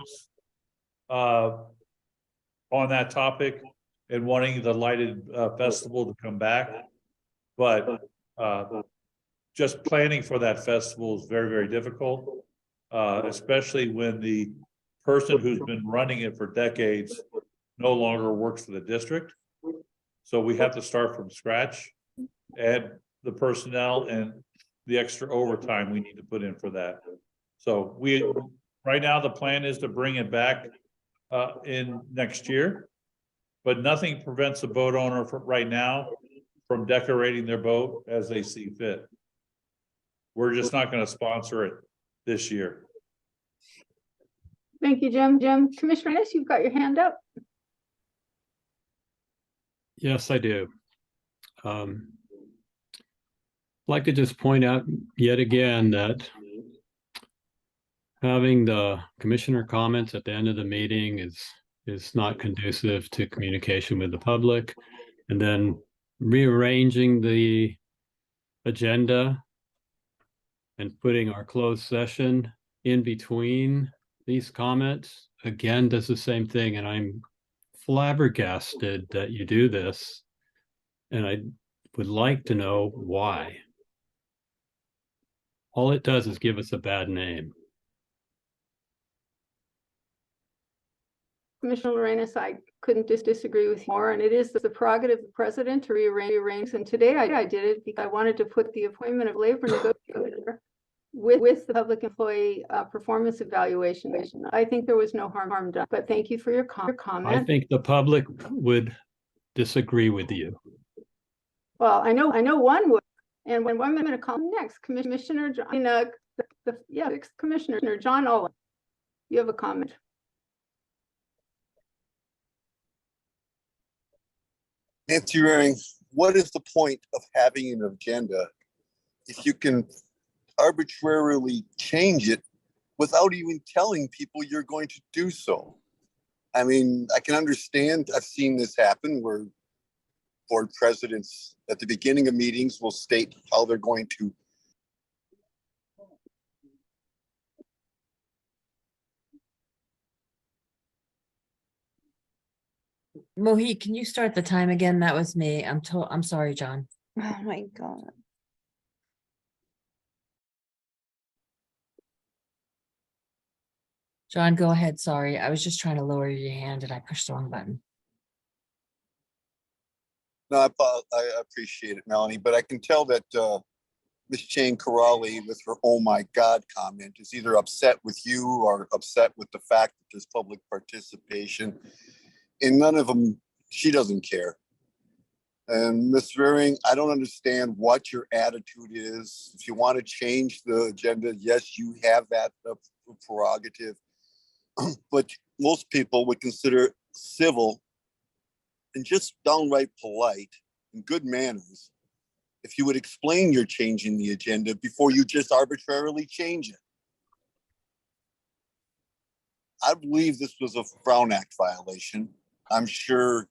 Speaker 6: on that topic and wanting the lighted festival to come back. But just planning for that festival is very, very difficult, especially when the person who's been running it for decades no longer works for the district. So we have to start from scratch, add the personnel and the extra overtime we need to put in for that. So right now, the plan is to bring it back in next year, but nothing prevents a boat owner from right now from decorating their boat as they see fit. We're just not going to sponsor it this year.
Speaker 1: Thank you, Jim. Commissioner Ennis, you've got your hand up.
Speaker 12: Yes, I do. I'd like to just point out yet again that having the commissioner comments at the end of the meeting is is not conducive to communication with the public. And then rearranging the agenda and putting our closed session in between these comments, again, does the same thing. And I'm flabbergasted that you do this. And I would like to know why. All it does is give us a bad name.
Speaker 1: Commissioner Lorenz, I couldn't disagree with you more, and it is the prerogative of the president to rearrange. And today I did it because I wanted to put the appointment of labor negotiator with the public employee performance evaluation. I think there was no harm done, but thank you for your comment.
Speaker 12: I think the public would disagree with you.
Speaker 1: Well, I know one would, and when I'm going to call next, Commissioner John, Commissioner John Owen, you have a comment.
Speaker 9: Nancy Raring, what is the point of having an agenda if you can arbitrarily change it without even telling people you're going to do so? I mean, I can understand, I've seen this happen where board presidents at the beginning of meetings will state how they're going to
Speaker 2: Mohit, can you start the time again? That was me. I'm sorry, John.
Speaker 4: Oh my God.
Speaker 2: John, go ahead. Sorry. I was just trying to lower your hand and I pushed the wrong button.
Speaker 9: No, I appreciate it, Melanie, but I can tell that Ms. Jane Corrali, with her "oh my God" comment, is either upset with you or upset with the fact that there's public participation. And none of them, she doesn't care. And Ms. Raring, I don't understand what your attitude is. If you want to change the agenda, yes, you have that prerogative. But most people would consider civil and just downright polite and good manners if you would explain you're changing the agenda before you just arbitrarily change it. I believe this was a Brown Act violation. I'm sure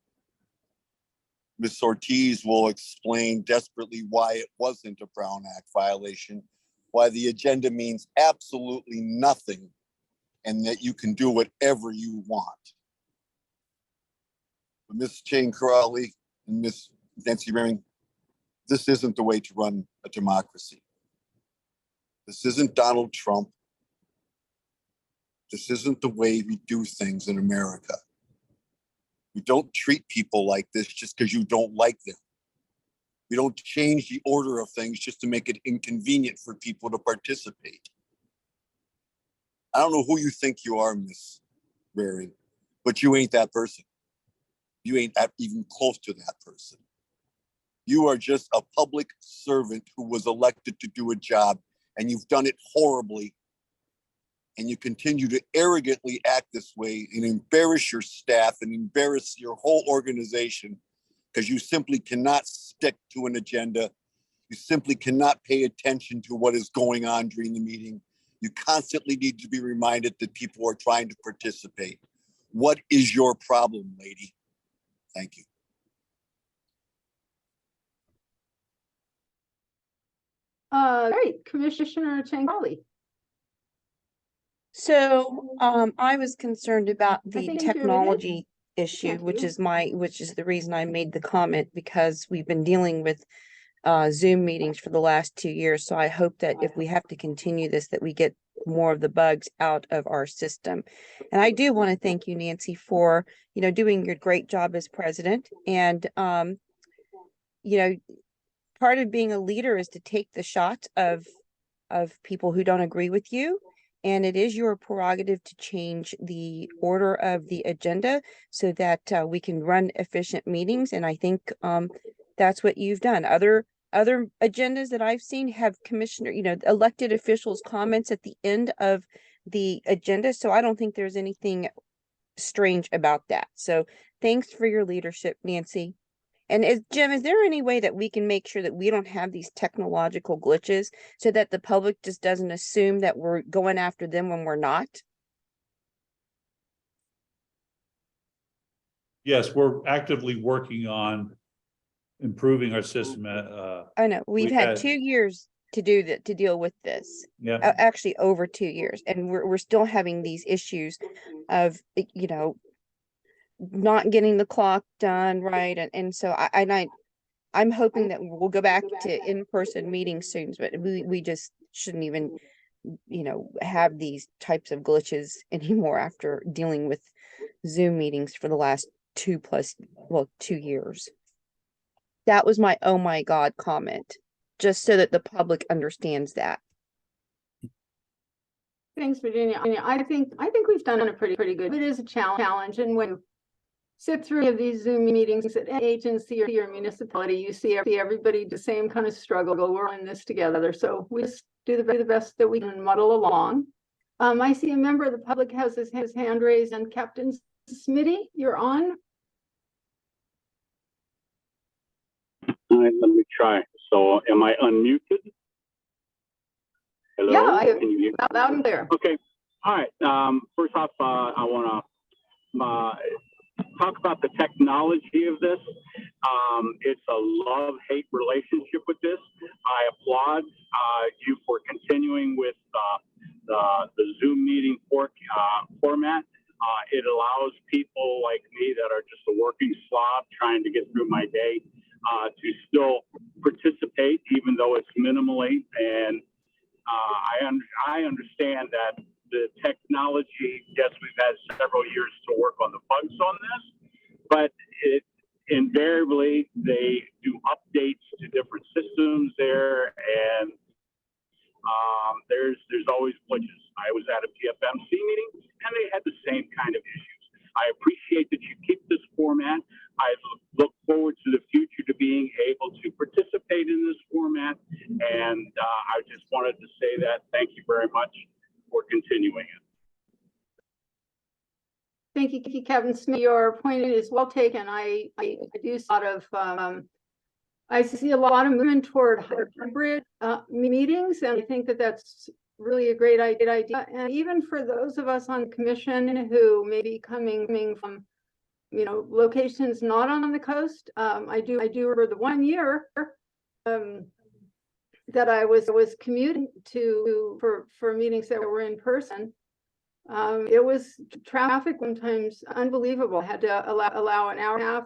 Speaker 9: Ms. Ortiz will explain desperately why it wasn't a Brown Act violation, why the agenda means absolutely nothing, and that you can do whatever you want. But Ms. Jane Corrali and Ms. Nancy Raring, this isn't the way to run a democracy. This isn't Donald Trump. This isn't the way we do things in America. We don't treat people like this just because you don't like them. We don't change the order of things just to make it inconvenient for people to participate. I don't know who you think you are, Miss Raring, but you ain't that person. You ain't even close to that person. You are just a public servant who was elected to do a job, and you've done it horribly. And you continue to arrogantly act this way and embarrass your staff and embarrass your whole organization because you simply cannot stick to an agenda. You simply cannot pay attention to what is going on during the meeting. You constantly need to be reminded that people are trying to participate. What is your problem, lady? Thank you.
Speaker 1: Great, Commissioner Chengali.
Speaker 4: So I was concerned about
Speaker 1: I
Speaker 4: the
Speaker 1: think you're
Speaker 4: technology issue,
Speaker 1: Thank
Speaker 4: which
Speaker 1: you.
Speaker 4: is the reason I made the comment, because we've been dealing with Zoom meetings for the last 2 years. So I hope that if we have to continue this, that we get more of the bugs out of our system. And I do want to thank you, Nancy, for, doing your great job as president. And, part of being a leader is to take the shot of people who don't agree with you. And it is your prerogative to change the order of the agenda so that we can run efficient meetings. And I think that's what you've done. Other agendas that I've seen have elected officials' comments at the end of the agenda. So I don't think there's anything strange about that. So thanks for your leadership, Nancy. And Jim, is there any way that we can make sure that we don't have these technological glitches so that the public just doesn't assume that we're going after them when we're not?
Speaker 6: yes, we're actively working on improving our system.
Speaker 4: I know, we've had 2 years to do that, to deal with this.
Speaker 6: Yeah,
Speaker 4: Actually over 2 years, and we're still having these issues of, you know, not getting the clock done right, and so I'm hoping that we'll go back to in-person meetings soon, but we just shouldn't even, you know, have these types of glitches anymore after dealing with Zoom meetings for the last 2 years. That was my oh my God comment, just so that the public understands that.
Speaker 1: Thanks, Virginia. I think we've done a pretty good. It is a challenge, and when you sit through these Zoom meetings at an agency or your municipality, you see everybody the same kind of struggle. We're in this together, so we just do the best that we can muddle along. I see a member of the public has his hand raised, and Captain Smitty, you're on.
Speaker 17: All right, let me try. So am I unmuted? Hello?
Speaker 1: Yeah,
Speaker 17: Can you hear me?
Speaker 1: loud and clear.
Speaker 17: Okay. All right. First off, I want to talk about the technology of this. It's a love-hate relationship with this. I applaud you for continuing with the Zoom meeting format. It allows people like me that are just a working slob trying to get through my day to still participate, even though it's minimally. And I understand that the technology, yes, we've had several years to work on the bugs on this, but it invariably they do updates to different systems there, and there's always glitches. I was at a PFMC meeting and they had the same kind of issues. I appreciate that you keep this format. I look forward to the future to being able to participate in this format. And I just wanted to say that thank you very much for continuing it.
Speaker 1: Thank you, Captain Smith. Your point is well taken. I do sort of I see a lot of movement toward hybrid meetings, and I think that that's really a great idea. And even for those of us on commission who may be coming from, you know, locations not on the coast, I do remember the 1 year that I was commuting to for meetings that were in person. It was traffic sometimes unbelievable. I had to allow an hour and a half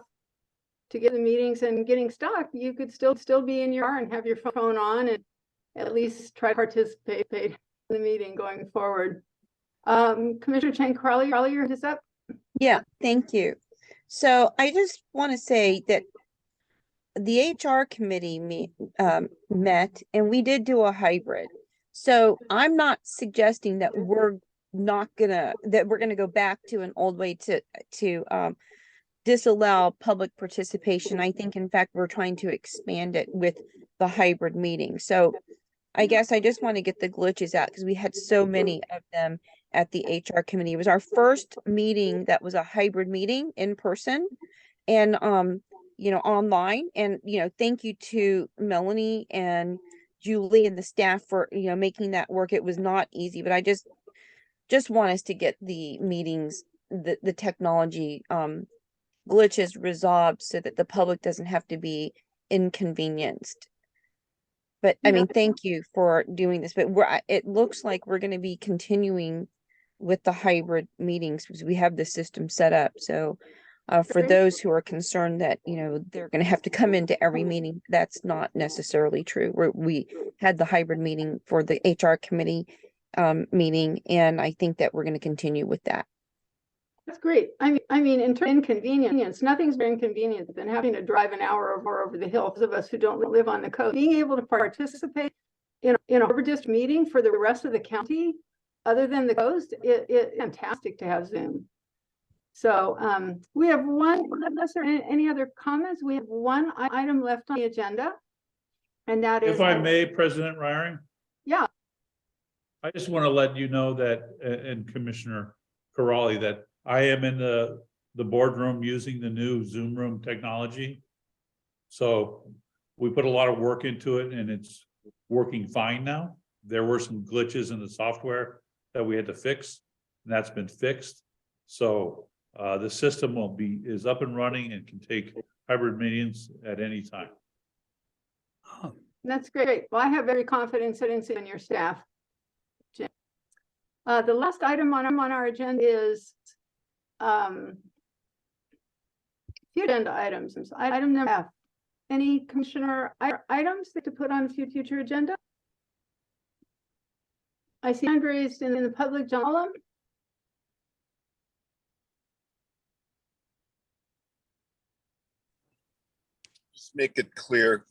Speaker 1: to get the meetings, and getting stuck. You could still be in your car and have your phone on and at least try to participate in the meeting going forward. Commissioner Chen Crowley, your hand is up.
Speaker 4: Yeah, thank you. So I just want to say that the HR committee met, and we did do a hybrid. So I'm not suggesting that we're gonna go back to an old way to disallow public participation. I think, in fact, we're trying to expand it with the hybrid meeting. So I guess I just want to get the glitches out, because we had so many of them at the HR committee. It was our first meeting that was a hybrid meeting in person and, you know, online. And, you know, thank you to Melanie and Julie and the staff for, you know, making that work. It was not easy, but I just want us to get the meetings, the technology, glitches resolved so that the public doesn't have to be inconvenienced. But I mean, thank you for doing this, but it looks like we're going to be continuing with the hybrid meetings because we have the system set up. So for those who are concerned that, you know, they're going to have to come into every meeting, that's not necessarily true. We had the hybrid meeting for the HR committee meeting, and I think that we're going to continue with that.
Speaker 1: That's great. I mean, in terms of inconvenience, nothing's more inconvenient than having to drive an hour over the hill. Those of us who don't live on the coast, being able to participate in a harbor district meeting for the rest of the county, other than the coast, it's fantastic to have Zoom. So we have unless there are any other comments, we have one item left on the agenda, and that is.
Speaker 6: If I may, President Ryring.
Speaker 1: Yeah.
Speaker 6: I just want to let you know that, and Commissioner Corrali, that I am in the boardroom using the new Zoom room technology. So we put a lot of work into it and it's working fine now. There were some glitches in the software that we had to fix, and that's been fixed. So The system is up and running and can take hybrid meetings at any time.
Speaker 1: That's great. Well, I have every confidence in your staff. Jim. The last item on our agenda is few agenda items. Item number F. Any commissioner items to put on future agenda? I see hand raised in the public column.
Speaker 9: Just make it clear.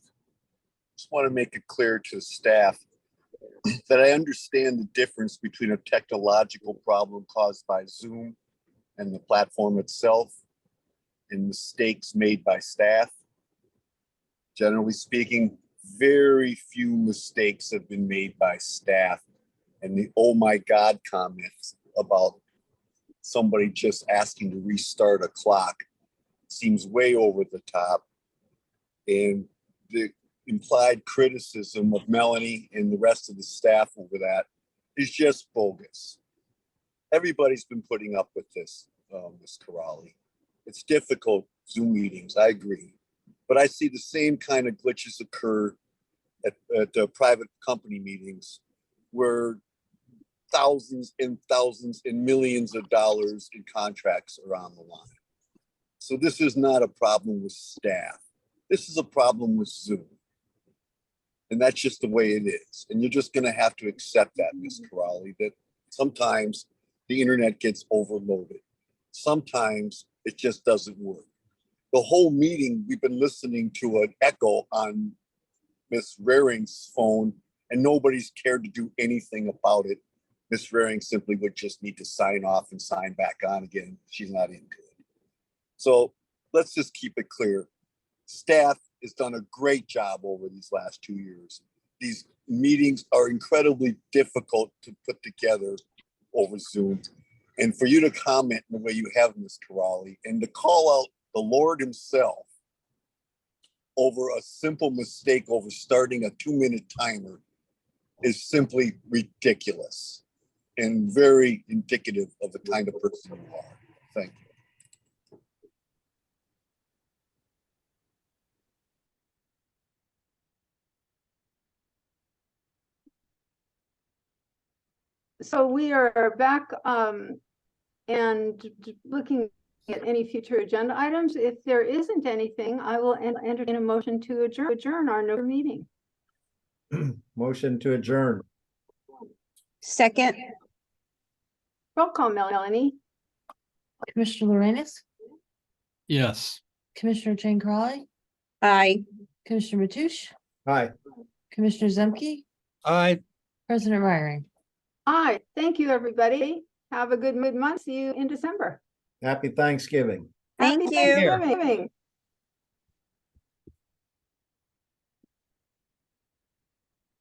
Speaker 9: Just want to make it clear to staff that I understand the difference between a technological problem caused by Zoom and the platform itself and mistakes made by staff. Generally speaking, very few mistakes have been made by staff. And the "oh my God" comments about somebody just asking to restart a clock seems way over the top. And the implied criticism of Melanie and the rest of the staff over that is just bogus. Everybody's been putting up with this, Ms. Corrali. It's difficult, Zoom meetings, I agree. But I see the same kind of glitches occur at private company meetings where thousands and thousands and millions of dollars in contracts are on the line. So this is not a problem with staff. This is a problem with Zoom. And that's just the way it is. And you're just going to have to accept that, Ms. Corrali, that sometimes the internet gets overloaded. Sometimes it just doesn't work. The whole meeting, we've been listening to an echo on Ms. Raring's phone, and nobody's cared to do anything about it. Ms. Raring simply would just need to sign off and sign back on again. She's not into it. So let's just keep it clear. Staff has done a great job over these last 2 years. These meetings are incredibly difficult to put together over Zoom. And for you to comment in the way you have, Ms. Corrali, and to call out the Lord himself over a simple mistake over starting a 2-minute timer is simply ridiculous and very indicative of the kind of person you are. Thank you.
Speaker 1: So we are back and looking at any future agenda items. If there isn't anything, I will entertain a motion to adjourn our meeting.
Speaker 3: Motion to adjourn.
Speaker 4: Second.
Speaker 1: Roll call, Melanie.
Speaker 2: Commissioner Lorenz,
Speaker 12: Yes.
Speaker 2: Commissioner Jane Crawley,
Speaker 4: Aye.
Speaker 2: Commissioner Matoush,
Speaker 3: Hi.
Speaker 2: Commissioner Zemke,
Speaker 15: Aye.
Speaker 2: President Reiring.
Speaker 1: Aye. Thank you, everybody. Have a good mid-month. See you in December.
Speaker 3: Happy Thanksgiving.
Speaker 4: Thank
Speaker 1: Happy
Speaker 4: you.
Speaker 1: Thanksgiving.